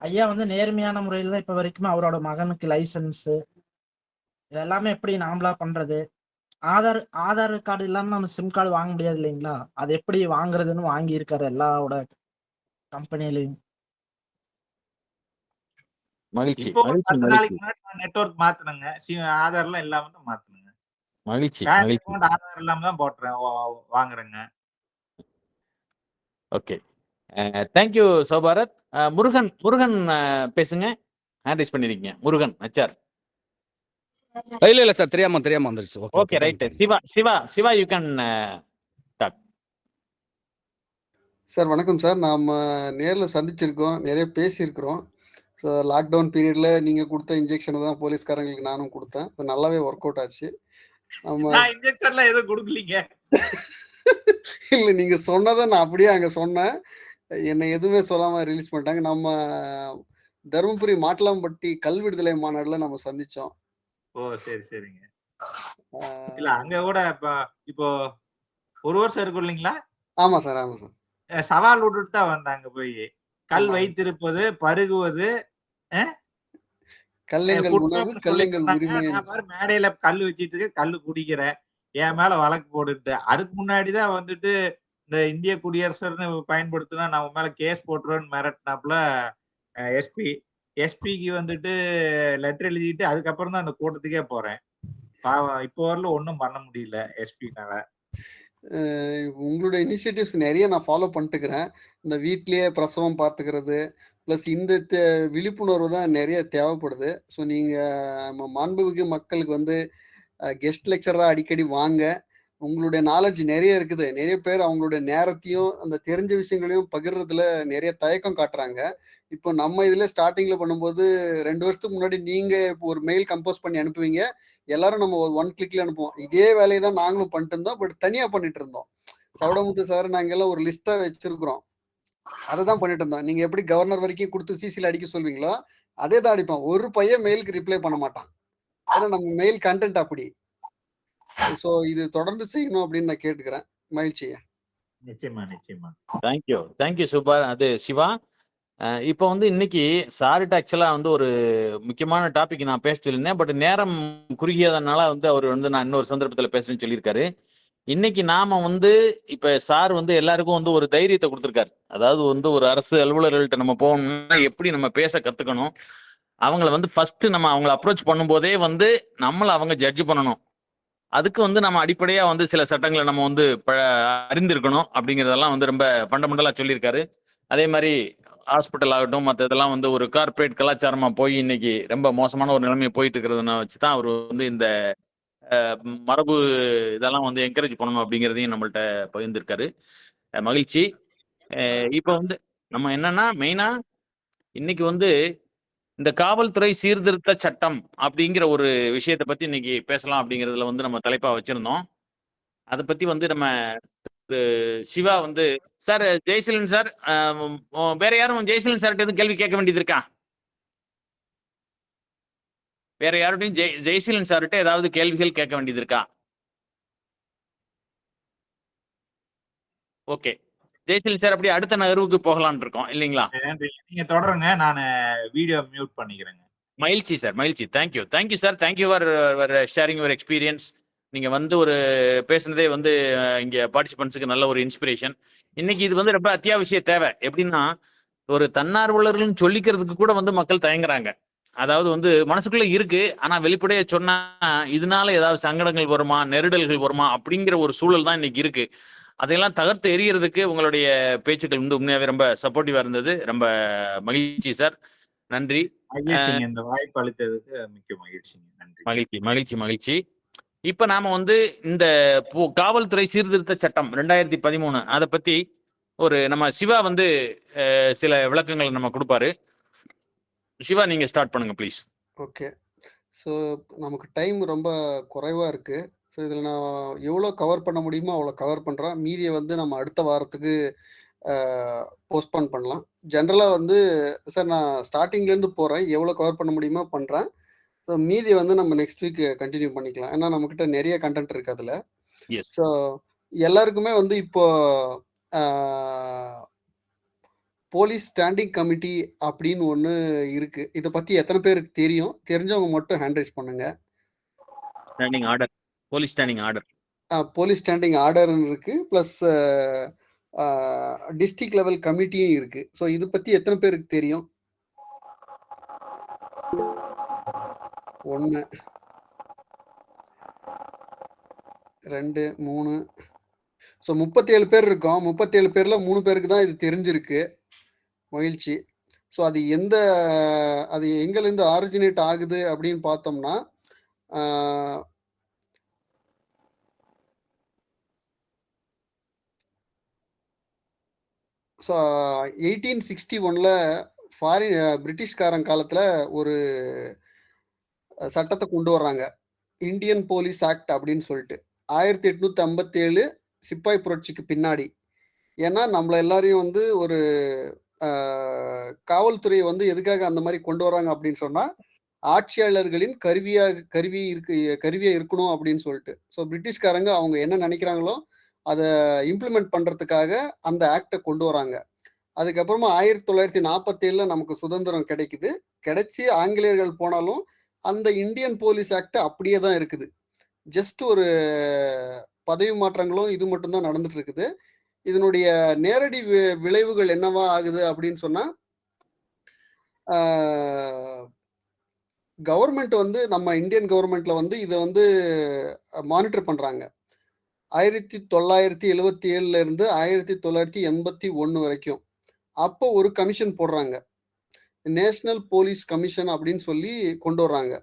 ஐயா வந்து நேர்மையான முறையில் தான் இப்போ வரைக்குமே அவரோட மகனுக்கு லைசன்ஸு இதெல்லாமே எப்படி நாமளா பண்றது, ஆதார் ஆதார் கார்டு இல்லாமல் நம்ம சிம் கார்டு வாங்க முடியாது இல்லைங்களா? அது எப்படி வாங்குறதுன்னு வாங்கியிருக்காரு எல்லாரோட கம்பெனிலையும். மகிழ்ச்சி இப்போ மகிழ்ச்சி 10 மகிழ்ச்சி நாளைக்கு முன்னாடி நான் நெட்வொர்க் மாத்தினேங்க. ஆதார்லாம் இல்லாம தான் மாத்தினேங்க. மகிழ்ச்சி பேங்க் மகிழ்ச்சி. அக்கவுண்ட் ஆதார் இல்லாம தான் போட்டுறேன் வாங்குறேங்க. Okay, thank you Sowbharath. முருகன் முருகன் பேசுங்க. ஹேண்ட் ரைஸ் பண்ணிருக்கீங்க முருகன் HR. இல்ல சார், தெரியாம வந்துருச்சு. Okay right. Siva Siva Siva you can talk. Sir வணக்கம் சார். நாம நேரில் சந்திச்சிருக்கோம், நிறைய பேசியிருக்கிறோம். ஸோ லாக்டவுன் பீரியடில் நீங்கள் கொடுத்த இன்ஜெக்ஷனை தான் போலீஸ்காரங்களுக்கு நானும் கொடுத்தேன். அது நல்லாவே ஒர்க் அவுட் ஆச்சு. நம்ம நான் இன்ஜெக்ஷன்லாம் எதுவும் கொடுக்கலீங்க. இல்லை, நீங்கள் சொன்னதை நான் அப்படியே அங்கே சொன்னேன். என்னை எதுவுமே சொல்லாமல் ரிலீஸ் பண்ணிட்டாங்க. நம்ம தருமபுரி மாட்டலாம்பட்டி கல்விடுதலை மாநாட்டில் நம்ம சந்தித்தோம். ஓ சரி சரிங்க. இல்ல அங்க கூட இப்போ 1 வருஷம் இருக்கும் இல்லைங்களா? ஆமாம் சார், ஆமாம் சார். சவால் விட்டுட்டு தான் வந்தாங்க. போய் கல் ஆமா. வைத்திருப்பது, பருகுவது, கல்லுங்கள் உணவு, குற்றம்னு கல்லுங்கள் சொல்லிட்டு உரிமை. நான் பாரு மேடையில கல் வச்சிட்டு இருக்க, கல்லு குடிக்கிறேன், என் மேல வழக்கு போட்டுட்டு. அதுக்கு முன்னாடிதான் வந்துட்டு இந்த இந்திய குடியரசுன்னு பயன்படுத்தினா நம்ம மேல கேஸ் போட்டுருவோன்னு மிரட்டினாப்புல எஸ்பிக்கு வந்துட்டு லெட்டர் எழுதிட்டு அதுக்கப்புறம் தான் அந்த கூட்டத்துக்கே போறேன். பாவம் இப்போ வரல ஒன்றும் பண்ண முடியல எஸ்பினால. உங்களுடைய இனிஷியேட்டிவ்ஸ் நிறைய நான் ஃபாலோ பண்ணிட்டுக்கிறேன். இந்த வீட்லயே பிரசவம் பார்த்துக்கிறது ப்ளஸ் இந்த விழிப்புணர்வு தான் நிறைய தேவைப்படுது. ஸோ நீங்கள் மாண்புமிகு மக்களுக்கு வந்து கெஸ்ட் லெக்சராக அடிக்கடி வாங்க. உங்களுடைய நாலேஜ் நிறைய இருக்குது. நிறைய பேர் அவங்களுடைய நேரத்தையும் அந்த தெரிஞ்ச விஷயங்களையும் பகிர்றதுல நிறைய தயக்கம் காட்டுறாங்க. இப்போ நம்ம இதில் ஸ்டார்டிங்கில் பண்ணும்போது 2 வருஷத்துக்கு முன்னாடி நீங்கள் இப்போ ஒரு மெயில் கம்போஸ் பண்ணி அனுப்புவீங்க, எல்லாரும் நம்ம 1 கிளிக்ல அனுப்புவோம். இதே வேலையை தான் நாங்களும் பண்ணிட்டு இருந்தோம், பட் தனியாக பண்ணிட்டு இருந்தோம். சவடமுத்து சார் நாங்கள் எல்லாம் ஒரு லிஸ்ட்டாக வச்சிருக்கிறோம், அதை தான் பண்ணிட்டு இருந்தோம். நீங்கள் எப்படி கவர்னர் வரைக்கும் கொடுத்து சிசியில் அடிக்க சொல்வீங்களோ அதே தான் அடிப்போம். ஒரு பையன் மெயிலுக்கு ரிப்ளை பண்ண மாட்டான், ஏன்னா நம்ம மெயில் கண்டென்ட் அப்படி. ஸோ இது தொடர்ந்து செய்யணும் அப்படின்னு நான் கேட்டுக்கிறேன். மகிழ்ச்சியா. நிச்சயமா நிச்சயமா. Thank you super. அது சிவா. இப்போ வந்து இன்னைக்கு சார்கிட்ட ஆக்சுவலா வந்து ஒரு முக்கியமான டாபிக் நான் பேச சொல்லியிருந்தேன், பட் நேரம் குறுகியதனால வந்து அவர் வந்து நான் இன்னொரு சந்தர்ப்பத்தில் பேசுறேன்னு சொல்லியிருக்காரு. இன்னைக்கு நாம வந்து இப்ப சார் வந்து எல்லாருக்கும் வந்து ஒரு தைரியத்தை கொடுத்துருக்காரு. அதாவது வந்து ஒரு அரசு அலுவலர்கள்ட்ட நம்ம போகணும்னா எப்படி நம்ம பேச கத்துக்கணும், அவங்கள வந்து ஃபர்ஸ்ட் நம்ம அவங்கள அப்ரோச் பண்ணும்போதே வந்து நம்மளை அவங்க ஜட்ஜ் பண்ணணும். அதுக்கு வந்து நம்ம அடிப்படையா வந்து சில சட்டங்களை நம்ம வந்து அறிந்திருக்கணும் அப்படிங்கிறதெல்லாம் வந்து ரொம்ப ஃபண்டமெண்டலா சொல்லியிருக்காரு. அதே மாதிரி ஹாஸ்பிட்டல் ஆகட்டும், மற்ற இதெல்லாம் வந்து ஒரு கார்பரேட் கலாச்சாரமா போய் இன்னைக்கு ரொம்ப மோசமான ஒரு நிலைமையை போயிட்டு இருக்கிறத வச்சுதான் அவர் வந்து இந்த மரபு இதெல்லாம் வந்து என்கரேஜ் பண்ணணும் அப்படிங்கிறதையும் நம்மள்ட்ட பகிர்ந்திருக்காரு. மகிழ்ச்சி. இப்போ வந்து நம்ம என்னன்னா மெயினா இன்னைக்கு வந்து இந்த காவல்துறை சீர்திருத்த சட்டம் அப்படிங்கிற ஒரு விஷயத்தை பத்தி இன்னைக்கு பேசலாம் அப்படிங்கிறதுல வந்து நம்ம தலைப்பா வச்சிருந்தோம். அதை பத்தி வந்து நம்ம சிவா வந்து சார், ஜெய்சீலன் சார், வேற யாரும் ஜெய்சீலன் சார்கிட்ட எதுவும் கேள்வி கேட்க வேண்டியது இருக்கா? வேற யார்கிட்டையும் ஜெய்சீலன் சார்கிட்ட ஏதாவது கேள்விகள் கேட்க வேண்டியது இருக்கா? ஓகே ஜெய்சீலன் சார், அப்படியே அடுத்த நகர்வுக்கு போகலான் இருக்கோம் இல்லைங்களா? நீங்க தொடருங்க, நான் வீடியோ மியூட் பண்ணிக்கிறேங்க. மகிழ்ச்சி சார், மகிழ்ச்சி. Thank you sir, thank you for sharing your experience. நீங்க வந்து ஒரு பேசுனதே வந்து இங்க பார்ட்டிசிபென்ட்ஸுக்கு நல்ல ஒரு இன்ஸ்பிரேஷன். இன்னைக்கு இது வந்து ரொம்ப அத்தியாவசிய தேவை. எப்படின்னா ஒரு தன்னார்வலர்கள்னு சொல்லிக்கிறதுக்கு கூட வந்து மக்கள் தயங்குறாங்க. அதாவது வந்து மனசுக்குள்ள இருக்கு, ஆனா வெளிப்படையா சொன்னா இதனால ஏதாவது சங்கடங்கள் வருமா, நெருடல்கள் வருமா அப்படிங்கிற ஒரு சூழல் தான் இன்னைக்கு இருக்கு. அதையெல்லாம் தகர்த்து எறியறதுக்கு உங்களுடைய பேச்சுக்கள் வந்து உண்மையாவே ரொம்ப சப்போர்ட்டிவா இருந்தது. ரொம்ப மகிழ்ச்சி சார், நன்றி. மகிழ்ச்சிங்க, இந்த வாய்ப்பு அளித்ததுக்கு மிக்க மகிழ்ச்சிங்க. நன்றி. மகிழ்ச்சி. இப்ப நாம வந்து இந்த காவல்துறை சீர்திருத்த சட்டம் 2013 அதை பத்தி ஒரு நம்ம சிவா வந்து சில விளக்கங்களை நம்ம கொடுப்பாரு. சிவா, நீங்க ஸ்டார்ட் பண்ணுங்க ப்ளீஸ். ஓகே. ஸோ நமக்கு டைம் ரொம்ப குறைவாக இருக்குது. ஸோ இதில் நான் எவ்வளோ கவர் பண்ண முடியுமோ அவ்வளோ கவர் பண்ணுறேன். மீதியை வந்து நம்ம அடுத்த வாரத்துக்கு போஸ்ட்போன் பண்ணலாம். ஜென்ரலாக வந்து சார் நான் ஸ்டார்டிங்லேருந்து போகிறேன், எவ்வளோ கவர் பண்ண முடியுமோ பண்ணுறேன். ஸோ மீதியை வந்து நம்ம நெக்ஸ்ட் வீக் கண்டினியூ பண்ணிக்கலாம், ஏன்னா நம்மக்கிட்ட நிறைய கண்டென்ட் இருக்குது அதில். ஸோ எல்லாருக்குமே வந்து இப்போ போலீஸ் ஸ்டாண்டிங் கமிட்டி அப்படின்னு ஒன்று இருக்கு. இதை பத்தி எத்தனை பேருக்கு தெரியும்? தெரிஞ்சவங்க மட்டும் ஹேண்ட் ரைஸ் பண்ணுங்க. Standing order, police standing order. Police standing ஆர்டர்னு இருக்கு, ப்ளஸ் டிஸ்ட்ரிக்ட் லெவல் கமிட்டியும் இருக்கு. ஸோ இது பத்தி எத்தனை பேருக்கு தெரியும்? 1 2 3 ஸோ 37 பேர் இருக்கோம். 37 பேர்ல 3 பேருக்கு தான் இது தெரிஞ்சிருக்கு. மகிழ்ச்சி. ஸோ அது எங்கேருந்து ஆரிஜினேட் ஆகுது அப்படின்னு பார்த்தோம்னா, ஸோ 1861ல் பிரிட்டிஷ்காரன் காலத்தில் ஒரு சட்டத்தை கொண்டு வர்றாங்க, இந்தியன் போலீஸ் ஆக்ட் அப்படின்னு சொல்லிட்டு. 1857 சிப்பாய் புரட்சிக்கு பின்னாடி. ஏன்னா நம்மள எல்லாரையும் வந்து ஒரு காவல்துறையை வந்து எதுக்காக அந்த மாதிரி கொண்டு வராங்க அப்படின்னு சொன்னா, ஆட்சியாளர்களின் கருவியா இருக்கணும் அப்படின்னு சொல்லிட்டு. ஸோ பிரிட்டிஷ்காரங்க அவங்க என்ன நினைக்கிறாங்களோ அதை இம்ப்ளிமெண்ட் பண்றதுக்காக அந்த ஆக்டை கொண்டு வராங்க. அதுக்கப்புறமா 1947 நமக்கு சுதந்திரம் கிடைக்குது. கிடைச்சி ஆங்கிலேயர்கள் போனாலும் அந்த இந்தியன் போலீஸ் ஆக்ட் அப்படியே தான் இருக்குது. ஜஸ்ட் ஒரு பதவி மாற்றங்களும் இது மட்டும்தான் நடந்துட்டு இருக்குது. இதனுடைய நேரடி விளைவுகள் என்னவா ஆகுது அப்படின்னு சொன்னா, கவர்மெண்ட் வந்து நம்ம இந்தியன் கவர்மெண்ட்ல வந்து இதை வந்து மானிட்டர் பண்றாங்க. 1977 இருந்து 1981 வரைக்கும். அப்போ ஒரு கமிஷன் போடுறாங்க, நேஷனல் போலீஸ் கமிஷன் அப்படின்னு சொல்லி கொண்டு வர்றாங்க.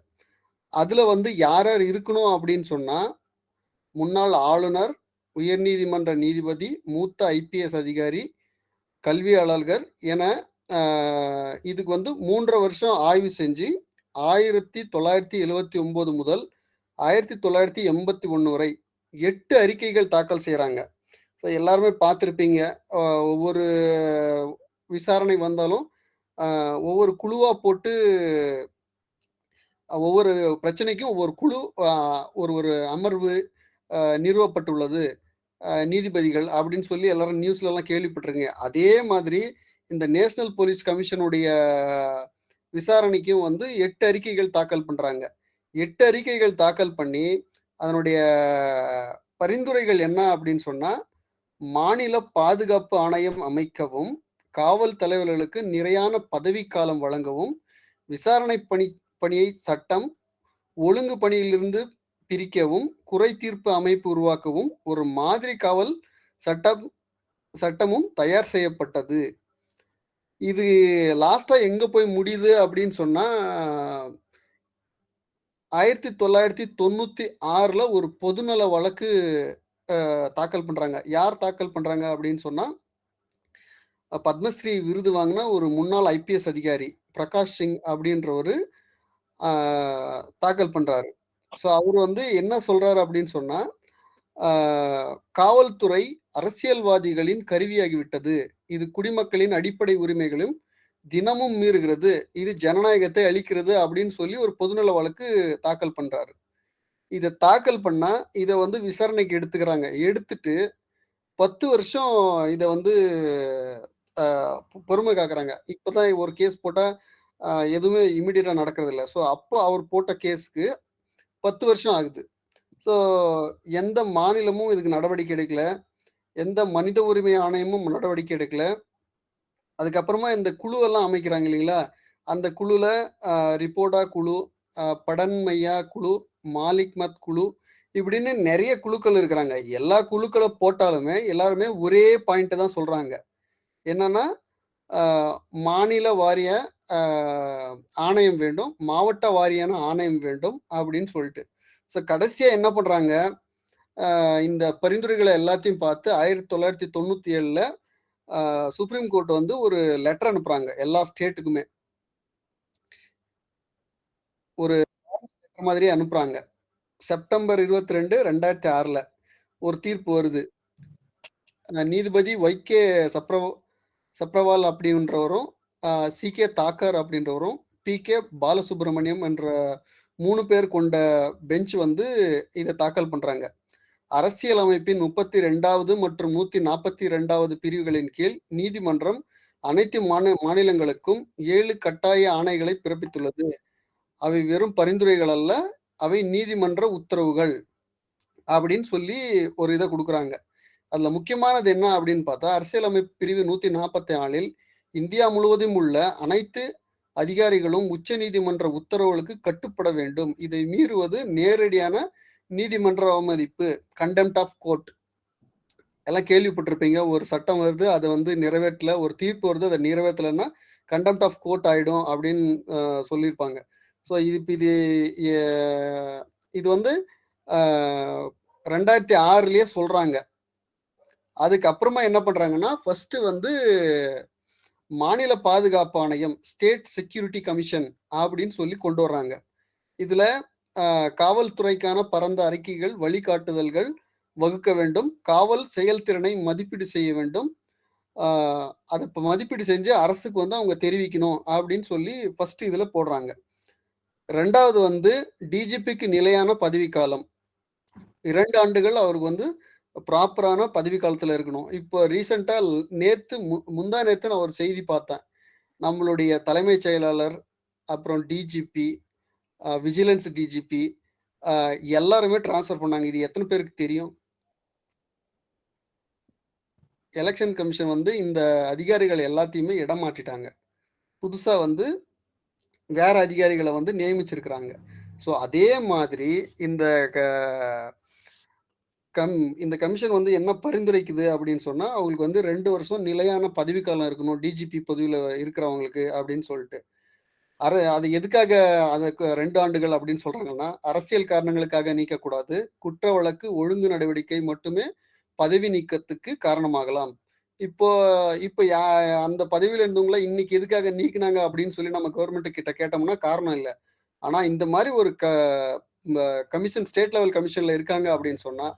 அதுல வந்து யார் யார் இருக்கணும் அப்படின்னு சொன்னா, முன்னாள் ஆளுநர், உயர்நீதிமன்ற நீதிபதி, மூத்த ஐபிஎஸ் அதிகாரி, கல்வியாளர்கள் என இதுக்கு வந்து 3 வருஷம் ஆய்வு செஞ்சு 1979 முதல் 1981 வரை 8 அறிக்கைகள் தாக்கல் செய்யறாங்க. ஸோ எல்லாருமே பார்த்துருப்பீங்க, ஒவ்வொரு விசாரணை வந்தாலும் ஒவ்வொரு குழுவா போட்டு ஒவ்வொரு பிரச்சனைக்கும் ஒவ்வொரு குழு, ஒரு அமர்வு நிறுவப்பட்டுள்ளது, நீதிபதிகள் அப்படின்னு சொல்லி எல்லாரும் நியூஸ்ல எல்லாம் கேள்விப்பட்டிருங்க. அதே மாதிரி இந்த நேஷனல் போலீஸ் கமிஷனுடைய விசாரணைக்கும் வந்து 8 அறிக்கைகள் தாக்கல் பண்றாங்க. 8 அறிக்கைகள் தாக்கல் பண்ணி அதனுடைய பரிந்துரைகள் என்ன அப்படின்னு சொன்னா, மாநில பாதுகாப்பு ஆணையம் அமைக்கவும், காவல் தலைவர்களுக்கு நிறையான பதவிக்காலம் வழங்கவும், விசாரணை பணியை சட்டம் ஒழுங்கு பணியிலிருந்து பிரிக்கவும், குறை தீர்ப்பு அமைப்பு உருவாக்கவும் ஒரு மாதிரி காவல் சட்டமும் தயார் செய்யப்பட்டது. இது லாஸ்டா எங்க போய் முடியுது அப்படின்னு சொன்னா, 1996ல் ஒரு பொதுநல வழக்கு தாக்கல் பண்றாங்க. யார் தாக்கல் பண்றாங்க அப்படின்னு சொன்னா, பத்மஸ்ரீ விருது வாங்கின ஒரு முன்னாள் ஐபிஎஸ் அதிகாரி பிரகாஷ் சிங் அப்படின்றவரு தாக்கல் பண்றாரு. ஸோ அவர் வந்து என்ன சொல்றாரு அப்படின்னு சொன்னா, காவல்துறை அரசியல்வாதிகளின் கருவியாகிவிட்டது, இது குடிமக்களின் அடிப்படை உரிமைகளும் தினமும் மீறுகிறது, இது ஜனநாயகத்தை அளிக்கிறது அப்படின்னு சொல்லி ஒரு பொதுநல வழக்கு தாக்கல் பண்றாரு. இதை தாக்கல் பண்ணா இதை வந்து விசாரணைக்கு எடுத்துக்கிறாங்க. எடுத்துட்டு 10 வருஷம் இதை வந்து பொறுமை காக்குறாங்க. இப்போதான் ஒரு கேஸ் போட்டா எதுவுமே இமிடியேட்டா நடக்கிறது இல்லை. ஸோ அப்போ அவர் போட்ட கேஸ்க்கு 10 வருஷம் ஆகுது. ஸோ எந்த மாநிலமும் இதுக்கு நடவடிக்கை எடுக்கல, எந்த மனித உரிமை ஆணையமும் நடவடிக்கை எடுக்கல. அதுக்கப்புறமா இந்த குழுவெல்லாம் அமைக்கிறாங்க இல்லைங்களா, அந்த குழுல ரிப்போர்ட்டா குழு, படன்மையா குழு, மாலிக் மத் குழு, இப்படின்னு நிறைய குழுக்கள் இருக்கிறாங்க. எல்லா குழுக்களை போட்டாலுமே எல்லாருமே ஒரே பாயிண்ட் தான் சொல்றாங்க, என்னன்னா மாநில வாரிய ஆணையம் வேண்டும், மாவட்ட வாரியான ஆணையம் வேண்டும் அப்படின்னு சொல்லிட்டு. ஸோ கடைசியா என்ன பண்றாங்க, இந்த பரிந்துரைகளை எல்லாத்தையும் பார்த்து 1997ல் சுப்ரீம் கோர்ட் வந்து ஒரு லெட்டர் அனுப்புறாங்க எல்லா ஸ்டேட்டுக்குமே. ஒரு மாதிரி அனுப்புறாங்க. செப்டம்பர் 22, 2006ல் ஒரு தீர்ப்பு வருது. நீதிபதி ஒய்கே சப்ரவால் அப்படின்றவரும், சிகே தாக்கர் அப்படின்றவரும், பிகே பாலசுப்ரமணியம் என்ற 3 பேர் கொண்ட பெஞ்ச் வந்து இதை தாக்கல் பண்றாங்க. அரசியலமைப்பின் 32வது மற்றும் 142வது பிரிவுகளின் கீழ் நீதிமன்றம் அனைத்து மாநிலங்களுக்கும் 7 கட்டாய ஆணைகளை பிறப்பித்துள்ளது. அவை வெறும் பரிந்துரைகள் அல்ல, அவை நீதிமன்ற உத்தரவுகள் அப்படின்னு சொல்லி ஒரு இதை கொடுக்குறாங்க. அதுல முக்கியமானது என்ன அப்படின்னு பார்த்தா, அரசியலமைப்பு பிரிவு 144 இந்தியா முழுவதும் உள்ள அனைத்து அதிகாரிகளும் உச்ச நீதிமன்ற உத்தரவுகளுக்கு கட்டுப்பட வேண்டும். இதை மீறுவது நேரடியான நீதிமன்ற அவமதிப்பு, கண்டெம்ட் ஆஃப் கோர்ட். எல்லாம் கேள்விப்பட்டிருப்பீங்க. ஒரு சட்டம் வருது, அதை வந்து நிறைவேற்றல, ஒரு தீர்ப்பு வருது, அதை நிறைவேற்றலைன்னா கண்டெம்ட் ஆஃப் கோர்ட் ஆயிடும் அப்படின்னு சொல்லியிருப்பாங்க. ஸோ இது வந்து 2006லயே சொல்றாங்க. அதுக்கப்புறமா என்ன பண்றாங்கன்னா, ஃபர்ஸ்ட் வந்து மாநில பாதுகாப்பு ஆணையம், ஸ்டேட் செக்யூரிட்டி கமிஷன் அப்படின்னு சொல்லி கொண்டு வர்றாங்க. இதுல காவல்துறைக்கான பரந்த அறிக்கைகள், வழிகாட்டுதல்கள் வகுக்க வேண்டும். காவல் செயல்திறனை மதிப்பீடு செய்ய வேண்டும். அதை இப்போ மதிப்பீடு செஞ்சு அரசுக்கு வந்து அவங்க தெரிவிக்கணும் அப்படின்னு சொல்லி ஃபர்ஸ்ட் இதுல போடுறாங்க. 2வது வந்து டிஜிபிக்கு நிலையான பதவிக்காலம் 2 ஆண்டுகள் அவருக்கு வந்து ப்ராப்பரான பதவி காலத்துல இருக்கணும். இப்போ ரீசெண்டா முந்தா நேத்து நான் ஒரு செய்தி பார்த்தேன். நம்மளுடைய தலைமைச் செயலாளர், அப்புறம் டிஜிபி, விஜிலன்ஸ் டிஜிபி எல்லாருமே டிரான்ஸ்ஃபர் பண்ணாங்க. இது எத்தனை பேருக்கு தெரியும்? எலெக்ஷன் கமிஷன் வந்து இந்த அதிகாரிகள் எல்லாத்தையுமே இடம் மாற்றிட்டாங்க. புதுசா வந்து வேற அதிகாரிகளை வந்து நியமிச்சிருக்கிறாங்க. ஸோ அதே மாதிரி இந்த கமிஷன் வந்து என்ன பரிந்துரைக்குது அப்படின்னு சொன்னா, அவங்களுக்கு வந்து 2 வருஷம் நிலையான பதவிக்காலம் இருக்கணும் டிஜிபி பதவியில இருக்கிறவங்களுக்கு அப்படின்னு சொல்லிட்டு. அது எதுக்காக அதுக்கு 2 ஆண்டுகள் அப்படின்னு சொல்றாங்கன்னா, அரசியல் காரணங்களுக்காக நீக்கக்கூடாது. குற்ற வழக்கு ஒழுங்கு நடவடிக்கை மட்டுமே பதவி நீக்கத்துக்கு காரணமாகலாம். இப்போ அந்த பதவியில இருந்தவங்கள இன்னைக்கு எதுக்காக நீக்கினாங்க அப்படின்னு சொல்லி நம்ம கவர்மெண்ட் கிட்ட கேட்டோம்னா காரணம் இல்லை. ஆனா இந்த மாதிரி ஒரு கமிஷன் ஸ்டேட் லெவல் கமிஷன்ல இருக்காங்க அப்படின்னு சொன்னா,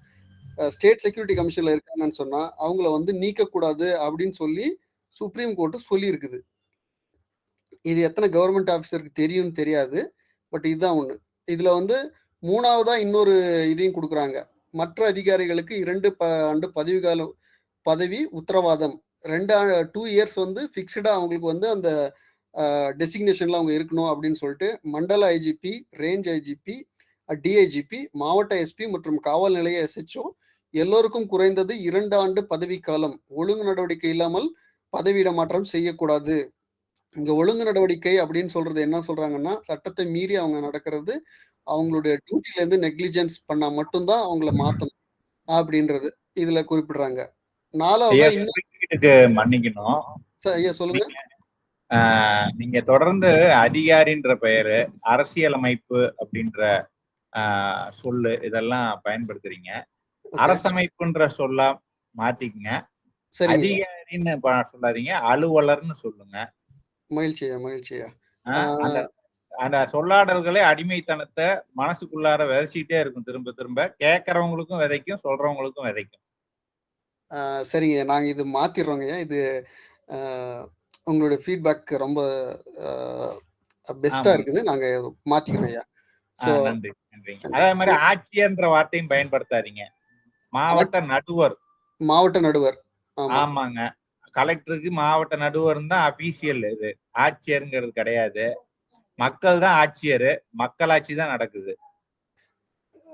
ஸ்டேட் செக்யூரிட்டி கமிஷன்ல இருக்காங்கன்னு சொன்னா அவங்கள வந்து நீக்கக்கூடாது அப்படின்னு சொல்லி சுப்ரீம் கோர்ட்டு சொல்லி இருக்குது. இது எத்தனை கவர்மெண்ட் ஆஃபீஸருக்கு தெரியும்னு தெரியாது. பட் இதுதான் ஒண்ணு. இதுல வந்து 3வதா இன்னொரு இதையும் கொடுக்குறாங்க. மற்ற அதிகாரிகளுக்கு 2 ஆண்டு பதவி உத்தரவாதம். 2 இயர்ஸ் வந்து ஃபிக்ஸ்டா அவங்களுக்கு வந்து அந்த டெசிக்னேஷன்ல அவங்க இருக்கணும் அப்படின்னு சொல்லிட்டு மண்டல ஐஜிபி, ரேஞ்ச் ஐஜிபி, டிஐஜிபி, மாவட்ட எஸ்பி மற்றும் காவல் நிலைய எஸ்ஹெச்ஓ எல்லோருக்கும் குறைந்தது 2 ஆண்டு பதவிக்காலம். ஒழுங்கு நடவடிக்கை இல்லாமல் பதவியிட மாற்றம் செய்யக்கூடாது. இங்க ஒழுங்கு நடவடிக்கை அப்படின்னு சொல்றது என்ன சொல்றாங்கன்னா, சட்டத்தை மீறி அவங்க நடக்கிறது, அவங்களுடைய டியூட்டில இருந்து நெக்லிஜென்ஸ் பண்ணா மட்டும்தான் அவங்கள மாத்தணும் அப்படின்றது இதுல குறிப்பிடுறாங்க. 4வதா குறுக்கீட்டுக்கு மன்னிக்கணும். ஐயா சொல்லுங்க. நீங்க தொடர்ந்து அதிகாரின்ற பெயரு, அரசியலமைப்பு அப்படின்ற சொல்லு இதெல்லாம் பயன்படுத்துறீங்க. அரசமைப்புன்ற சொல்ல மாத்திக்கங்க. அதிகாரின்னு சொல்லாதீங்க, அலுவலர்னு சொல்லுங்க. மகிழ்ச்சியா. அந்த சொல்லாடல்களே அடிமைத்தனத்தை மனசுக்குள்ளார விதைச்சிட்டே இருக்கும். திரும்ப திரும்ப கேட்கறவங்களுக்கும் விதைக்கும், சொல்றவங்களுக்கும் விதைக்கும். சரிங்க, நாங்க இது மாத்திடுறோங்க. இது உங்களுடைய ஃபீட்பேக் ரொம்ப பெஸ்டா இருக்குது. நாங்க மாத்திக்கிறோம் ஐயா. நன்றி. அதே மாதிரி ஆட்சியர்ன்ற வார்த்தையும் பயன்படுத்தாதீங்க. மாவட்ட நடுவர். ஆமாங்க, கலெக்டருக்கு மாவட்ட நடுவர் தான் அபிஷியல். இது ஆட்சியருங்கிறது கிடையாது. மக்கள் தான் ஆட்சியர், மக்களாட்சி தான் நடக்குது.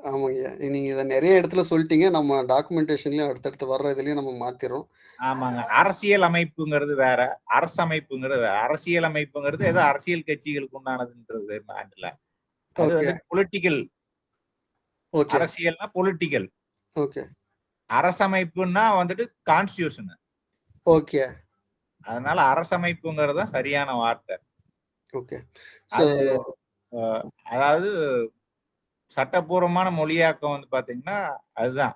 ஆமாங்க, நீங்க இதை நிறைய இடத்துல சொல்லிட்டீங்க. நம்ம டாக்குமெண்டேஷன்லயும் அடுத்தடுத்து வர்ற இதுலயும் நம்ம மாத்திரோம். ஆமாங்க, அரசியல் அமைப்புங்கிறது வேற, அரசமைப்புங்கிறது வேற. அரசியல் அமைப்புங்கிறது ஏதோ அரசியல் கட்சிகளுக்கு உண்டானதுன்றது நாட்டுல. பொலிட்டிக்கல். அரசியல்னா பொலிட்டிக்கல். அரசமைப்புன்னா வந்துட்டு கான்ஸ்டிடியூஷன். அதனால அரசமைப்புங்கிறது தான் சரியான வார்த்தை. அதாவது சட்டப்பூர்வமான மொழியாக்கம் வந்து பாத்தீங்கன்னா அதுதான்.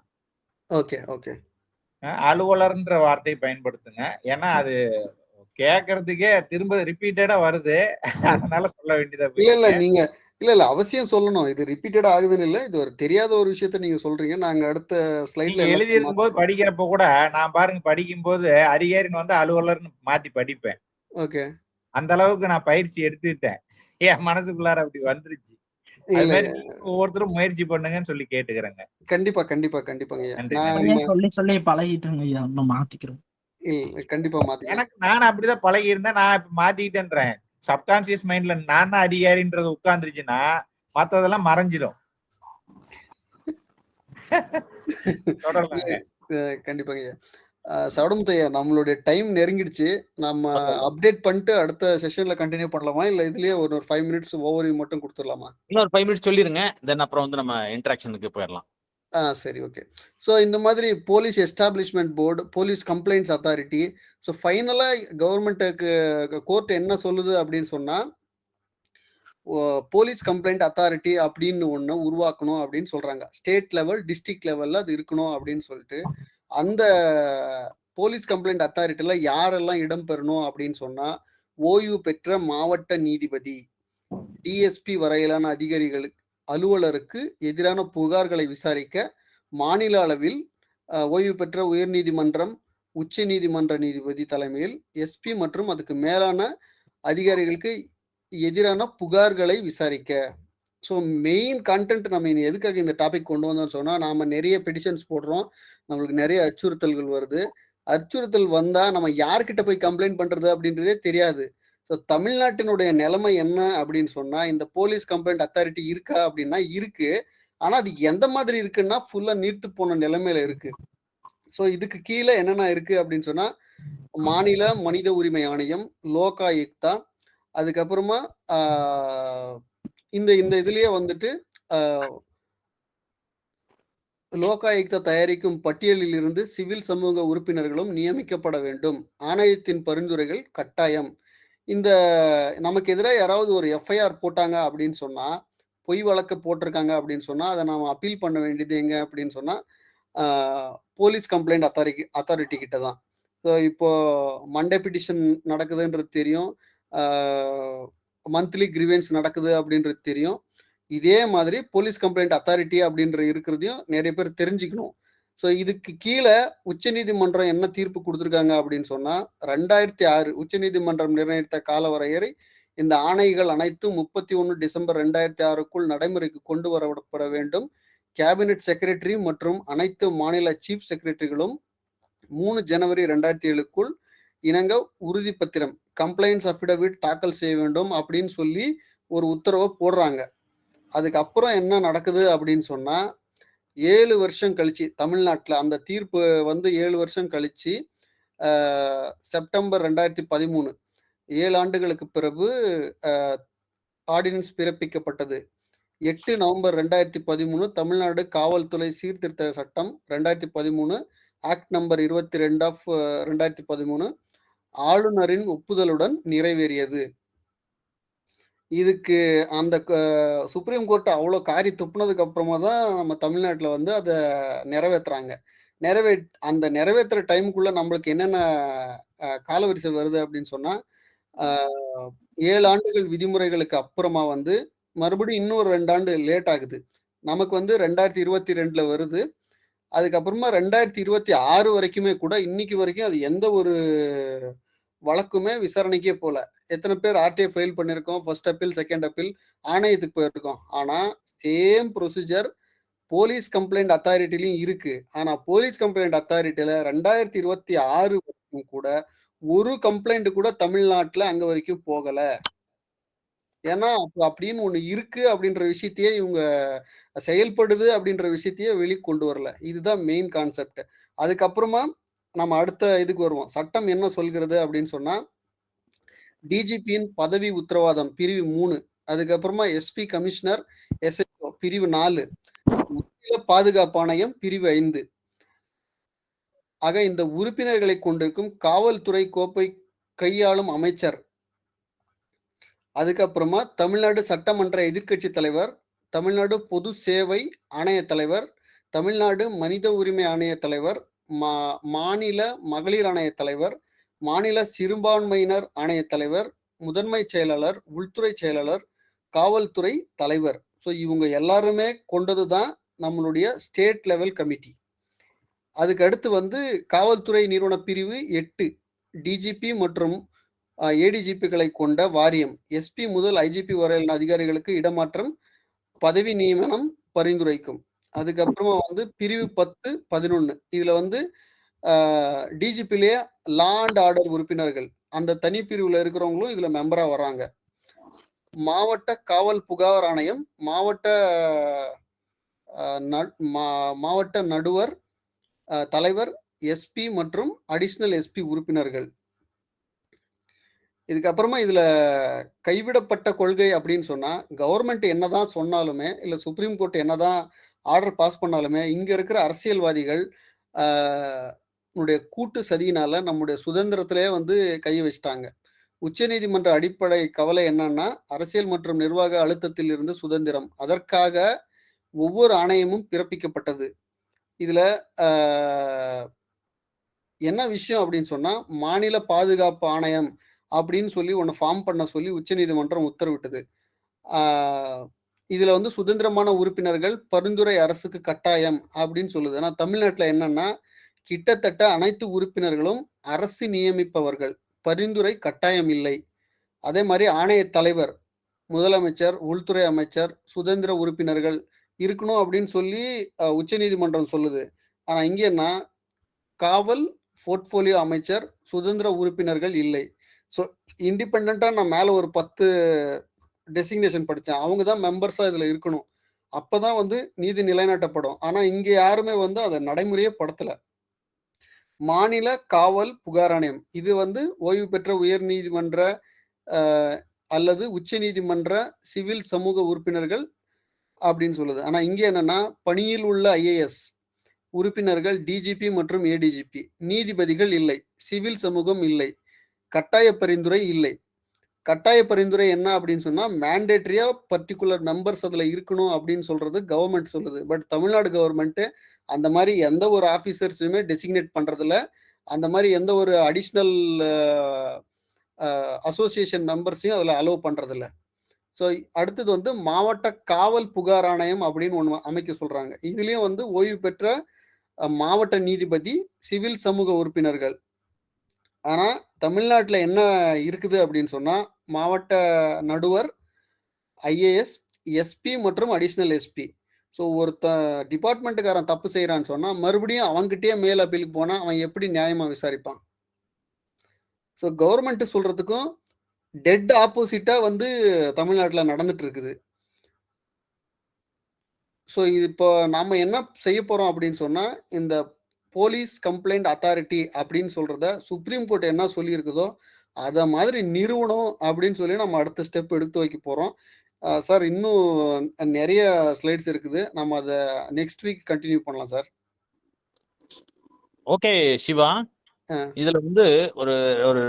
அலுவலர்ன்ற வார்த்தையை பயன்படுத்துங்க. ஏன்னா அது கேட்கறதுக்கே திரும்ப ரிப்பீட்டடா வருது. அதனால சொல்ல வேண்டியதா. இல்ல அவசியம் சொல்லணும். இது ரிப்பீட்டட் ஆகுதுன்னு இல்ல. இது ஒரு தெரியாத ஒரு விஷயத்த நீங்க சொல்றீங்க. நாங்க அடுத்த ஸ்லைட்ல எழுதி இருக்கும்போது படிக்கிறப்ப கூட நான் பாருங்க, படிக்கும் போது அதிகாரின்னு வந்து அலுவலர்னு மாத்தி படிப்பேன். அந்த அளவுக்கு நான் பயிற்சி எடுத்துட்டேன். என் மனசுக்குள்ளார அப்படி வந்துருச்சு. ஒவ்வொருத்தரும் முயற்சி பண்ணுங்கன்னு சொல்லி கேட்டுக்கிறேங்க. கண்டிப்பாங்க. சொல்லி பழகிட்டோங்க ஐயா, மாத்திக்கிறோம். கண்டிப்பா மாத்திக்கலாம். எனக்கு நான் அப்படிதான் பழகி இருந்தேன். நான் இப்ப மாத்திக்கிட்டேன்றேன். சப்கான்சியஸ் மைண்ட்ல நான் தான் அதிகாரின்றது உட்கார்ந்துருச்சுன்னா மத்ததெல்லாம் மறைஞ்சிடும். தொடரலாங்க. கண்டிப்பாங்க. சவடமுத்தையா, நம்மளுடைய டைம் நெருங்கிடுச்சு. நம்ம அப்டேட் பண்ணிட்டு அடுத்த செஷன்ல கண்டினியூ பண்ணலாமா, இல்ல இதுலயே ஒரு 5 மினிட்ஸ் ஓவர்வியூ மட்டும் கொடுத்துடலாமா? இன்னொரு 5 மினிட்ஸ் சொல்லிருங்க. தென் அப்புறம் வந்து நம்ம இன்டராக்ஷனுக்கு போயிடலாம். சரி, ஓகே. ஸோ இந்த மாதிரி police establishment board, police complaints authority, so ஃபைனலா கவர்மெண்ட்டுக்கு கோர்ட் என்ன சொல்லுது அப்படின்னு சொன்னா, போலீஸ் கம்ப்ளைண்ட் அத்தாரிட்டி அப்படின்னு ஒண்ணு உருவாக்கணும் அப்படின்னு சொல்றாங்க. ஸ்டேட் லெவல், டிஸ்ட்ரிக்ட் லெவல்ல அது இருக்கணும் அப்படின்னு சொல்லிட்டு, அந்த போலீஸ் கம்ப்ளைண்ட் அத்தாரிட்டில யாரெல்லாம் இடம்பெறணும் அப்படின்னு சொன்னா, ஓய்வு பெற்ற மாவட்ட நீதிபதி, டிஎஸ்பி வரையிலான அலுவலருக்கு எதிரான புகார்களை விசாரிக்க மாநில அளவில் ஓய்வு பெற்ற உயர்நீதிமன்றம், உச்ச நீதிமன்ற நீதிபதி தலைமையில் எஸ்பி மற்றும் அதுக்கு மேலான அதிகாரிகளுக்கு எதிரான புகார்களை விசாரிக்க. ஸோ மெயின் கண்டென்ட் நம்ம எதுக்காக இந்த டாபிக் கொண்டு வந்தோம்னு சொன்னா, நாம நிறைய பெட்டிஷன்ஸ் போடுறோம், நம்மளுக்கு நிறைய அச்சுறுத்தல்கள் வருது. அச்சுறுத்தல் வந்தா நம்ம யார்கிட்ட போய் கம்ப்ளைண்ட் பண்றது அப்படின்றதே தெரியாது. ஸோ தமிழ்நாட்டினுடைய நிலைமை என்ன அப்படின்னு சொன்னா, இந்த போலீஸ் கம்ப்ளைண்ட் அத்தாரிட்டி இருக்கா அப்படின்னா இருக்கு. ஆனா அது எந்த மாதிரி இருக்குன்னா ஃபுல்லா நீர்த்து போன நிலைமையில இருக்கு. ஸோ இதுக்கு கீழே என்னென்ன இருக்கு அப்படின்னு சொன்னா, மாநில மனித உரிமை ஆணையம், லோகாயுக்தா, அதுக்கப்புறமா இந்த இந்த இதுலயே வந்துட்டு லோகாயுக்தா தயாரிக்கும் பட்டியலில் இருந்து சிவில் சமூக உறுப்பினர்களும் நியமிக்கப்பட வேண்டும். ஆணையத்தின் பரிந்துரைகள் கட்டாயம். இந்த நமக்கு எதிராக யாராவது ஒரு எஃப்ஐஆர் போட்டாங்க அப்படின்னு சொன்னா, பொய் வழக்கு போட்டிருக்காங்க அப்படின்னு சொன்னா, அதை நாம அப்பீல் பண்ண வேண்டியது எங்க அப்படின்னு சொன்னா, போலீஸ் கம்ப்ளைண்ட் அத்தாரிட்டி கிட்ட தான். ஸோ இப்போ மண்டே பிட்டிஷன் நடக்குதுன்றது தெரியும், மந்த்லி கிரீவன்ஸ் நடக்குது அப்படின்றது தெரியும். இதே மாதிரி போலீஸ் கம்ப்ளைண்ட் அத்தாரிட்டி அப்படின்ற இருக்கிறதையும் நிறைய பேர் தெரிஞ்சுக்கணும். ஸோ இதுக்கு கீழே உச்சநீதிமன்றம் என்ன தீர்ப்பு கொடுத்துருக்காங்க அப்படின்னு சொன்னா, 2006 உச்சநீதிமன்றம் நிர்ணயித்த காலவரையறை இந்த ஆணைகள் அனைத்தும் 31 டிசம்பர் 2006க்குள் நடைமுறைக்கு கொண்டு வரப்பட வேண்டும். கேபினெட் செக்ரட்டரி மற்றும் அனைத்து மாநில சீஃப் செக்ரட்டரிகளும் 3 ஜனவரி 2007க்குள் இணங்க உறுதிப்பத்திரம், கம்ப்ளைண்ட்ஸ் அஃபிடவிட் தாக்கல் செய்ய வேண்டும் அப்படின்னு சொல்லி ஒரு உத்தரவை போடுறாங்க. அதுக்கப்புறம் என்ன நடக்குது அப்படின்னு சொன்னா, 7 வருஷம் கழிச்சு தமிழ்நாட்டில் அந்த தீர்ப்பு வந்து 7 வருஷம் கழிச்சு செப்டம்பர் 2013, 7 ஆண்டுகளுக்கு பிறகு ஆர்டினன்ஸ் பிறப்பிக்கப்பட்டது. 8 நவம்பர் 2013 தமிழ்நாடு காவல்துறை சீர்திருத்த சட்டம் 2013 ஆக்ட் நம்பர் 22 ஆஃப் 2013 ஆளுநரின் ஒப்புதலுடன் நிறைவேறியது. இதுக்கு அந்த சுப்ரீம் கோர்ட் அவ்வளோ காரி துப்புனதுக்கு அப்புறமா தான் நம்ம தமிழ்நாட்டில் வந்து அதை நிறைவேற்றுறாங்க. அந்த நிறைவேற்றுற டைமுக்குள்ள நம்மளுக்கு என்னென்ன காலவரிசை வருது அப்படின்னு சொன்னா, 7 ஆண்டுகள் விதிமுறைகளுக்கு அப்புறமா வந்து மறுபடியும் இன்னொரு 2 ஆண்டு லேட் ஆகுது. நமக்கு வந்து 2022 வருது. அதுக்கப்புறமா 2026 வரைக்குமே கூட இன்னைக்கு வரைக்கும் அது எந்த ஒரு வழக்குமே விசாரணைக்கே போல. எத்தனை பேர் ஆர்டிஐ ஃபைல் பண்ணியிருக்கோம், ஃபர்ஸ்ட் அப்பீல், செகண்ட் அப்பீல், ஆணையத்துக்கு போயிருக்கோம். ஆனா சேம் ப்ரொசீஜர் போலீஸ் கம்ப்ளைண்ட் அத்தாரிட்டிலையும் இருக்கு. ஆனா போலீஸ் கம்ப்ளைண்ட் அத்தாரிட்டியில 2026 வரைக்கும் கூட ஒரு கம்ப்ளைண்ட் கூட தமிழ்நாட்டுல அங்க வரைக்கும் போகல. ஏன்னா அப்படின்னு ஒண்ணு இருக்கு அப்படின்ற விஷயத்தையே இவங்க செயல்படுது அப்படின்ற விஷயத்தையே வெளியே கொண்டு வரல. இதுதான் மெயின் கான்செப்ட். அதுக்கப்புறமா நம்ம அடுத்த இதுக்கு வருவோம். சட்டம் என்ன சொல்கிறது அப்படின்னு சொன்னா, டிஜிபியின் பதவி உத்தரவாதம் பிரிவு 3, அதுக்கப்புறமா எஸ்பி கமிஷனர் எஸ்எச்ஓ பிரிவு 4, மாநில பாதுகாப்பு ஆணையம் பிரிவு 5 ஆக இந்த உறுப்பினர்களை கொண்டிருக்கும் காவல்துறை கோப்பை கையாளும் அமைச்சர், அதுக்கப்புறமா தமிழ்நாடு சட்டமன்ற எதிர்க்கட்சி தலைவர், தமிழ்நாடு பொது சேவை ஆணைய தலைவர், தமிழ்நாடு மனித உரிமை ஆணைய தலைவர், மாநில மகளிர் ஆணைய தலைவர், மாநில சிறுபான்மையினர் ஆணைய தலைவர், முதன்மை செயலாளர், உள்துறை செயலாளர், காவல்துறை தலைவர். ஸோ இவங்க எல்லாருமே கொண்டதுதான் நம்மளுடைய ஸ்டேட் லெவல் கமிட்டி. அதுக்கு அடுத்து வந்து காவல்துறை நிறுவன பிரிவு 8 டிஜிபி மற்றும் ஏடிஜிபிகளை கொண்ட வாரியம், எஸ்பி முதல் ஐஜிபி வரையிலான அதிகாரிகளுக்கு இடமாற்றம், பதவி நியமனம் பரிந்துரைக்கும். அதுக்கப்புறமா வந்து பிரிவு 10, 11 இதுல வந்து டிஜிபிலேயே லா அண்ட் ஆர்டர் உறுப்பினர்கள் அந்த தனிப்பிரிவில் இருக்கிறவங்களும் இதில் மெம்பராக வராங்க. மாவட்ட காவல் புகார் ஆணையம், மாவட்ட நடுவர், தலைவர், எஸ்பி மற்றும் அடிஷனல் எஸ்பி உறுப்பினர்கள். இதுக்கப்புறமா இதுல கைவிடப்பட்ட கொள்கை அப்படின்னு சொன்னா, கவர்மெண்ட் என்னதான் சொன்னாலுமே, இல்ல சுப்ரீம் கோர்ட் என்னதான் ஆர்டர் பாஸ் பண்ணாலுமே, இங்க இருக்கிற அரசியல்வாதிகள் கூட்டு சதியினால நம்முடைய சுதந்திரத்திலே வந்து கை வச்சிட்டாங்க. உச்சநீதிமன்ற அடிப்படை கவலை என்னன்னா, அரசியல் மற்றும் நிர்வாக அழுத்தத்தில் இருந்து சுதந்திரம். அதற்காக ஒவ்வொரு ஆணையமும் பிறப்பிக்கப்பட்டது. இதுல என்ன விஷயம் அப்படின்னு சொன்னா, மாநில பாதுகாப்பு ஆணையம் அப்படின்னு சொல்லி ஒன்று ஃபார்ம் பண்ண சொல்லி உச்சநீதிமன்றம் உத்தரவிட்டது. இதுல வந்து சுதந்திரமான உறுப்பினர்கள் பரிந்துரை அரசுக்கு கட்டாயம் அப்படின்னு சொல்லுது. ஆனா தமிழ்நாட்டில் என்னன்னா, கிட்டத்தட்ட அனைத்து உறுப்பினர்களும் அரசு நியமிப்பவர்கள், பரிந்துரை கட்டாயம் இல்லை. அதே மாதிரி ஆணைய தலைவர், முதலமைச்சர், உள்துறை அமைச்சர், சுதந்திர உறுப்பினர்கள் இருக்கணும் அப்படின்னு சொல்லி உச்சநீதிமன்றம் சொல்லுது. ஆனா இங்கன்னா காவல் போர்ட்போலியோ அமைச்சர், சுதந்திர உறுப்பினர்கள் இல்லை. ஸோ இண்டிபெண்டா நான் மேல ஒரு 10 டெசிக்னேஷன் படித்தேன். அவங்க தான் மெம்பர்ஸா இதுல இருக்கணும். அப்பதான் வந்து நீதி நிலைநாட்டப்படும். ஆனா இங்க யாருமே வந்து அதை நடைமுறையே படுத்தல. மாநில காவல் புகார் ஆணையம் இது வந்து ஓய்வு பெற்ற உயர் நீதிமன்ற அல்லது உச்ச நீதிமன்ற சிவில் சமூக உறுப்பினர்கள் அப்படின்னு சொல்லுது. ஆனா இங்க என்னன்னா, பணியில் உள்ள ஐஏஎஸ் உறுப்பினர்கள், டிஜிபி மற்றும் ஏடிஜிபி, நீதிபதிகள் இல்லை, சிவில் சமூகம் இல்லை, கட்டாய பரிந்துரை இல்லை. கட்டாய பரிந்துரை என்ன அப்படின்னு சொன்னா, மேண்டேட்டரியா பர்டிகுலர் மெம்பர்ஸ் அதுல இருக்கணும் அப்படின்னு சொல்றது கவர்மெண்ட் சொல்லுது. பட் தமிழ்நாடு கவர்மெண்ட் அந்த மாதிரி எந்த ஒரு ஆபீசர்ஸுமே டெசிக்னேட் பண்றதில்ல. அந்த மாதிரி எந்த ஒரு அடிஷ்னல் அசோசியேஷன் மெம்பர்ஸையும் அதுல அலோவ் பண்றதில்ல. ஸோ அடுத்தது வந்து மாவட்ட காவல் புகார் ஆணையம் அப்படின்னு ஒன்று அமைக்க சொல்றாங்க. இதுலயும் வந்து ஓய்வு பெற்ற மாவட்ட நீதிபதி, சிவில் சமூக உறுப்பினர்கள். ஆனா தமிழ்நாட்டில் என்ன இருக்குது அப்படின்னு சொன்னா, மாவட்ட நடுவர், ஐஏஎஸ், எஸ்பி மற்றும் அடிஷனல் எஸ்பி. ஸோ டிபார்ட்மெண்ட்டுக்காரன் தப்பு செய்யறான்னு சொன்னா, மறுபடியும் அவங்ககிட்டயே மேல் அப்பீலுக்கு போனா அவன் எப்படி நியாயமா விசாரிப்பான்? ஸோ கவர்மெண்ட் சொல்றதுக்கும் டெட் ஆப்போசிட்டா வந்து தமிழ்நாட்டில் நடந்துட்டு இருக்குது. ஸோ இது இப்போ நாம என்ன செய்ய போறோம் அப்படின்னு சொன்னா, இந்த போலீஸ் கம்ப்ளைண்ட் அத்தாரிட்டி அப்படின்னு சொல்றத சுப்ரீம் கோர்ட் என்ன சொல்லியிருக்குதோ அதை மாதிரி நிறுவனம் அப்படின்னு சொல்லி நம்ம அடுத்த ஸ்டெப் எடுத்து வைக்க போறோம். சார் இன்னும் நிறைய ஸ்லைட்ஸ் இருக்குது, நம்ம அதை நெக்ஸ்ட் வீக் கண்டினியூ பண்ணலாம் சார். ஓகே சிவா, இதுல வந்து ஒரு ஒரு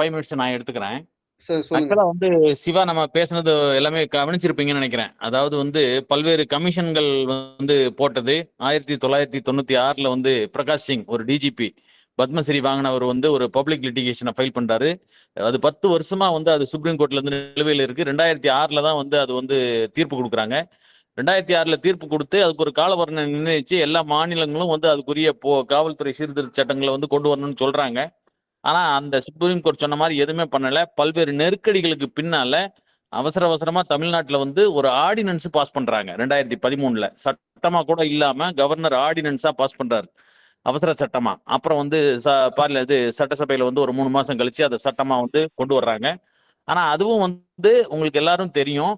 5 மினிட்ஸ் நான் எடுத்துக்கிறேன். ஆக்சுவலா வந்து சிவா நம்ம பேசுனது எல்லாமே கவனிச்சிருப்பீங்கன்னு நினைக்கிறேன். அதாவது வந்து பல்வேறு கமிஷன்கள் வந்து போட்டது 1996 வந்து பிரகாஷ் சிங் ஒரு டிஜிபி பத்மஸ்ரீ வாங்கினவர் வந்து ஒரு பப்ளிக் லிட்டிகேஷனை ஃபைல் பண்றாரு. அது 10 வருஷமா வந்து அது சுப்ரீம் கோர்ட்ல இருந்து நிலுவையில் இருக்கு. 2006 தான் வந்து அது வந்து தீர்ப்பு கொடுக்குறாங்க. 2006 தீர்ப்பு கொடுத்து அதுக்கு ஒரு காலவரணை நிர்ணயிச்சு எல்லா மாநிலங்களும் வந்து அதுக்குரிய காவல்துறை சீர்திருத்த சட்டங்களை வந்து கொண்டு வரணும்னு சொல்றாங்க. ஆனா அந்த சுப்ரீம் கோர்ட் சொன்ன மாதிரி எதுவுமே பண்ணல. பல்வேறு நெருக்கடிகளுக்கு பின்னால அவசரமா தமிழ்நாட்டுல வந்து ஒரு ஆர்டினன்ஸ் பாஸ் பண்றாங்க 2013. சட்டமா கூட இல்லாம கவர்னர் ஆர்டினன்ஸா பாஸ் பண்றாரு, அவசர சட்டமா. அப்புறம் வந்து சட்டசபையில வந்து ஒரு 3 மாசம் கழிச்சு அதை சட்டமா வந்து கொண்டு வர்றாங்க. ஆனா அதுவும் வந்து உங்களுக்கு எல்லாரும் தெரியும்,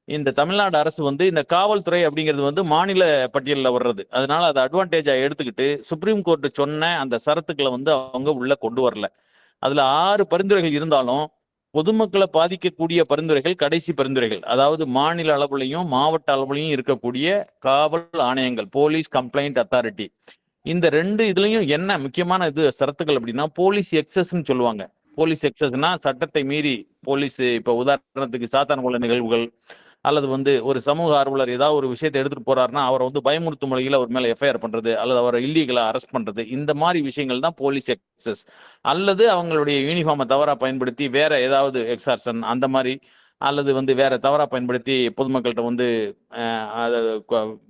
இந்த தமிழ்நாடு அரசு வந்து இந்த காவல்துறை அப்படிங்கிறது வந்து மாநில பட்டியலில் வர்றது. அதனால அதை அட்வான்டேஜா எடுத்துக்கிட்டு சுப்ரீம் கோர்ட் சொன்ன அந்த சரத்துக்களை வந்து அவங்க உள்ள கொண்டு வரல. அதுல 6 பரிந்துரைகள் இருந்தாலும் பொதுமக்களை பாதிக்கக்கூடிய பரிந்துரைகள் கடைசி பரிந்துரைகள். அதாவது மாநில அளவுலையும் மாவட்ட அளவுலையும் இருக்கக்கூடிய காவல் ஆணையங்கள், போலீஸ் கம்ப்ளைண்ட் அத்தாரிட்டி, இந்த 2 இதுலயும் என்ன முக்கியமான சரத்துக்கள் அப்படின்னா, போலீஸ் எக்ஸஸ்ன்னு சொல்லுவாங்க. போலீஸ் எக்ஸஸ்னா சட்டத்தை மீறி போலீஸ், இப்ப உதாரணத்துக்கு சாத்தான்குள நிகழ்வுகள் அல்லது வந்து ஒரு சமூக ஆர்வலர் ஏதாவது ஒரு விஷயத்தை எடுத்துட்டு போறாருன்னா அவரை வந்து பயமுறுத்தும் முறையில் அவர் மேல எஃப்ஐஆர் பண்றது அல்லது அவரை இல்லீகலா அரெஸ்ட் பண்றது, இந்த மாதிரி விஷயங்கள் தான் போலீஸ் எக்ஸஸ். அல்லது அவங்களுடைய யூனிஃபார்மை தவறா பயன்படுத்தி வேற ஏதாவது எக்ஸார்ஷன் அந்த மாதிரி, அல்லது வந்து வேற தவறா பயன்படுத்தி பொதுமக்கள்கிட்ட வந்து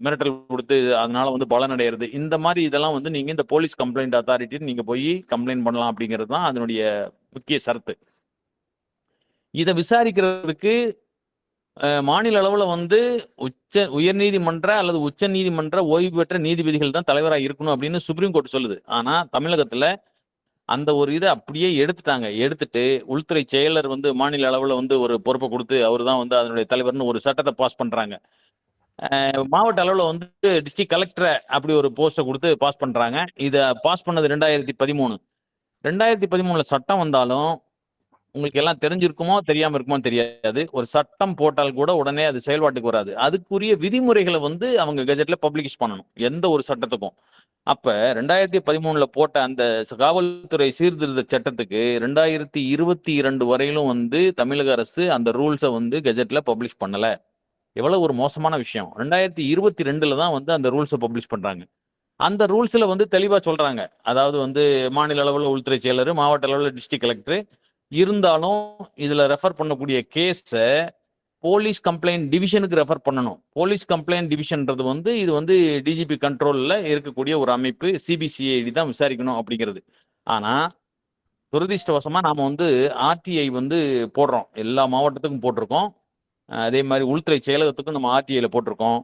மிரட்டல் கொடுத்து அதனால வந்து பலனடைகிறது, இந்த மாதிரி இதெல்லாம் வந்து நீங்க இந்த போலீஸ் கம்ப்ளைண்ட் அத்தாரிட்டி நீங்க போய் கம்ப்ளைண்ட் பண்ணலாம் அப்படிங்கிறது தான் அதனுடைய முக்கிய சரத்து. இதை விசாரிக்கிறதுக்கு மாநில அளவுல வந்து உயர்நீதிமன்ற அல்லது உச்ச நீதிமன்ற ஓய்வு பெற்ற நீதிபதிகள் தான் தலைவராக இருக்கணும் அப்படின்னு சுப்ரீம் கோர்ட் சொல்லுது. ஆனா தமிழகத்துல அந்த ஒரு இதை அப்படியே எடுத்துட்டாங்க. எடுத்துட்டு உள்துறை செயலர் வந்து மாநில அளவுல வந்து ஒரு பொறுப்பை கொடுத்து அவர் தான் வந்து அதனுடைய தலைவர்னு ஒரு சட்டத்தை பாஸ் பண்றாங்க. மாவட்ட அளவுல வந்து டிஸ்ட்ரிக்ட் கலெக்டரை அப்படி ஒரு போஸ்ட்டை கொடுத்து பாஸ் பண்றாங்க. இதை பாஸ் பண்ணது 2013. 2013 சட்டம் வந்தாலும் உங்களுக்கு எல்லாம் தெரிஞ்சிருக்குமோ தெரியாம இருக்குமோ தெரியாது. ஒரு சட்டம் போட்டால் கூட உடனே அது செயல்பாட்டுக்கு வராது. அதுக்குரிய விதிமுறைகளை வந்து அவங்க கெஜெட்ல பப்ளிஷ் பண்ணணும் எந்த ஒரு சட்டத்துக்கும். அப்ப 2013 போட்ட அந்த காவல்துறை சீர்திருத்த சட்டத்துக்கு 2022 வரையிலும் வந்து தமிழக அரசு அந்த ரூல்ஸை வந்து கெஜெட்ல பப்ளிஷ் பண்ணல. எவ்வளவு ஒரு மோசமான விஷயம். 2022 தான் வந்து அந்த ரூல்ஸை பப்ளிஷ் பண்றாங்க. அந்த ரூல்ஸ்ல வந்து தெளிவா சொல்றாங்க. அதாவது வந்து மாநில அளவுல உள்துறை செயலர், மாவட்ட அளவுல டிஸ்ட்ரிக்ட் கலெக்டர் இருந்தாலும் இதுல ரெஃபர் பண்ணக்கூடிய கேஸ போலீஸ் கம்ப்ளைண்ட் டிவிஷனுக்கு ரெஃபர் பண்ணணும். போலீஸ் கம்ப்ளைண்ட் டிவிஷன்ன்றது வந்து இது வந்து டிஜிபி கண்ட்ரோல்ல இருக்கக்கூடிய ஒரு அமைப்பு. சிபிசிஐடி தான் விசாரிக்கணும் அப்படிங்கிறது. ஆனா துரதிர்ஷ்டவசமா நாம வந்து ஆர்டிஐ வந்து போடுறோம். எல்லா மாவட்டத்துக்கும் போட்டிருக்கோம். அதே மாதிரி உள்துறை செயலகத்துக்கும் நம்ம ஆர்டிஐல போட்டிருக்கோம்.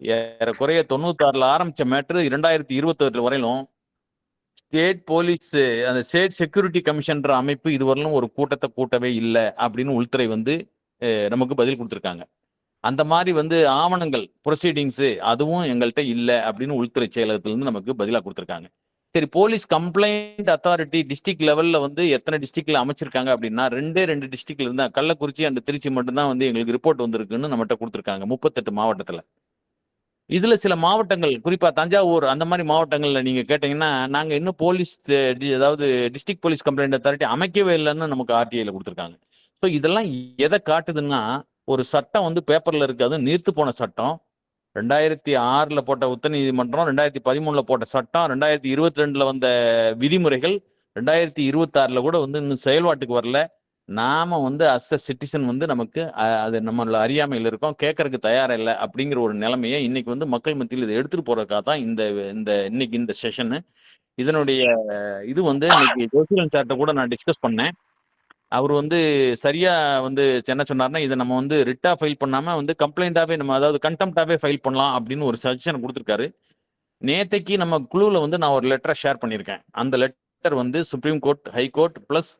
ஏறக்குறைய 96 ஆரம்பிச்ச மேட்ரு 2021 வரையிலும் ஸ்டேட் போலீஸ் அந்த ஸ்டேட் செக்யூரிட்டி கமிஷன்ற அமைப்பு இதுவரையிலும் ஒரு கூட்டத்தை கூட்டவே இல்லை அப்படின்னு உள்துறை வந்து நமக்கு பதில் கொடுத்துருக்காங்க. அந்த மாதிரி வந்து ஆவணங்கள் ப்ரொசீடிங்ஸ் அதுவும் எங்கள்கிட்ட இல்லை அப்படின்னு உள்துறை செயலகத்திலிருந்து நமக்கு பதிலாக கொடுத்துருக்காங்க. சரி, போலீஸ் கம்ப்ளைண்ட் அத்தாரிட்டி டிஸ்ட்ரிக்ட் லெவல்ல வந்து எத்தனை டிஸ்ட்ரிக்ட்ல அமைச்சிருக்காங்க அப்படின்னா 2 டிஸ்ட்ரிக்ட்ல இருந்தா கள்ளக்குறிச்சி அண்ட் திருச்சி மட்டும்தான் வந்து எங்களுக்கு ரிப்போர்ட் வந்திருக்குன்னு நம்மகிட்ட கொடுத்துருக்காங்க 38 மாவட்டத்துல. இதுல சில மாவட்டங்கள் குறிப்பா தஞ்சாவூர் அந்த மாதிரி மாவட்டங்கள்ல நீங்க கேட்டீங்கன்னா நாங்க இன்னும் போலீஸ் அதாவது டிஸ்ட்ரிக்ட் போலீஸ் கம்ப்ளைண்ட் அத்தாரிட்டி அமைக்கவே இல்லைன்னு நமக்கு ஆர்டிஐல கொடுத்துருக்காங்க. ஸோ இதெல்லாம் எதை காட்டுதுன்னா ஒரு சட்டம் வந்து பேப்பர்ல இருக்கு, அதுவும் நீர்த்து போன சட்டம். 2006 போட்ட உச்ச நீதிமன்றம், 2013 போட்ட சட்டம், 2022 வந்த விதிமுறைகள் 2026 கூட வந்து இன்னும் செயல்பாட்டுக்கு வரல. நாம வந்து அஸ் அ சிட்டிசன் வந்து நமக்கு அது நம்மள அறியாமையில் இருக்கோம், கேட்கறதுக்கு தயாரா இல்லை அப்படிங்கிற ஒரு நிலைமையை இன்னைக்கு வந்து மக்கள் மத்தியில் இதை எடுத்துட்டு போறதுக்காக தான் இன்னைக்கு இந்த செஷன். இதனுடைய இது வந்து இன்னைக்கு ஜோசிலன் சார்ட்ட கூட நான் டிஸ்கஸ் பண்ணேன். அவர் வந்து சரியா வந்து என்ன சொன்னார்னா இதை நம்ம வந்து ரிட்டா ஃபைல் பண்ணாம வந்து கம்ப்ளைண்டாவே நம்ம அதாவது கண்டெம்டாவே ஃபைல் பண்ணலாம் அப்படின்னு ஒரு சஜஷன் கொடுத்துருக்காரு. நேத்தைக்கு நம்ம குழுவில் வந்து நான் ஒரு லெட்டரை ஷேர் பண்ணியிருக்கேன். அந்த லெட்டர் வந்து சுப்ரீம் கோர்ட், ஹைகோர்ட் பிளஸ்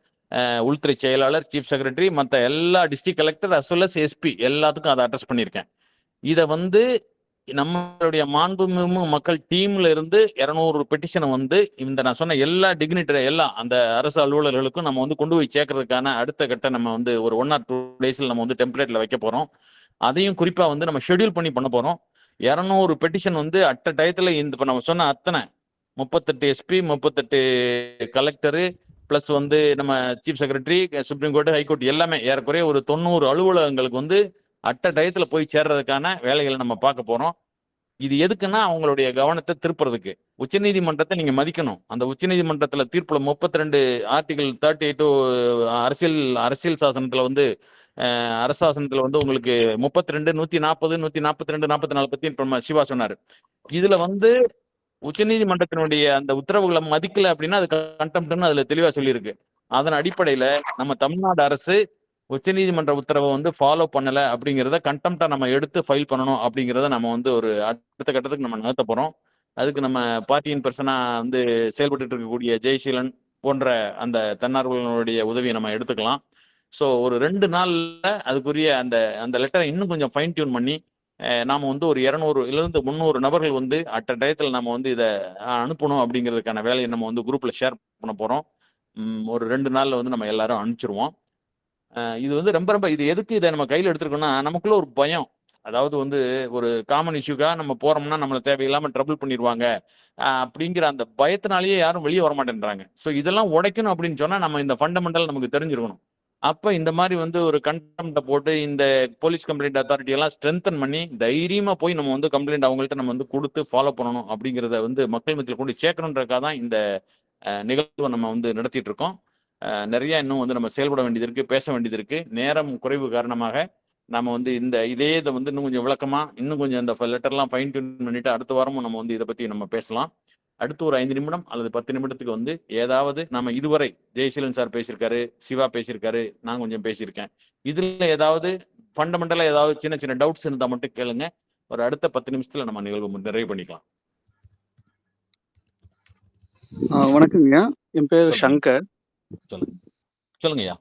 உள்துறை செயலாளர், சீஃப் செக்ரட்டரி, மற்ற எல்லா district collector as well as SP எல்லாத்துக்கும் அதை அட்ரஸ் பண்ணியிருக்கேன். இதை வந்து நம்மளுடைய மாண்புமிகு மக்கள் டீம்ல இருந்து 200 பெட்டிஷனை வந்து இந்த நான் சொன்ன எல்லா டிக்னிட்டரி எல்லாம் அந்த அரசு அலுவலர்களுக்கும் நம்ம வந்து கொண்டு போய் சேர்க்கறதுக்கான அடுத்த கட்ட நம்ம வந்து ஒரு 1 or 2 daysல நம்ம வந்து டெம்ப்ளேட்ல வைக்க போறோம். அதையும் குறிப்பா வந்து நம்ம ஷெட்யூல் பண்ணி பண்ண போறோம். 200 பெட்டிஷன் வந்து அட்ட டயத்துல இந்த இப்போ நம்ம சொன்ன அத்தனை 38 எஸ்பி, 38 கலெக்டரு பிளஸ் வந்து நம்ம chief secretary, supreme court, high court எல்லாமே ஏறக்குறைய ஒரு 90 அலுவலகங்களுக்கு வந்து அட்ட டயத்துல போய் சேர்றதுக்கான வேலைகளை நம்ம பார்க்க போறோம். இது எதுக்குன்னா அவங்களுடைய கவனத்தை திருப்புறதுக்கு. உச்சநீதிமன்றத்தை நீங்க மதிக்கணும். அந்த உச்சநீதிமன்றத்துல தீர்ப்புல 32 ஆர்டிகல் 38 அரசியல் சாசனத்துல வந்து அரசாசனத்துல வந்து உங்களுக்கு 32, 140, 142, 44 பத்தி இப்ப சிவா சொன்னாரு. இதுல வந்து உச்சநீதிமன்றத்தினுடைய அந்த உத்தரவுகளை மதிக்கல அப்படின்னா அது கண்டெம்ப்ட்னு அதுல தெளிவா சொல்லியிருக்கு. அதன் அடிப்படையில நம்ம தமிழ்நாடு அரசு உச்சநீதிமன்ற உத்தரவை வந்து ஃபாலோ பண்ணல அப்படிங்கிறத கண்டெம்ப்டா நம்ம எடுத்து ஃபைல் பண்ணணும் அப்படிங்கிறத நம்ம வந்து ஒரு அடுத்த கட்டத்துக்கு நம்ம நகர்த்த போறோம். அதுக்கு நம்ம பார்ட்டியின் பர்சனா வந்து செயல்பட்டு இருக்கக்கூடிய ஜெய்சீலன் போன்ற அந்த தன்னார்வலர்களுடைய உதவியை நம்ம எடுத்துக்கலாம். ஸோ ஒரு 2 நாள்ல அதுக்குரிய அந்த லெட்டரை இன்னும் கொஞ்சம் ஃபைன் டியூன் பண்ணி நாம வந்து ஒரு 200 300 நபர்கள் வந்து அட்ட டயத்தில் நம்ம வந்து இதை அனுப்பணும் அப்படிங்கிறதுக்கான வேலையை நம்ம வந்து குரூப்ல ஷேர் பண்ண போறோம். ஒரு 2 நாள்ல வந்து நம்ம எல்லாரும் அனுப்பிச்சிருவோம். இது வந்து ரொம்ப இது எதுக்கு இதை நம்ம கையில் எடுத்துருக்கோம்னா நமக்குள்ள ஒரு பயம். அதாவது வந்து ஒரு காமன் இஷ்யூக்காக நம்ம போறோம்னா நம்மளை தேவையில்லாம ட்ரபிள் பண்ணிடுவாங்க அப்படிங்கிற அந்த பயத்தினாலேயே யாரும் வெளியே வர மாட்டேன்றாங்க. ஸோ இதெல்லாம் உடைக்கணும் அப்படின்னு சொன்னா நம்ம இந்த ஃபண்டமெண்டல் நமக்கு தெரிஞ்சிருக்கணும். அப்ப இந்த மாதிரி வந்து ஒரு கண்டெம்ப்ட போட்டு இந்த போலீஸ் கம்ப்ளைண்ட் அத்தாரிட்டி எல்லாம் ஸ்ட்ரென்தன் பண்ணி தைரியமா போய் நம்ம வந்து கம்ப்ளைண்ட் அவங்கள்ட்ட நம்ம வந்து கொடுத்து ஃபாலோ பண்ணணும் அப்படிங்கிறத வந்து மக்கள் மத்தியில் கொண்டு சேர்க்கணுன்றதுக்காக தான் இந்த நிகழ்வை நம்ம வந்து நடத்திட்டு இருக்கோம். நிறைய இன்னும் வந்து நம்ம செயல்பட வேண்டியது இருக்கு, பேச வேண்டியது இருக்கு. நேரம் குறைவு காரணமாக நம்ம வந்து இதை வந்து இன்னும் கொஞ்சம் விளக்கமா இன்னும் கொஞ்சம் இந்த லெட்டர்லாம் ஃபைன் டியூன் பண்ணிட்டு அடுத்த வாரமும் நம்ம வந்து இதை பத்தி நம்ம பேசலாம். அடுத்து ஒரு 5 நிமிடம் அல்லது 10 நிமிடத்துக்கு வந்து ஏதாவது நம்ம இதுவரை ஜெயசீலன் சார் பேசியிருக்காரு, சிவா பேசியிருக்காரு, நான் கொஞ்சம் பேசியிருக்கேன். இதுல ஏதாவது ஃபண்டமெண்டலா ஏதாவது சின்ன சின்ன டவுட்ஸ் இருந்தா மட்டும் கேளுங்க. ஒரு அடுத்த 10 நிமிஷத்துல நம்ம நிகழ்வு நிறைவு பண்ணிக்கலாம். வணக்கங்கய்யா. என் பேர் சொல்லுங்க சங்கர். சொல்லுங்க சொல்லுங்கய்யா.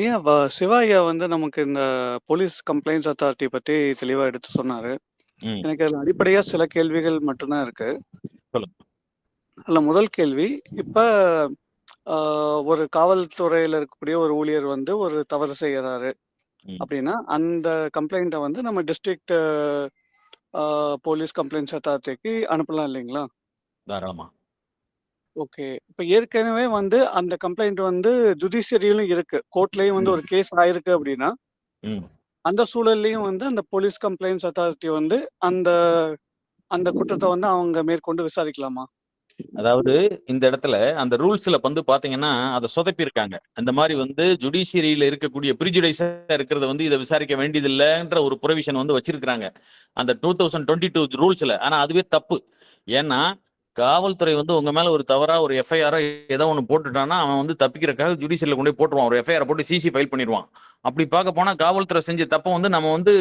ஐயா சிவா ஐயா வந்து நமக்கு இந்த போலீஸ் கம்ப்ளைண்ட்ஸ் அத்தாரிட்டி பத்தி தெளிவா எடுத்து சொன்னாரு. ம் எனக்கு அதுல அடிப்படையா சில கேள்விகள் மட்டும்தான் இருக்கு. சொல்லுங்க. அதுல முதல் கேள்வி, இப்ப ஒரு காவல்துறையில இருக்கக்கூடிய ஒரு ஊழியர் வந்து ஒரு தவறு செய்யறாரு ம் அப்படின்னா, அந்த கம்ப்ளைண்ட்டை வந்து நம்ம டிஸ்ட்ரிக்ட் போலீஸ் கம்ப்ளைண்ட்ஸ் அத்தாரிட்டிக்கு அனுப்பலாம் இல்லைங்களா? தாராளமா. ஓகே. இப்ப ஏற்கனவே வந்து அந்த கம்ப்ளைண்ட் வந்து ஜுடிஷியரியிலும் இருக்கு. கோர்ட்லயும் வந்து ம் ஒரு கேஸ் ஆயிருக்கு அப்படின்னா, ம் அந்த சூழல்லயும் வந்து அந்த போலீஸ் கம்ப்ளைண்ட்ஸ் அத்தாரிட்டி வந்து அந்த அந்த குற்றத்த வந்து அவங்க மேற்கொண்டு விசாரிக்கலாமா? அதாவது இந்த இடத்துல அந்த ரூல்ஸ்ல வந்து பாத்தீங்கன்னா அதை சொதப்பி இருக்காங்க. அந்த மாதிரி வந்து ஜுடிஷியரியில இருக்கக்கூடிய பிரிஜுடைஸா இருக்கிறத வந்து இதை விசாரிக்க வேண்டியதில்லைன்ற ஒரு ப்ரொவிஷன் வந்து வச்சிருக்காங்க அந்த 2022 ரூல்ஸ்ல. ஆனா அதுவே தப்பு. ஏன்னா காவல்துறை வந்து உங்க மேல ஒரு தவறா ஒரு எஃப்ஐஆரோ ஏதோ ஒன்று போட்டுட்டான்னா அவன் வந்து தப்பிக்கிறக்காக ஜுடிஷியரில் கொண்டு போய் போட்டுருவான். ஒரு எஃப்ஐஆர் போட்டு சிசி ஃபைல் பண்ணிடுவான். அப்படி பார்க்க போனா காவல்துறை செஞ்ச தப்பை வந்து நம்ம வந்து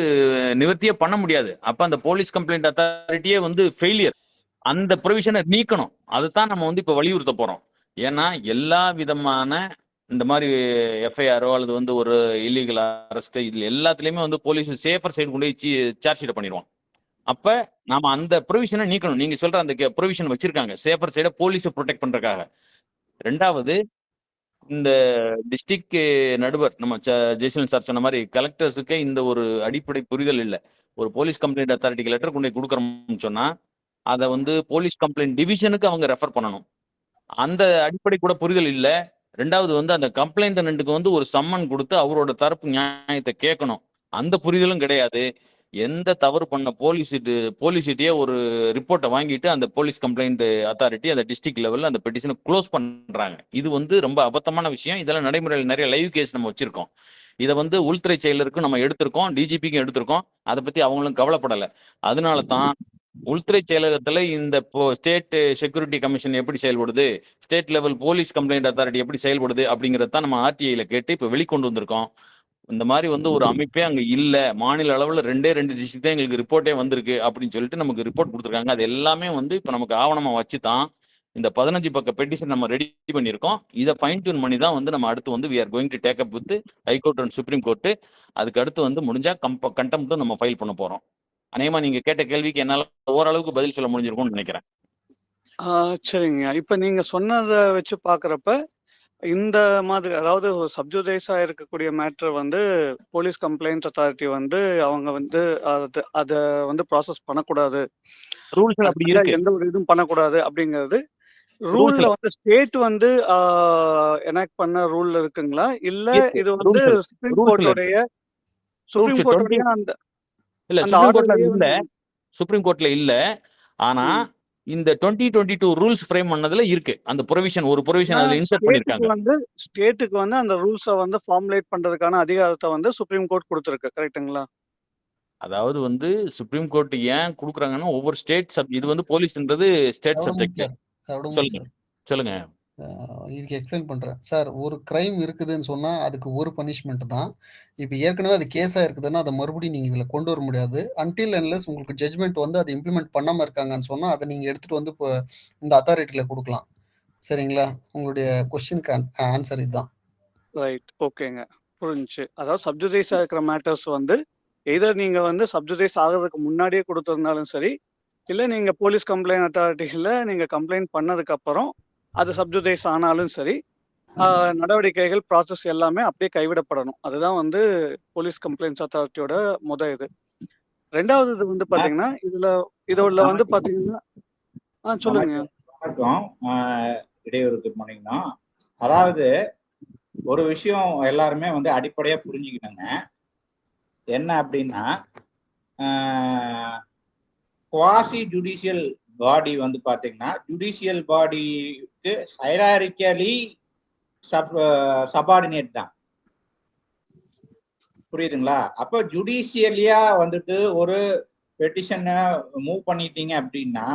நிவர்த்தியே பண்ண முடியாது. அப்ப அந்த போலீஸ் கம்ப்ளைண்ட் அத்தாரிட்டியே வந்து ஃபெயிலியர். அந்த ப்ரொவிஷனை நீக்கணும். அதுதான் நம்ம வந்து இப்ப வலியுறுத்த போறோம். ஏன்னா எல்லா விதமான இந்த மாதிரி எஃப்ஐஆரோ அல்லது வந்து ஒரு இல்லீகல் அரெஸ்ட் இதுல எல்லாத்துலயுமே வந்து போலீஸ் சேஃபர் சைடு கொண்டு போய் சார்ஜ் ஷீட் பண்ணிடுவான். அப்ப நாம அந்த ப்ரொவிஷனை நீக்கணும். நீங்க சொல்ற அந்த ப்ரொவிஷன் வச்சிருக்காங்க சேஃபர் சைட போலீஸை ப்ரொடெக்ட் பண்றதுக்காக. ரெண்டாவது, இந்த டிஸ்ட்ரிக்ட் நடுவர் நம்ம ஜெய்சலன் சார் சொன்ன மாதிரி கலெக்டர்ஸுக்கு இந்த ஒரு அடிப்படை புரிதல் இல்லை. ஒரு போலீஸ் கம்ப்ளைண்ட் அத்தாரிட்டிக்கு லெட்டர் கொண்டு போய் கொடுக்குறோம்னு சொன்னா அதை வந்து போலீஸ் கம்ப்ளைண்ட் டிவிஷனுக்கு அவங்க ரெஃபர் பண்ணணும். அந்த அடிப்படை கூட புரிதல் இல்ல. ரெண்டாவது வந்து அந்த கம்ப்ளைண்டன்ட்டுக்கு வந்து ஒரு சம்மன் கொடுத்து அவரோட தரப்பு நியாயத்தை கேட்கணும். அந்த புரிதலும் கிடையாது. எந்த தவறு பண்ண போலீஸ்கிட்டயே ஒரு ரிப்போர்ட்டை வாங்கிட்டு அந்த போலீஸ் கம்ப்ளைண்ட் அத்தாரிட்டி அந்த டிஸ்ட்ரிக்ட் லெவல்ல அந்த பெட்டிஷனை க்ளோஸ் பண்றாங்க. இது வந்து ரொம்ப அபத்தமான விஷயம். இதெல்லாம் நடைமுறையில் நிறைய லைவ் கேஸ் நம்ம வச்சிருக்கோம். இதை வந்து உள்துறை செயலருக்கும் நம்ம எடுத்திருக்கோம், டிஜிபிக்கும் எடுத்திருக்கோம். அதை பத்தி அவங்களும் கவலைப்படலை. அதனால தான் உள்துறை செயலகத்துல இந்த ஸ்டேட் செக்யூரிட்டி கமிஷன் எப்படி செயல்படுது, state level police complaint authority எப்படி செயல்படுது அப்படிங்கறத நம்ம ஆர்டிஐல கேட்டு இப்ப வெளிக்கொண்டு வந்திருக்கோம். இந்த மாதிரி வந்து ஒரு அமைப்பே அங்க இல்ல, மாநில அளவுல 2 டிஸ்ட்ரிக்ட் தான் எங்களுக்கு ரிப்போர்ட்டே வந்திருக்கு அப்படின்னு சொல்லிட்டு நமக்கு ரிப்போர்ட் கொடுத்துருக்காங்க. அது எல்லாமே வந்து இப்ப நமக்கு ஆவணமா வச்சுதான் இந்த 15 பக்க பெட்டிஷன் நம்ம ரெடி பண்ணியிருக்கோம். இதை ஃபைன் டியூன் பண்ணி தான் வந்து நம்ம அடுத்து வந்து we are going to take up with high court and supreme court. அதுக்கு அடுத்து வந்து முடிஞ்சா கண்டெம்ப்டும் நம்ம ஃபைல் பண்ண போறோம். அநேகமா நீங்க கேட்ட கேள்விக்கு என்னால ஓரளவுக்கு பதில் சொல்ல முடிஞ்சிருக்கும்னு நினைக்கிறேன். சரிங்க. இப்ப நீங்க சொன்னத வச்சு பார்க்குறப்ப, இந்த மாதிரி அதாவது ஒரு சப்ஜுடைஸா இருக்கக்கூடிய மேட்டர் வந்து போலீஸ் கம்ப்ளைண்ட் அத்தாரிட்டி வந்து அவங்க வந்து அத வந்து ப்ராசஸ் பண்ணக்கூடாது. ரூல்ஸ்ல அப்படி அதுக்காக இருக்கு. எந்த ஒரு இதுவும் பண்ணக்கூடாது அப்படிங்கிறது ரூல்ல ரூல்ஸ்ல வந்து ஸ்டேட் வந்து எனாக்ட் பண்ண ரூல் இருக்குங்களா? இல்ல இருக்கு. இது வந்து ரூல்ஸ்ல சுப்ரீம் ரூல்ஸ்ல கோர்ட்டோடைய ரூல்ஸ் சுப்ரீம் 20 கோர்ட்டோடைய அந்த இல்ல அந்த சுப்ரீம் கோர்ட்ல ஆர்டர்லயே இல்ல. வந்து சுப்ரீம் கோர்ட்ல இல்ல. ஆனா ம். இந்த 2022 ரூல்ஸ் ஃப்ரேம் பண்ணதுல இருக்கு. அந்த ஒரு ப்ரொவிஷன் அதுல இன்சர்ட் பண்ணிருக்காங்க. ஸ்டேட்டுக்கு வந்து அந்த ரூல்ஸ வந்து ஃபார்முலேட் பண்றதுக்கான அதிகாரத்த வந்து சுப்ரீம் கோர்ட் குடுத்திருக்கு. கரெக்ட்டுங்களா? அதாவது வந்து சுப்ரீம் கோர்ட் ஏன் கொடுக்குறாங்கன்னா ஒவ்வொரு ஸ்டேட் இது வந்து போலீஸ்ன்றது ஸ்டேட் சவுடமணி சப்ஜெக்ட். சார், சவுடமணி சொல்லுங்க சார். சொல்லுங்க. இதுக்கு எக்ஸ்பிளைன் பண்றேன். சார், ஒரு கிரைம் இருக்குதுன்னு சொன்னா அதுக்கு ஒரு பனிஷ்மெண்ட் தான். இப்ப ஏற்கனவே அது கேஸா இருக்குதுன்னா, அத மறுபடியும் நீங்க இதுல கொண்டு வர முடியாது. அன்டில் அன்லெஸ் உங்களுக்கு ஜட்ஜ்மெண்ட் வந்து அத இம்ப்ளிமெண்ட் பண்ணாம இருக்காங்கன்னு சொன்னா, அத நீங்க எடுத்துட்டு வந்து இப்போ இந்த அத்தாரிட்டில குடுக்கலாம். சரிங்களா? உங்களுடைய கொஸ்டினுக்கு ஆன்சர் இதுதான். ரைட். ஓகேங்க. புரிஞ்சுச்சு. அதாவது சப்ஜுடைஸா இருக்கிற மேட்டர்ஸ் வந்து எய்தர் நீங்க வந்து சப்ஜுடைஸ் ஆகுறதுக்கு முன்னாடியே குடுத்திருந்தாலும் சரி, இல்ல நீங்க போலீஸ் கம்ப்ளைண்ட் அத்தாரிட்டில நீங்க கம்ப்ளைண்ட் பண்ணதுக்கு அப்புறம் அது சப்ஜுடைஸ் ஆனாலும் சரி, நடவடிக்கைகள் ப்ராசஸ் எல்லாமே அப்படியே கைவிடப்படணும். அதுதான் வந்து போலீஸ் கம்ப்ளைண்ட்ஸ் அத்தாரிட்டியோட இது. 2வது இது வந்து பாத்தீங்கன்னா, இதோட வந்து பாத்தீங்கன்னா சொல்லுங்க. வணக்கம். இடையூறு குட் மார்னிங் தான். அதாவது ஒரு விஷயம் எல்லாருமே வந்து அடிப்படையா புரிஞ்சுக்கிட்டாங்க. என்ன அப்படின்னா, குவாசி ஜுடிஷியல் பாடி வந்து பாத்தீங்கன்னா ஜுடிஷியல் பாடிக்கு ஹைராரிக்கலி சபார்டினேட் தான். புரியுதுங்களா? அப்போ ஜுடிஷியலியா வந்துட்டு ஒரு பெட்டிஷனை மூவ் பண்ணிட்டீங்க அப்படின்னா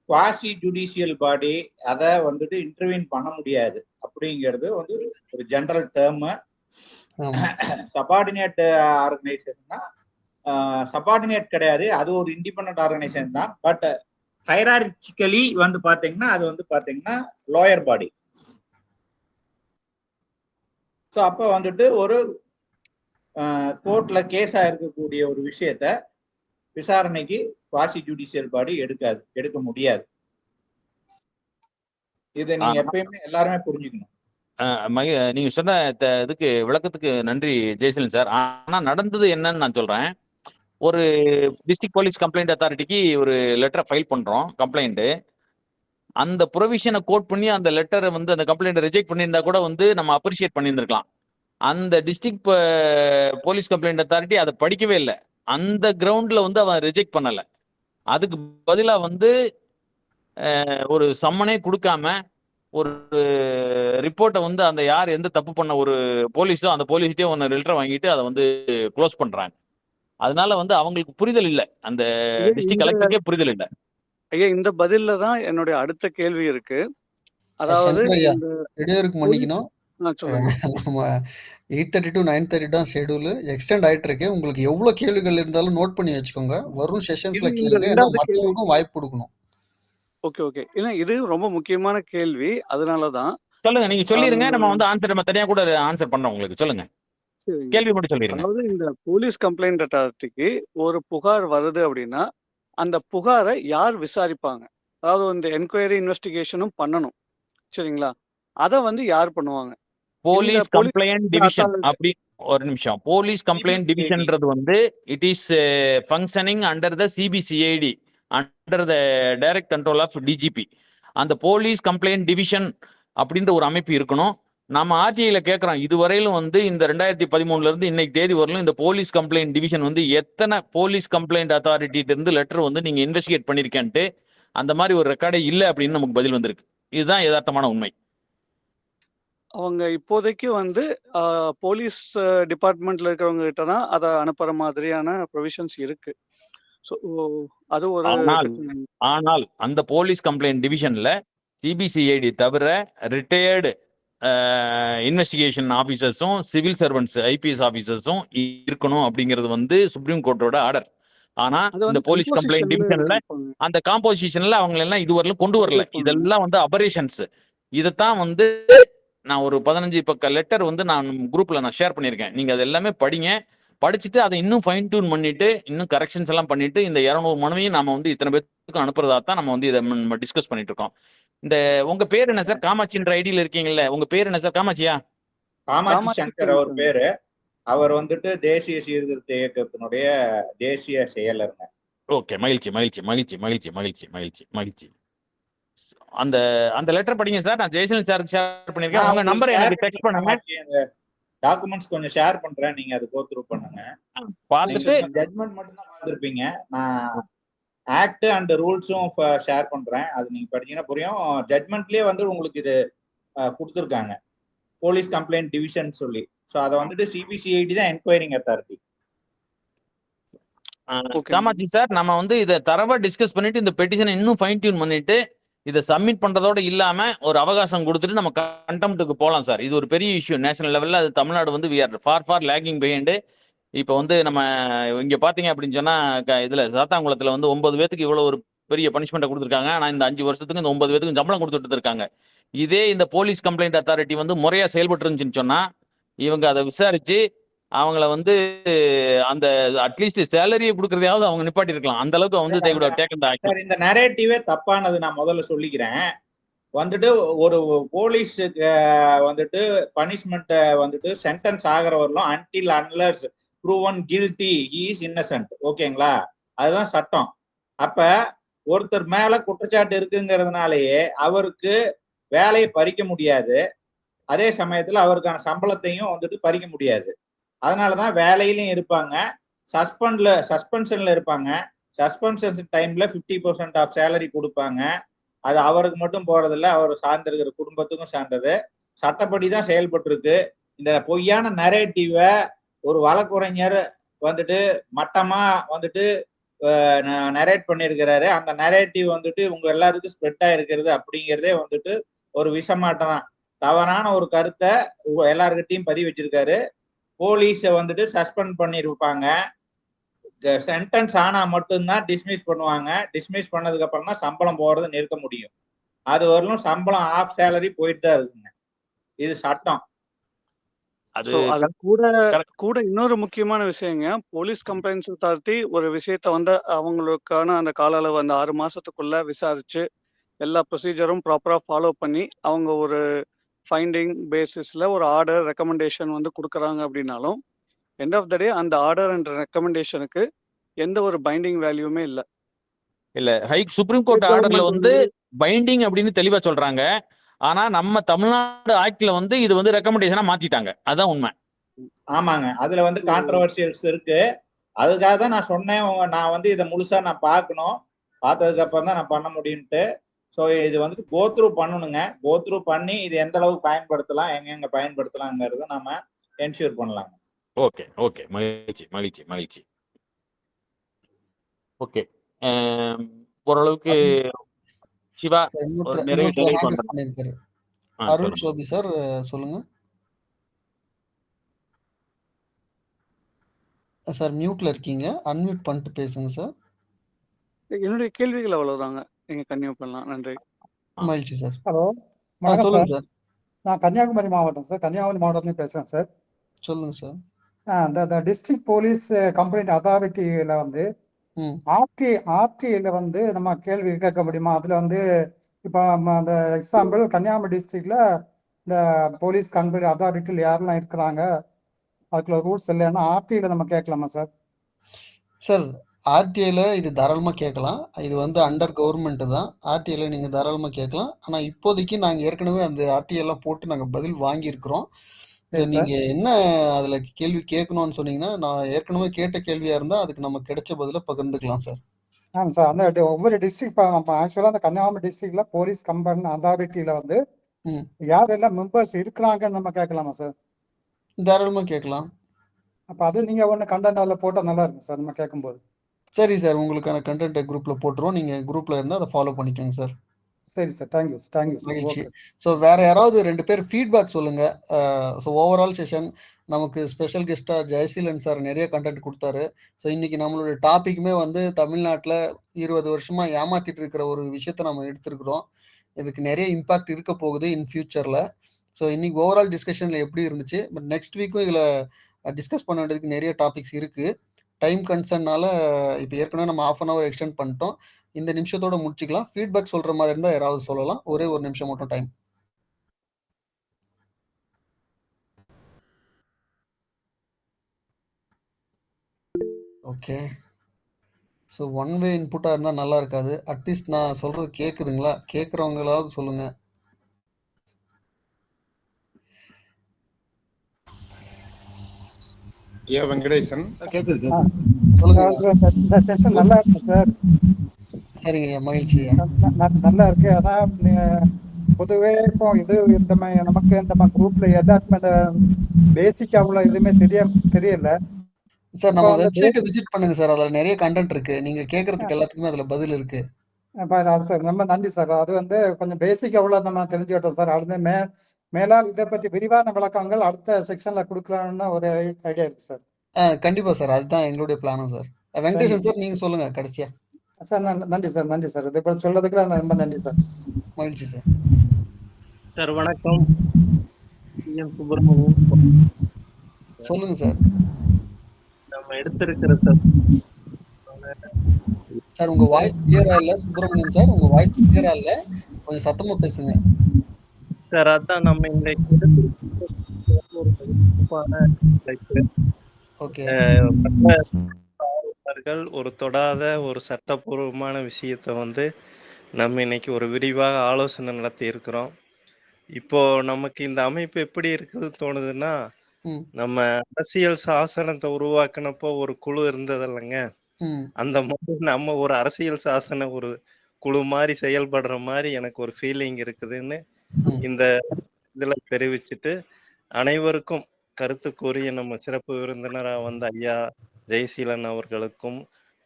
குவாசி ஜுடிஷியல் பாடி அதை வந்துட்டு இன்டர்வீன் பண்ண முடியாது அப்படிங்கிறது வந்து ஒரு ஜெனரல் டேர்ம். சபார்டினேட் ஆர்கனைசேஷன்னா சபார்டினேட் கிடையாது, அது ஒரு இண்டிபெண்ட் ஆர்கனைசேஷன் தான். பட் ஹைரார்கிக்கலி வந்து பாத்தீங்கன்னா அது வந்து பாத்தீங்கன்னா லோயர் பாடி. ஸோ அப்போ வந்துட்டு ஒரு கோர்ட்ல கேஸா இருக்கக்கூடிய ஒரு விஷயத்த விசாரணைக்கு குவாசி ஜுடிஷியல் பாடி எடுக்க முடியாது. இதை நீங்க எப்பயுமே எல்லாருமே புரிஞ்சுக்கணும். நீங்க சொன்ன இதுக்கு விளக்கத்துக்கு நன்றி ஜெய்சலன் சார். ஆனா நடந்தது என்னன்னு நான் சொல்றேன். ஒரு டிஸ்ட்ரிக்ட் போலீஸ் கம்ப்ளைண்ட் அத்தாரிட்டிக்கு ஒரு லெட்டரை ஃபைல் பண்றோம், கம்ப்ளைண்ட். அந்த ப்ரொவிஷனை கோட் பண்ணி அந்த லெட்டரை வந்து அந்த கம்ப்ளைண்ட் ரிஜெக்ட் பண்ணியிருந்தா கூட வந்து நம்ம அப்ரிஷியேட் பண்ணியிருந்திருக்கலாம். அந்த டிஸ்ட்ரிக்ட் போலீஸ் கம்ப்ளைண்ட் அத்தாரிட்டி அதை படிக்கவே இல்லை. அந்த கிரவுண்ட்ல வந்து அவன் ரிஜெக்ட் பண்ணல. அதுக்கு பதிலா வந்து ஒரு சம்மனே கொடுக்காம ஒரு ரிப்போர்ட்டை வந்து அந்த யார் எந்த தப்பு பண்ண ஒரு போலீஸோ அந்த போலீஸ்டே ஒன்று லெட்டரை வாங்கிட்டு அதை வந்து க்ளோஸ் பண்றாங்க. அதனால வந்து அவங்களுக்கு புரிதல் இல்லை, அந்த டிஸ்ட்ரிக்ட் கலெக்டருக்கே புரிதல் இல்லை. ஐயா இந்த பதில்ல தான் என்னுடைய அடுத்த கேள்வி இருக்கு. அதாவது இடையூறுக்கு மன்னிக்கணும். சொல்லுங்க. நம்ம 8:30 to 9:30 தான் ஷெட்யூல், எக்ஸ்டெண்ட் ஆயிட்டு இருக்கு. உங்களுக்கு எவ்வளவு கேள்விகள் இருந்தாலும் நோட் பண்ணி வச்சுக்கோங்க, வரும் செஷன்ஸ்ல கேளுங்க, ஏன்னா மற்றவங்களுக்கும் வாய்ப்பு கொடுக்கணும். Okay okay. இல்ல இது ரொம்ப முக்கியமான கேள்வி, அதனாலதான். சொல்லுங்க, நீங்க சொல்லிருங்க, நம்ம வந்து ஆன்சர் நம்ம தனியா கூட ஆன்சர் பண்றோம் உங்களுக்கு. சொல்லுங்க, கேள்வி மட்டும் சொல்லிருங்க. அதாவது இந்த போலீஸ் கம்ப்ளைண்ட் அத்தாரிட்டிக்கு ஒரு புகார் வருது அப்படின்னா அந்த புகாரை யார் விசாரிப்பாங்க? அதாவது இந்த என்கொயரி இன்வெஸ்டிகேஷனும் பண்ணணும், சரிங்களா? அதை வந்து யார் பண்ணுவாங்க? Police complaint division. அப்படி ஒரு நிமிஷம். போலீஸ் கம்ப்ளைண்ட் டிவிஷன்ன்றது வந்து it is functioning under the CBCID, under the direct control of DGP. அந்த போலீஸ் கம்ப்ளைண்ட் டிவிஷன் அப்படின்ற ஒரு அமைப்பு இருக்கணும். நம்ம ஆர்டிஐல கேட்கறோம், இதுவரையிலும் வந்து இந்த 2013 இருந்து இன்னைக்கு தேதி வரலும் இந்த போலீஸ் கம்ப்ளைண்ட் டிவிஷன் வந்து எத்தனை போலீஸ் கம்ப்ளைண்ட் அத்தாரிட்டிட்ட இருந்து லெட்டர் வந்து நீங்க இன்வெஸ்டிகேட் பண்ணிருக்கேன்ட்டு அந்த மாதிரி ஒரு ரெக்கார்டே இல்லை அப்படின்னு நமக்கு பதில் வந்திருக்கு. இதுதான் யதார்த்தமான உண்மை. அவங்க இப்போதைக்கு வந்து போலீஸ் டிபார்ட்மெண்ட்ல இருக்கிறவங்க கிட்ட தான் அதை அனுப்புற மாதிரியான ப்ரொவிஷன்ஸ் இருக்கு. ஸோ அது ஒரு ஆனால் அந்த போலீஸ் கம்ப்ளைண்ட் டிவிஷன்ல சிபிசிஐடி தவிர ரிட்டையர்டு இன்வெஸ்டிகேஷன் ஆபீசர்ஸும் சிவில் சர்வன்ட்ஸ் ஐபிஎஸ் ஆபீசர்ஸும் இருக்கணும் அப்படிங்கிறது வந்து சுப்ரீம் கோர்ட்டோட ஆர்டர். ஆனா இந்த போலீஸ் கம்ப்ளைண்ட் டிவிஷன்ல அந்த காம்போசிஷன்ல அவங்க எல்லாம் இதுவரையிலும் கொண்டு வரல. இதெல்லாம் வந்து அபரேஷன்ஸ். இதைத்தான் வந்து நான் ஒரு 15 பக்க லெட்டர் வந்து நான் குரூப்ல நான் ஷேர் பண்ணியிருக்கேன். நீங்க அது எல்லாமே படிங்க. படிச்சுட்டு அதை இன்னும் ஃபைன் டியூன் பண்ணிட்டு இன்னும் கரெக்ஷன்ஸ் எல்லாம் பண்ணிட்டு இந்த 200 மனுவையும் நாம வந்து இத்தனை பேருக்கு அனுப்புறதா தான் நம்ம வந்து இதை டிஸ்கஸ் பண்ணிட்டு இருக்கோம். இந்த உங்க பேர் என்ன சார்? காமாட்சின்ற ஐடியில இருக்கீங்கல்ல, உங்க பேர் என்ன சார்? காமாட்சியா? காமாட்சி சங்கர் அவர் பேரு. அவர் வந்துட்டு தேசிய சீர்திருத்த இயக்கத்தினுடைய தேசிய செயலருங்க. ஓகே, மகிழ்ச்சி மகிழ்ச்சி மகிழ்ச்சி மகிழ்ச்சி மகிழ்ச்சி மகிழ்ச்சி மகிழ்ச்சி. அந்த அந்த லெட்டர் படிங்க சார். நான் ஜெய்சலன் சாருக்கு ஷேர் பண்ணிருக்கேன். உங்க நம்பர் எனக்கு டெக்ஸ்ட் பண்ணுங்க. அந்த டாக்குமெண்ட்ஸ் கொஞ்சம் ஷேர் பண்றேன், நீங்க அதை கோ த்ரூ பண்ணுங்க. பார்த்துட்டு ஜட்மெண்ட் மட்டும் தான் பார்த்துருப்பீங்க. நான் ஆக்ட் அண்ட் ரூல்ஸும் ஷேர் பண்றேன், அது நீங்க படிச்சீங்கன்னா புரியும். ஜட்மெண்ட்லயே வந்து உங்களுக்கு இது கொடுத்துருக்காங்க, போலீஸ் கம்ப்ளைண்ட் டிவிஷன் சொல்லி. ஸோ அதை வந்துட்டு சிபிசிஐடி தான் என்கொயரிங் அத்தாரிட்டி. காமாட்சி சார், நம்ம வந்து இதை தரவா டிஸ்கஸ் பண்ணிட்டு இந்த பெட்டிஷனை இன்னும் ஃபைன் டியூன் பண்ணிட்டு இதை சப்மிட் பண்றதோட இல்லாம ஒரு அவகாசம் கொடுத்துட்டு நம்ம கண்டெம்ப்டுக்கு போகலாம் சார். இது ஒரு பெரிய இஷ்யூ நேஷனல் லெவல்ல. அது தமிழ்நாடு வந்து we are far lagging behind. இப்போ வந்து நம்ம இங்க பாத்தீங்க அப்படின்னு சொன்னா இதுல சாத்தாங்குளத்துல வந்து 9 பேத்துக்கு இவ்வளவு ஒரு பெரிய பனிஷ்மெண்ட் கொடுத்துருக்காங்க. ஆனா இந்த 5 வருஷத்துக்கு இந்த 9 பேத்துக்கு சம்பளம் கொடுத்துட்டு இருக்காங்க. இதே இந்த போலீஸ் கம்ப்ளைண்ட் அத்தாரிட்டி வந்து முறையா செயல்பட்டு இருந்துச்சுன்னு சொன்னா இவங்க அதை விசாரிச்சு அவங்கள வந்து அந்த அட்லீஸ்ட் சேலரியை கொடுக்கறதையாவது அவங்க நிப்பாட்டி இருக்கலாம். அந்த அளவுக்கு வந்து இந்த நரேட்டிவே தப்பானது நான் முதல்ல சொல்லிக்கிறேன். வந்துட்டு ஒரு போலீஸுக்கு வந்துட்டு பனிஷ்மெண்ட் வந்துட்டு சென்டென்ஸ் ஆகிற வரலாம் until unless proven guilty is Innocent. ஓகேங்களா? அதுதான் சட்டம். அப்ப ஒருத்தர் மேல குற்றச்சாட்டு இருக்குங்கிறதுனாலயே அவருக்கு வேலையை பறிக்க முடியாது, அதே சமயத்துல அவருக்கான சம்பளத்தையும் வந்துட்டு பறிக்க முடியாது. அதனாலதான் வேலையிலும் இருப்பாங்க, சஸ்பென்ஷன்ல இருப்பாங்க. சஸ்பென்ஷன் டைம்ல 50% ஆஃப் சேலரி கொடுப்பாங்க. அது அவருக்கு மட்டும் போறதில்ல, அவர் சார்ந்திருக்கிற குடும்பத்துக்கும் சார்ந்தது. சட்டப்படிதான் செயல்பட்டு இருக்கு. இந்த பொய்யான நரேட்டிவை ஒரு வழக்குரைஞர் வந்துட்டு மட்டமா வந்துட்டு நரேட் பண்ணியிருக்கிறாரு. அந்த நரேட்டிவ் வந்துட்டு உங்க எல்லாருக்கும் ஸ்ப்ரெட் ஆயிருக்கிறது அப்படிங்கிறதே வந்துட்டு ஒரு விஷமாட்டம் தான். தவறான ஒரு கருத்தை எல்லார்கிட்டையும் பதிவு வச்சிருக்காரு. போலீஸை வந்துட்டு சஸ்பெண்ட் பண்ணிருப்பாங்க. சென்டென்ஸ் ஆனா மட்டும்தான் டிஸ்மிஸ் பண்ணுவாங்க. டிஸ்மிஸ் பண்ணதுக்கு அப்புறம் தான் சம்பளம் போறதை நிறுத்த முடியும். அது வரலும் சம்பளம் ஆஃப் சேலரி போயிட்டு தான் இருக்குங்க. இது சட்டம். ஸோ அது கூட இன்னொரு முக்கியமான விஷயங்க, போலீஸ் கம்ப்ளைண்ட்ஸ் அத்தாரிட்டி ஒரு விஷயத்த வந்து அவங்களுக்கான அந்த கால அளவு அந்த 6 மாசத்துக்குள்ள விசாரிச்சு எல்லா ப்ரொசீஜரும் ப்ராப்பரா ஃபாலோ பண்ணி அவங்க ஒரு ஃபைண்டிங் பேசிஸ்ல ஒரு ஆர்டர் ரெக்கமெண்டேஷன் வந்து கொடுக்குறாங்க அப்படின்னாலும் எண்ட் ஆஃப் த டே அந்த ஆர்டர் அண்ட் ரெக்கமெண்டேஷனுக்கு எந்த ஒரு பைண்டிங் வேல்யூமே இல்லை. இல்ல சுப்ரீம் கோர்ட் ஆர்டர்ல வந்து பைண்டிங் அப்படின்னு தெளிவா சொல்றாங்க. ஆனா நம்ம தமிழ்நாடு ஆக்ட்ல வந்து இது வந்து ரெக்கமெண்டேஷனா மாத்திட்டாங்க. அதான் உண்மை. ஆமாங்க, அதுல வந்து கான்ட்ரவர்சியல்ஸ் இருக்கு. அதுக்காக தான் நான் சொன்னேன், நான் வந்து இதை முழுசா நான் பார்க்கணும், பார்த்ததுக்கு அப்புறம் தான் நான் பண்ண முடியும்ட்டு. ஸோ இது வந்துட்டு கோத்ரூ பண்ணணுங்க. கோத்ரூ பண்ணி இது எந்த அளவுக்கு பயன்படுத்தலாம், எங்கெங்க பயன்படுத்தலாங்கிறத நம்ம என்ஷூர் பண்ணலாங்க. ஓகே ஓகே, மகிழ்ச்சி மகிழ்ச்சி மகிழ்ச்சி. ஓகே, ஓரளவுக்கு சிவா நிறைய டெலிவரி பண்றாங்க. அருள் சோபி சார் சொல்லுங்க சார். மியூட்ல இருக்கீங்க, அன்மியூட் பண்ணிட்டு பேசுங்க சார். என்னுடைய கேள்விகள் அவ்வளவுதாங்க, நீங்க கன்டினியூ பண்ணலாம். நன்றி. மகிழ்ச்சி சார். ஹலோ, சொல்லுங்க சார். நான் கன்னியாகுமரி மாவட்டம் சார், கன்னியாகுமரி மாவட்டத்துல பேசுறேன் சார். சொல்லுங்க சார். இந்த டிஸ்ட்ரிக்ட் போலீஸ் கம்ப்ளைண்ட் அத்தாரிட்டியில வந்து ஆர்டிஐல வந்து நம்ம கேள்வி கேட்க முடியுமா? அதுல வந்து இப்போ அந்த எக்ஸாம்பிள் கன்னியாகுமரி டிஸ்ட்ரிக்ட்ல இந்த போலீஸ் கம்ப்ளைண்ட் அத்தாரிட்டியில் யாரெல்லாம் இருக்கிறாங்க, அதுக்குள்ள ரூல்ஸ் இல்லைன்னா ஆர்டிஐல நம்ம கேட்கலாமா சார்? சார் ஆர்டிஐல இது தாராளமாக கேட்கலாம். இது வந்து அண்டர் கவர்மெண்ட் தான். ஆர்டிஐல நீங்கள் தாராளமாக கேட்கலாம். ஆனால் இப்போதைக்கு நாங்கள் ஏற்கனவே அந்த ஆர்டிஐலாம் போட்டு நாங்கள் பதில் வாங்கியிருக்கிறோம். நீங்கள் என்ன அதில் கேள்வி கேட்கணும்னு சொன்னீங்கன்னா, நான் ஏற்கனவே கேட்ட கேள்வியாக இருந்தால் அதுக்கு நம்ம கிடைச்ச பதிலை பகிர்ந்துக்கலாம் சார். ஆமாம் சார், அந்த ஒவ்வொரு டிஸ்ட்ரிக்ட் ஆக்சுவலாக அந்த கன்னியாகுமரி டிஸ்ட்ரிக்ட்ல போலீஸ் கம்பெனி அத்தாரிட்டியில வந்து யாரெல்லாம் மெம்பர்ஸ் இருக்கிறாங்கன்னு நம்ம கேட்கலாமா சார்? தாராளமாக கேட்கலாம். அப்போ அது நீங்கள் ஒன்று கண்டென்ட் அதில் போட்டால் நல்லா இருக்கும் சார் நம்ம கேட்கும்போது. சரி சார், உங்களுக்கான கண்டென்ட்டை குரூப்பில் போட்டுருவோம். நீங்கள் குரூப்பில் இருந்தால் அதை ஃபாலோ பண்ணிக்கோங்க சார். சரி சார், தேங்க்யூ சார். மகிழ்ச்சி. ஸோ வேற யாராவது 2 பேர் ஃபீட்பேக் சொல்லுங்க. ஸோ ஓவரால் செஷன் நமக்கு ஸ்பெஷல் கெஸ்டா ஜெயசீலன் சார் நிறைய கண்டென்ட் கொடுத்தாரு. ஸோ இன்னைக்கு நம்மளோட டாபிக்குமே வந்து தமிழ்நாட்டில் 20 வருஷமா ஏமாத்திட்டு இருக்கிற ஒரு விஷயத்த நம்ம எடுத்திருக்கிறோம். இதுக்கு நிறைய இம்பாக்ட் இருக்க போகுது இன் ஃபியூச்சர்ல. ஸோ இன்னைக்கு ஓவரால் டிஸ்கஷன்ல எப்படி இருந்துச்சு, பட் நெக்ஸ்ட் வீக்கும் இதில் டிஸ்கஸ் பண்ண வேண்டியதுக்கு நிறைய டாபிக்ஸ் இருக்கு. டைம் கன்சர்ன்னால இப்போ ஏற்கனவே நம்ம 1/2 hour எக்ஸ்டெண்ட் பண்ணிட்டோம். இந்த நிமிஷத்தோட முடிச்சுக்கலாம். ஃபீட்பேக் சொல்ற மாதிரி இருந்தால் யாராவது சொல்லலாம். ஒரே ஒரு நிமிஷம் மட்டும் time. Okay, so one way இன்புட்டாக இருந்தால் நல்லா இருக்காது. அட்லீஸ்ட் நான் சொல்றது கேட்குதுங்களா? கேட்குறவங்களாவது சொல்லுங்க. வெங்கடேசன் சொல்லுங்க. இந்த செஷன் நல்லா இருக்கு சார். சரிங்க, மகிழ்ச்சி. நல்லா இருக்கு. அதான் பொதுவே இப்போ இது இந்த நமக்கு இந்த குரூப்ல எல்லாருக்குமே பேசிக் அவ்வளோ எதுவுமே தெரியல சார். நம்ம வெப்சைட்டை விசிட் பண்ணுங்க சார், அதில் நிறைய கண்டென்ட் இருக்கு. நீங்க கேட்கறதுக்கு எல்லாத்துக்குமே அதில் பதில் இருக்கு. சார் ரொம்ப நன்றி சார். அது வந்து கொஞ்சம் பேசிக் அவ்வளோ நம்ம தெரிஞ்சுக்கிட்டோம் சார். அடுத்து மேலால் இதை பற்றி விரிவான விளக்கங்கள் அடுத்த செக்ஷன்ல கொடுக்கலாம்னு ஒரு ஐடியா இருக்கு சார். கண்டிப்பா சார், அதுதான் எங்களுடைய பிளானும் சார். வெங்கடேசன் சார், நீங்க சொல்லுங்க கடைசியா. சார் நன்றி சார். இது இப்போ சொல்லதுக்கு ரொம்ப நன்றி சார். மகிழ்ச்சி சார். சார் வணக்கம். சுப்பிரமணியம் சொல்லுங்க சார். நம்ம எடுத்திருக்கிற சார் உங்க வாய்ஸ் கிளியரா இல்ல. சுப்பிரமணியம் சார், உங்க வாய்ஸ் கிளியரா இல்ல, கொஞ்சம் சத்தமா பேசுங்க சார். அதான் நம்ம இன்னைக்கு ஒரு தொடாத ஒரு சட்டப்பூர்வமான விஷயத்தை வந்து நம்ம இன்னைக்கு ஒரு விரிவாக ஆலோசனை நடத்தி இருக்கிறோம். இப்போ நமக்கு இந்த அமைப்பு எப்படி இருக்குது தோணுதுன்னா, நம்ம அரசியல் சாசனத்தை உருவாக்குனப்போ ஒரு குழு இருந்ததில்லைங்க, அந்த மாதிரி நம்ம ஒரு அரசியல் சாசன ஒரு குழு மாதிரி செயல்படுற மாதிரி எனக்கு ஒரு ஃபீலிங் இருக்குதுன்னு இந்த இதுல தெரிவிச்சுட்டு, அனைவருக்கும் கருத்து கூறிய நம்ம சிறப்பு விருந்தினரா வந்த ஐயா ஜெயசீலன் அவர்களுக்கும்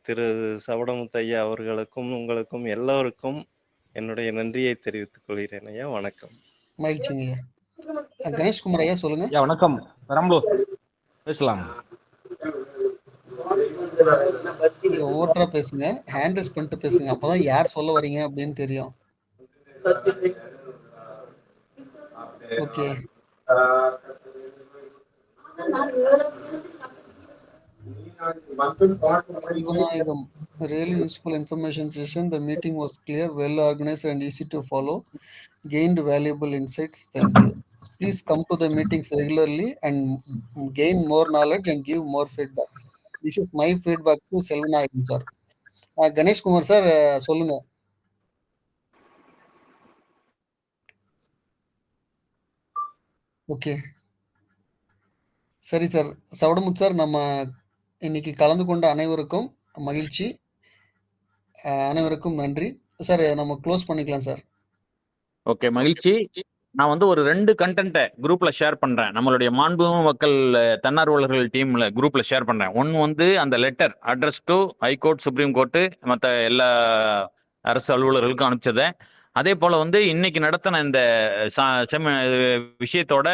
திரு சவடமுத்து ஐயா அவர்களுக்கும் உங்களுக்கும் எல்லோருக்கும் என்னுடைய நன்றியை தெரிவித்துக் கொள்கிறேன் ஐயா. வணக்கம். மகிழ்ச்சிங்க. கணேஷ்குமார் ஐயா சொல்லுங்க. ஐயா வணக்கம், பெரம்பலூர் பேசலாம். நீங்க ஒவ்வொருத்தரா பேசுங்க, ஹேண்ட் ரைஸ் பண்ணிட்டு பேசுங்க, அப்பதான் யார் சொல்ல வரீங்க அப்படின்னு தெரியும். Okay. Sivanayagam, really useful information session. The meeting was clear, well organized, and easy to follow. Gained valuable insights. Thank you. Please come to the meetings regularly and gain more knowledge and give more feedbacks. This is my feedback to Selvanayagam sir. Ganesh Kumar sir, சொல்லுங்க. Okay சரி sir. சவடமுத் sir, நம்ம இன்னைக்கு கலந்து கொண்ட அனைவருக்கும் மகிழ்ச்சி. அனைவருக்கும் நன்றி சார். நம்ம க்ளோஸ் பண்ணிக்கலாம் சார். ஓகே, மகிழ்ச்சி. நான் வந்து ஒரு 2 கண்டென்ட்டை குரூப்ல ஷேர் பண்றேன். நம்மளுடைய மாண்புமிகு மக்கள் தன்னார்வலர்கள் டீம்ல குரூப்ல ஷேர் பண்றேன். ஒன்னு வந்து அந்த letter address to high court, supreme court, மற்ற எல்லா அரசு அலுவலர்களுக்கும் அனுப்பிச்சதை. அதே போல வந்து இன்னைக்கு நடத்தின இந்த விஷயத்தோட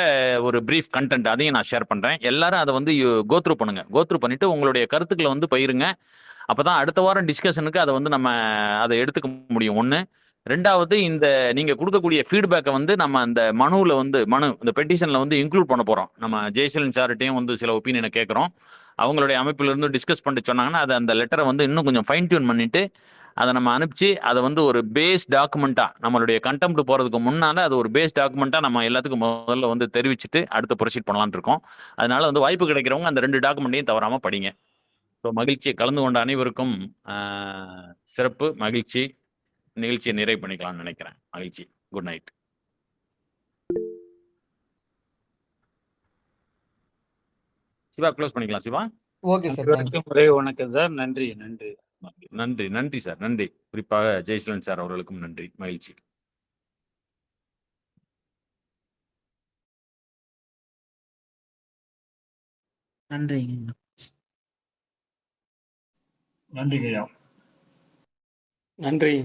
ஒரு பிரீஃப் கண்டென்ட் அதையும் நான் ஷேர் பண்றேன். எல்லாரும் அதை வந்து கோத்ரூ பண்ணுங்க. கோத்ரூ பண்ணிட்டு உங்களுடைய கருத்துக்களை வந்து பகிருங்க. அப்பதான் அடுத்த வாரம் டிஸ்கஷனுக்கு அதை வந்து நம்ம அதை எடுத்துக்க முடியும். ஒண்ணு. ரெண்டாவது, இந்த நீங்க கொடுக்கக்கூடிய ஃபீட்பேக்கை வந்து நம்ம அந்த மனுவில் வந்து இந்த பெட்டிஷன்ல வந்து இன்க்ளூட் பண்ண போறோம். நம்ம ஜெய்சலன் சார்ட்டையும் வந்து சில ஒப்பீனியனை கேட்குறோம். அவங்களுடைய அமைப்பிலிருந்து டிஸ்கஸ் பண்ணிட்டு சொன்னாங்கன்னா அதை அந்த லெட்டரை வந்து இன்னும் கொஞ்சம் ஃபைன் டியூன் பண்ணிட்டு அதை நம்ம அனுப்பிச்சு அதை வந்து ஒரு பேஸ் டாக்குமெண்ட்டா நம்மளுடைய கண்டெம்ட் போறதுக்கு முன்னால அது ஒரு பேஸ் டாக்குமெண்ட்டா நம்ம எல்லாத்துக்கும் முதல்ல வந்து தெரிவிச்சுட்டு அடுத்து ப்ரொசீட் பண்ணலாம்னு இருக்கோம். அதனால வந்து வாய்ப்பு கிடைக்கிறவங்க அந்த 2 டாக்குமெண்ட்டையும் தவறாம படிங்க. ஸோ மகிழ்ச்சியை கலந்து கொண்ட அனைவருக்கும் சிறப்பு மகிழ்ச்சி. நிகழ்ச்சியை நிறைவு பண்ணிக்கலாம்னு நினைக்கிறேன். மகிழ்ச்சி. Good night. சிவா க்ளோஸ் பண்ணிக்கலாம். சிவா. Okay sir. வணக்கம் சார். நன்றி நன்றி நன்றி நன்றி சார். நன்றி. குறிப்பாக ஜெய்சலன் சார் அவர்களுக்கும் நன்றி. மகிழ்ச்சி. நன்றிங்க. நன்றிங்கய்யா. நன்றி.